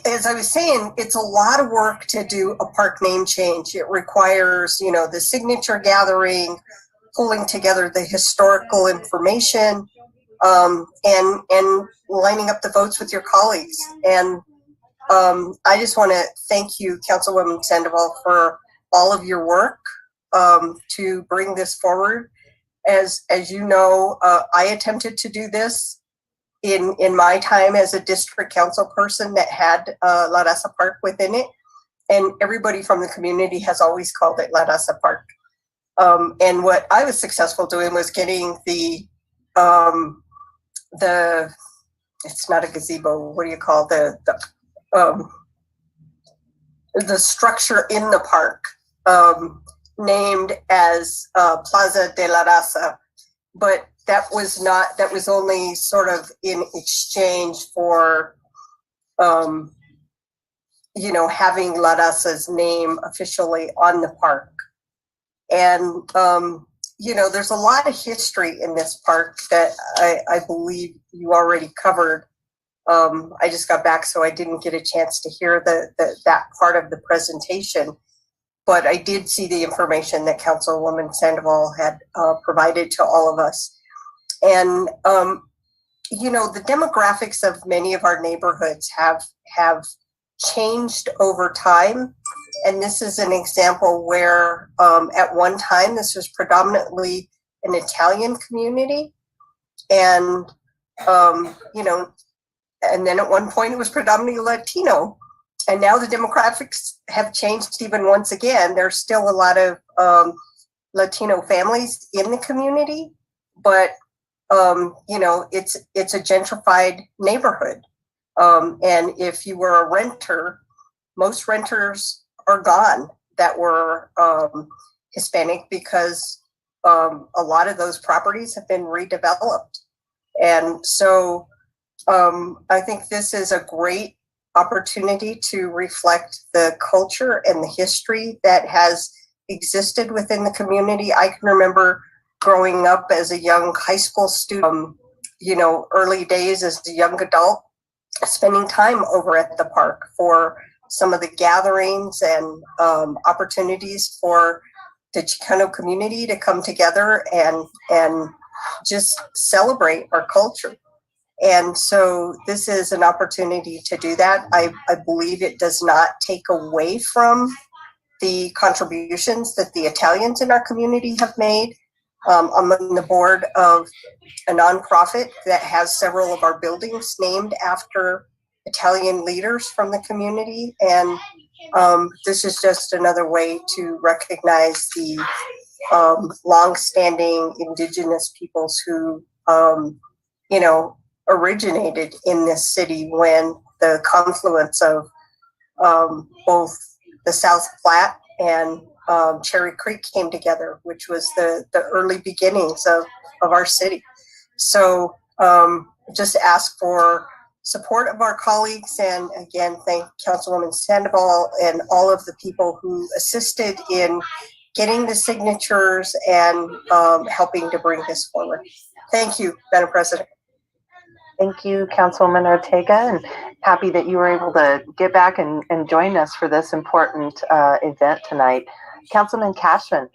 as I was saying, it's a lot of work to do a park name change. It requires, you know, the signature gathering, pulling together the historical information, and lining up the votes with your colleagues. And I just want to thank you, Councilwoman Sandoval, for all of your work to bring this forward. As you know, I attempted to do this in my time as a district council person that had La Raza Park within it, and everybody from the community has always called it La Raza Park. And what I was successful doing was getting the it's not a gazebo. What do you call the structure in the park named as Plaza de la Raza, but that was only sort of in exchange for you know, having La Raza's name officially on the park. And you know, there's a lot of history in this park that I believe you already covered. I just got back, so I didn't get a chance to hear that part of the presentation. But I did see the information that Councilwoman Sandoval had provided to all of us. And, you know, the demographics of many of our neighborhoods have changed over time. And this is an example where at one time, this was predominantly an Italian community. And, you know, and then at one point it was predominantly Latino. And now the demographics have changed even once again. There's still a lot of Latino families in the community, but you know, it's a gentrified neighborhood. And if you were a renter, most renters are gone that were Hispanic, because a lot of those properties have been redeveloped. And so I think this is a great opportunity to reflect the culture and the history that has existed within the community. I can remember growing up as a young high school student, you know, early days as a young adult, spending time over at the park for some of the gatherings and opportunities for the Chicano community to come together and just celebrate our culture. And so this is an opportunity to do that. I believe it does not take away from the contributions that the Italians in our community have made. I'm on the board of a nonprofit that has several of our buildings named after Italian leaders from the community. And this is just another way to recognize the longstanding indigenous peoples who, originated in this city when the confluence of both the South Platte and Cherry Creek came together, which was the early beginnings of our city. So just ask for support of our colleagues, and again, thank Councilwoman Sandoval and all of the people who assisted in getting the signatures and helping to bring this forward. Thank you, Madam President. Thank you, Councilwoman Ortega, and happy that you were able to get back and join us for this important event tonight. Councilman Cashman.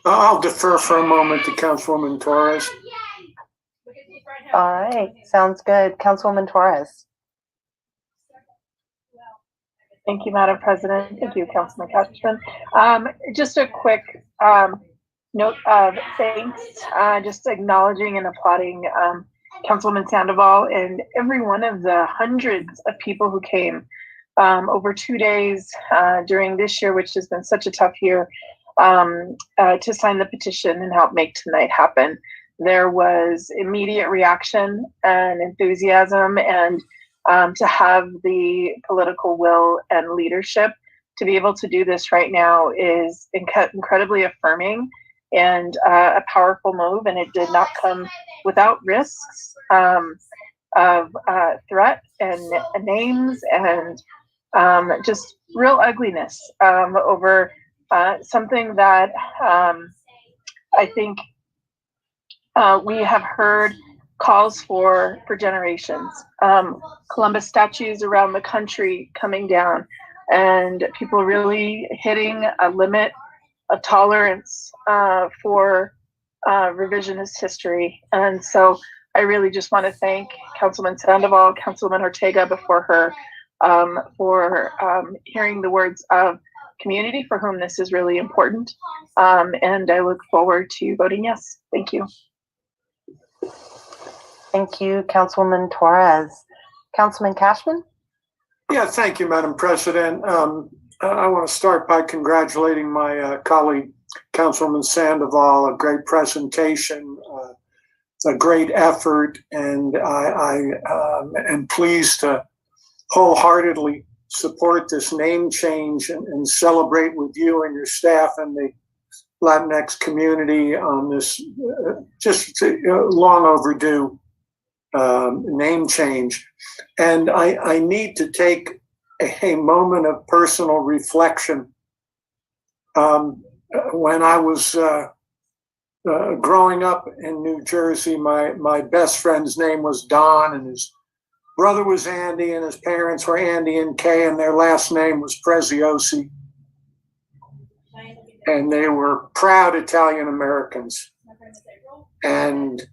I'll defer for a moment to Councilwoman Torres. All right, sounds good. Councilwoman Torres. Thank you, Madam President. Thank you, Councilman Cashman. Just a quick note of thanks, just acknowledging and applauding Councilwoman Sandoval and every one of the hundreds of people who came over 2 days during this year, which has been such a tough year, to sign the petition and help make tonight happen. There was immediate reaction and enthusiasm, and to have the political will and leadership to be able to do this right now is incredibly affirming and a powerful move, and it did not come without risks of threat and names and just real ugliness over something that I think we have heard calls for generations. Columbus statues around the country coming down, and people really hitting a limit of tolerance for revisionist history. And so I really just want to thank Councilman Sandoval, Councilman Ortega before her, for hearing the words of community for whom this is really important. And I look forward to voting yes. Thank you. Thank you, Councilwoman Torres. Councilman Cashman? Yeah, thank you, Madam President. I want to start by congratulating my colleague, Councilwoman Sandoval. A great presentation, a great effort, and I am pleased to wholeheartely support this name change and celebrate with you and your staff and the Latinx community on this just long overdue name change. And I need to take a moment of personal reflection. When I was growing up in New Jersey, my best friend's name was Don, and his brother was Andy, and his parents were Andy and Kay, and their last name was Preziosi. And they were proud Italian Americans. And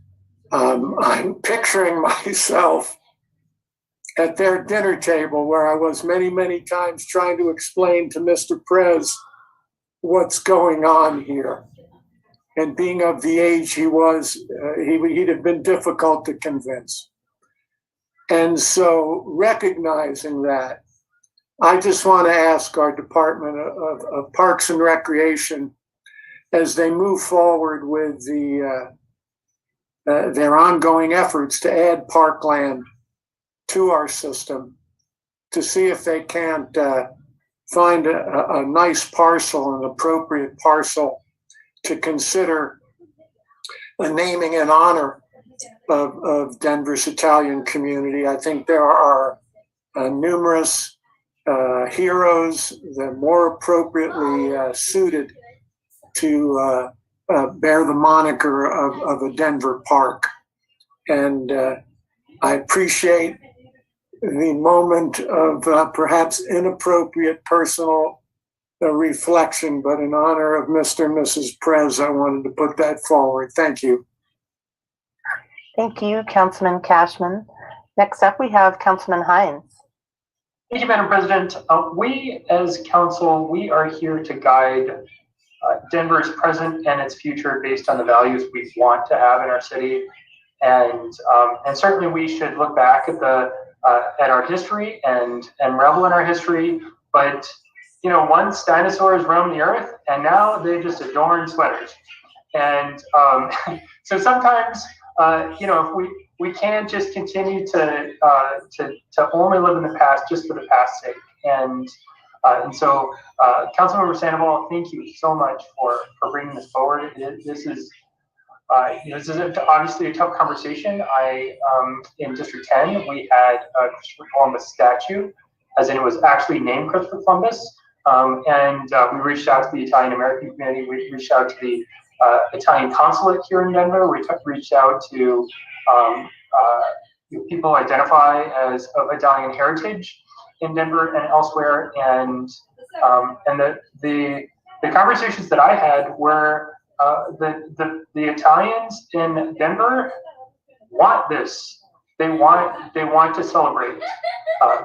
I'm picturing myself at their dinner table where I was many, many times trying to explain to Mr. Prez what's going on here. And being of the age he was, he'd have been difficult to convince. And so recognizing that, I just want to ask our Department of Parks and Recreation, as they move forward with their ongoing efforts to add parkland to our system, to see if they can't find a nice parcel, an appropriate parcel to consider a naming in honor of Denver's Italian community. I think there are numerous heroes that are more appropriately suited to bear the moniker of a Denver park. And I appreciate the moment of perhaps inappropriate personal a reflection, but in honor of Mr. and Mrs. Prez, I wanted to put that forward. Thank you. Thank you, Councilman Cashman. Next up, we have Councilman Hines. Thank you, Madam President. We as council, we are here to guide Denver's present and its future based on the values we want to have in our city. And certainly we should look back at at our history and revel in our history. But you know, once dinosaurs roamed the earth, and now they just adorn sweaters. And so sometimes, you know, if we can't just continue to only live in the past just for the past's sake. And so, Councilmember Sandoval, thank you so much for bringing this forward. This is obviously a tough conversation. In District 10, we had a Christopher Columbus statue, as in it was actually named Christopher Columbus. And we reached out to the Italian American community. We reached out to the Italian consulate here in Denver. We reached out to people identify as of Italian heritage in Denver and elsewhere. And the conversations that I had were the Italians in Denver want this. They want to celebrate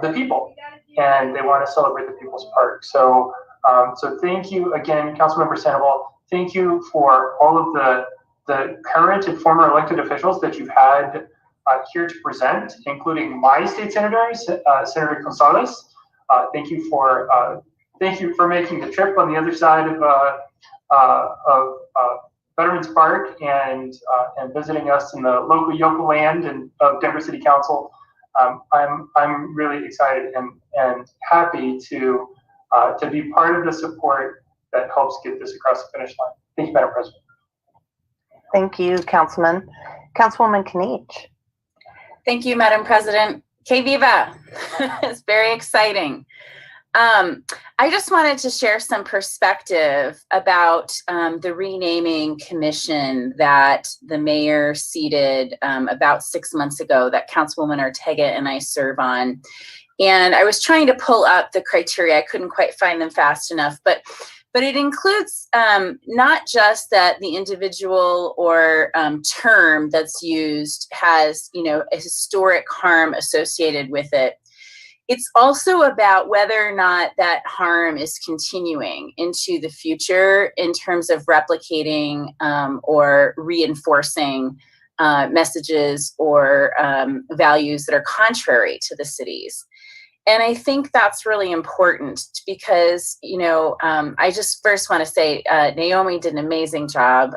the people, and they want to celebrate the People's Park. So thank you again, Councilmember Sandoval. Thank you for all of the current and former elected officials that you've had here to present, including my state senators, Senator Gonzalez. Thank you for making the trip on the other side of Veterans Park and visiting us in the local yokel land and of Denver City Council. I'm really excited and happy to be part of the support that helps get this across the finish line. Thank you, Madam President. Thank you, Councilman. Councilwoman Kniech. Thank you, Madam President. Que viva! It's very exciting. I just wanted to share some perspective about the renaming commission that the mayor seated about 6 months ago that Councilwoman Ortega and I serve on. And I was trying to pull up the criteria. I couldn't quite find them fast enough, but it includes not just that the individual or term that's used has, you know, a historic harm associated with it. It's also about whether or not that harm is continuing into the future in terms of replicating or reinforcing messages or values that are contrary to the cities. And I think that's really important because, you know, I just first want to say Naomi did an amazing job.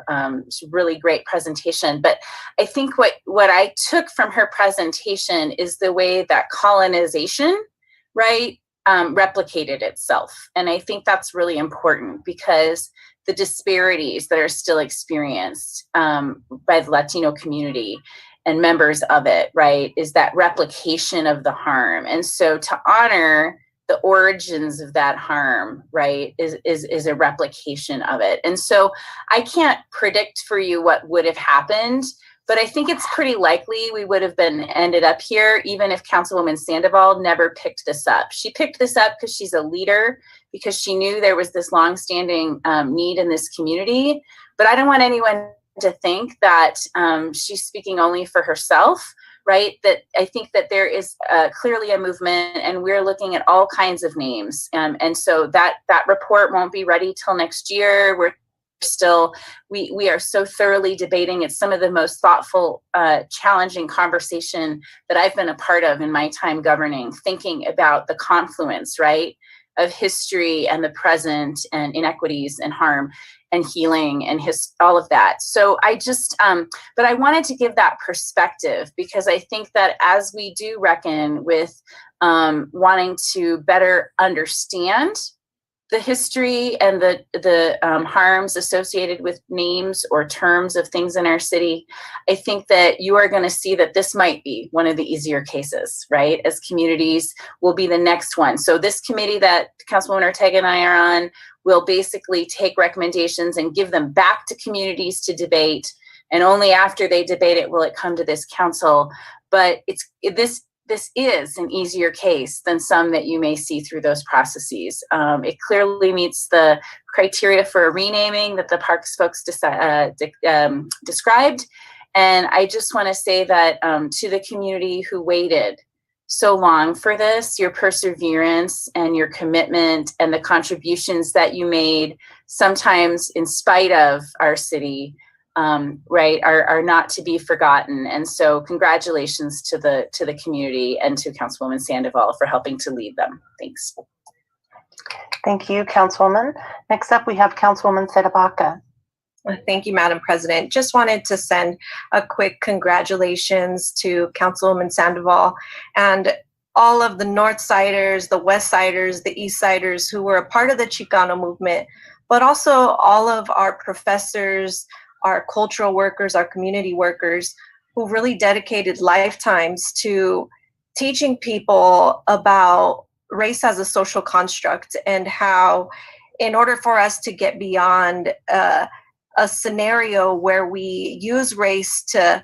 It's a really great presentation. But I think what I took from her presentation is the way that colonization, right, replicated itself. And I think that's really important because the disparities that are still experienced by the Latino community and members of it, right, is that replication of the harm. And so to honor the origins of that harm, right, is a replication of it. And so I can't predict for you what would have happened, but I think it's pretty likely we would have ended up here even if Councilwoman Sandoval never picked this up. She picked this up because she's a leader, because she knew there was this longstanding need in this community. But I don't want anyone to think that she's speaking only for herself, right? That I think that there is clearly a movement, and we're looking at all kinds of names. And so that report won't be ready till next year. We are so thoroughly debating. It's some of the most thoughtful, challenging conversation that I've been a part of in my time governing, thinking about the confluence, right, of history and the present and inequities and harm and healing and all of that. So I just, but I wanted to give that perspective because I think that as we do reckon with wanting to better understand the history and the harms associated with names or terms of things in our city, I think that you are going to see that this might be one of the easier cases, right? As communities will be the next one. So this committee that Councilwoman Ortega and I are on will basically take recommendations and give them back to communities to debate. And only after they debate it will it come to this council. But this is an easier case than some that you may see through those processes. It clearly meets the criteria for a renaming that the parks folks described. And I just want to say that to the community who waited so long for this, your perseverance and your commitment and the contributions that you made, sometimes in spite of our city, are not to be forgotten. And so congratulations to the community and to Councilwoman Sandoval for helping to lead them. Thanks. Thank you, Councilwoman. Next up, we have Councilwoman Seta Baca. Thank you, Madam President. Just wanted to send a quick congratulations to Councilwoman Sandoval and all of the North Siders, the West Siders, the East Siders who were a part of the Chicano movement, but also all of our professors, our cultural workers, our community workers who really dedicated lifetimes to teaching people about race as a social construct and how in order for us to get beyond a scenario where we use race to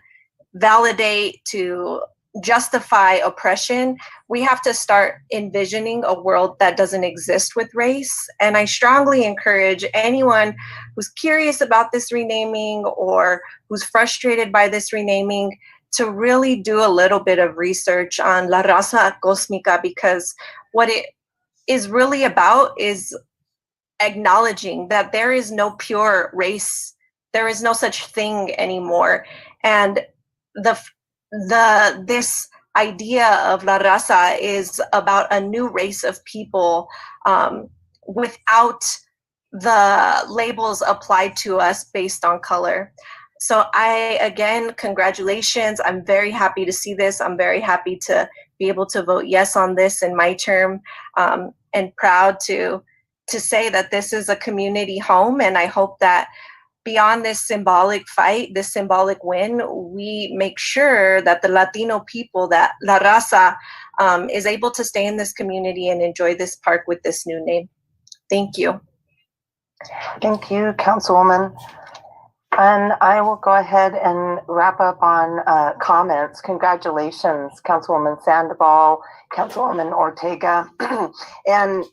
validate, to justify oppression, we have to start envisioning a world that doesn't exist with race. And I strongly encourage anyone who's curious about this renaming or who's frustrated by this renaming to really do a little bit of research on La Raza Cósmica, because what it is really about is acknowledging that there is no pure race. There is no such thing anymore. And this idea of La Raza is about a new race of people without the labels applied to us based on color. So again, congratulations. I'm very happy to see this. I'm very happy to be able to vote yes on this in my term, and proud to say that this is a community home. And I hope that beyond this symbolic fight, this symbolic win, we make sure that the Latino people, that La Raza is able to stay in this community and enjoy this park with this new name. Thank you. Thank you, Councilwoman. And I will go ahead and wrap up on comments. Congratulations, Councilwoman Sandoval, Councilwoman Ortega. And,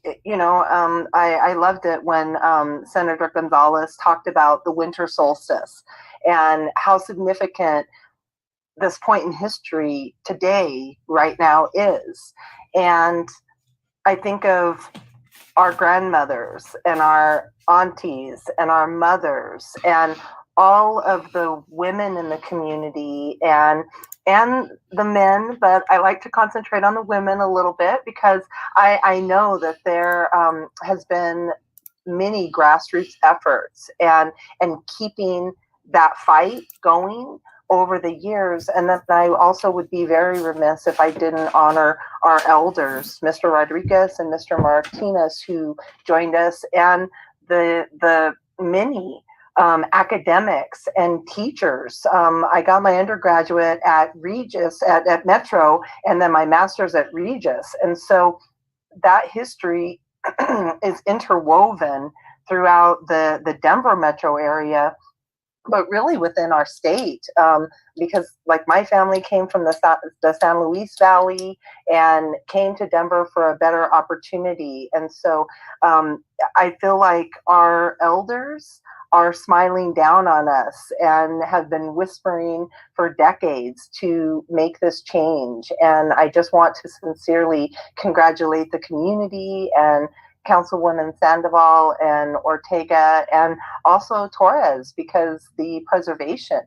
I loved it when Senator Gonzalez talked about the winter solstice and how significant this point in history today, right now, is. And I think of our grandmothers and our aunties and our mothers and all of the women in the community and the men, but I like to concentrate on the women a little bit because I know that there has been many grassroots efforts and keeping that fight going over the years. And that I also would be very remiss if I didn't honor our elders, Mr. Rodriguez and Mr. Martinez, who joined us, and the many academics and teachers. I got my undergraduate at Regis, at Metro, and then my master's at Regis. And so that history is interwoven throughout the Denver metro area, but really within our state, because like my family came from the San Luis Valley and came to Denver for a better opportunity. And so I feel like our elders are smiling down on us and have been whispering for decades to make this change. And I just want to sincerely congratulate the community and Councilwoman Sandoval and Ortega and also Torres, because the preservation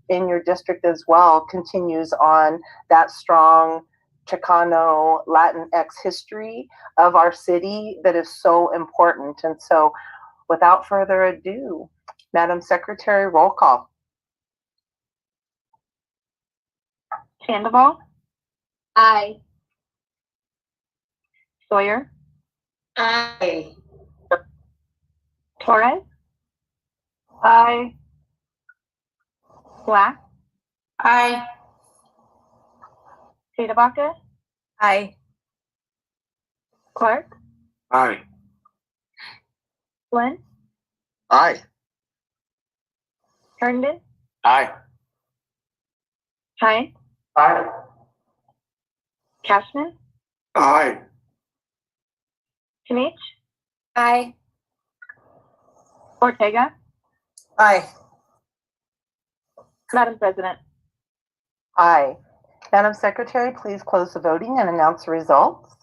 in your district as well continues on that strong Chicano Latinx history of our city that is so important. And so without further ado, Madam Secretary, roll call. Sandoval? Aye. Sawyer? Aye. Torres? Aye. Black? Aye. Seta Baca? Aye. Clark? Aye. Flynn? Aye. Herndon? Aye. Hines? Aye. Cashman, Aye. Kinich, Aye. Ortega. Aye. Madam President. Aye. Madam Secretary, please close the voting and announce the results.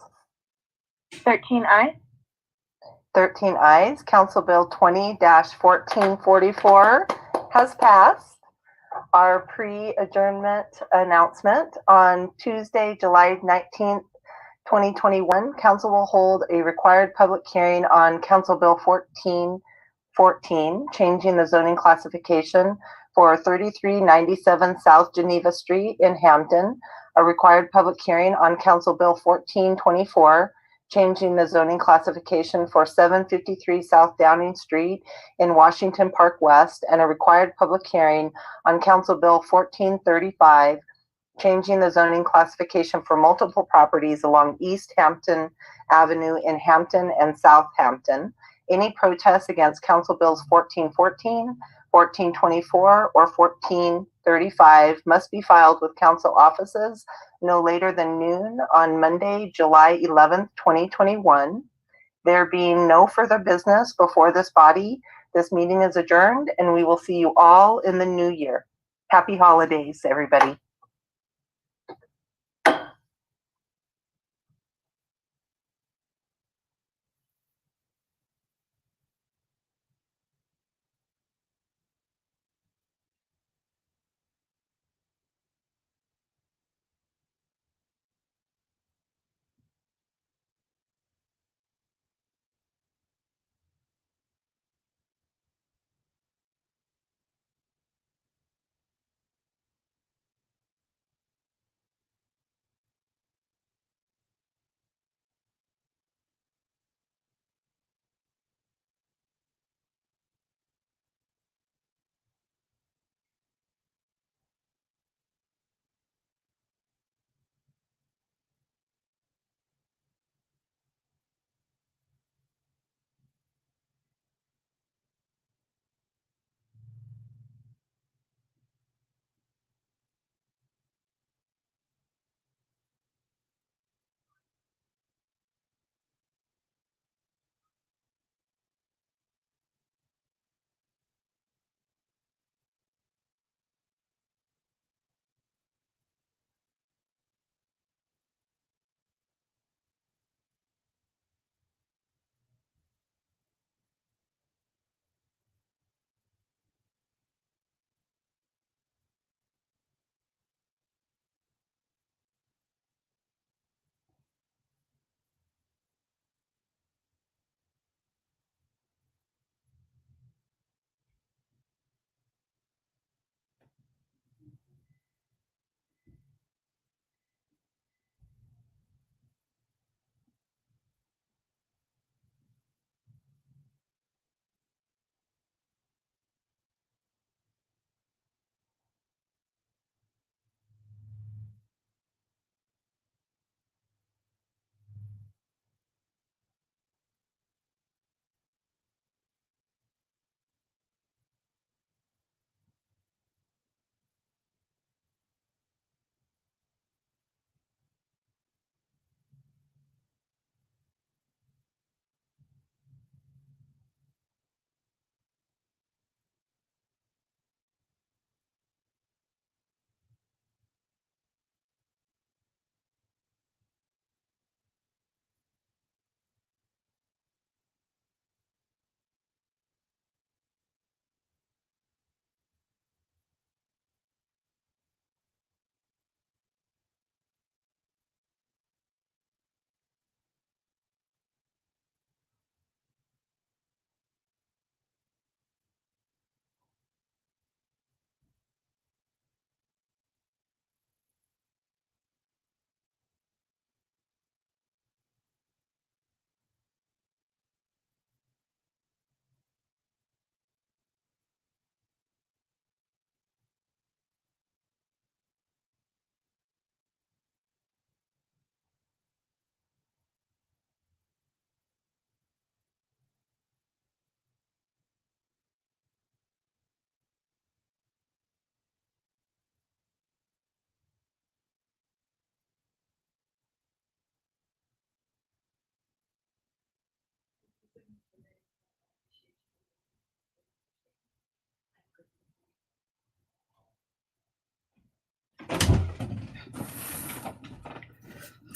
13 ayes. 13 ayes. Council Bill 20-1444 has passed. Our pre-adjournment announcement on Tuesday, July 19th, 2021, Council will hold a required public hearing on Council Bill 1414, changing the zoning classification for 3397 South Geneva Street in Hampton, a required public hearing on Council Bill 1424, changing the zoning classification for 753 South Downing Street in Washington Park West, and a required public hearing on Council Bill 1435, changing the zoning classification for multiple properties along East Hampton Avenue in Hampton and South Hampton. Any protests against Council Bills 1414, 1424, or 1435 must be filed with council offices no later than noon on Monday, July 11th, 2021. There being no further business before this body, this meeting is adjourned, and we will see you all in the new year. Happy holidays, everybody.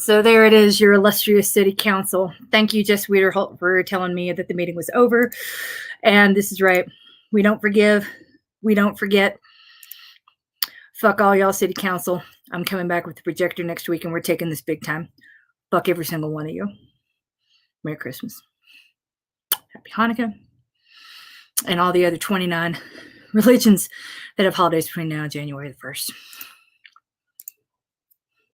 So there it is, your illustrious city council. Thank you, Jess Wiederholt, for telling me that the meeting was over. And this is right. We don't forgive. We don't forget. Fuck all y'all, city council. I'm coming back with the projector next week, and we're taking this big time. Fuck every single one of you. Merry Christmas. Happy Hanukkah. And all the other 29 religions that have holidays between now and January the 1st.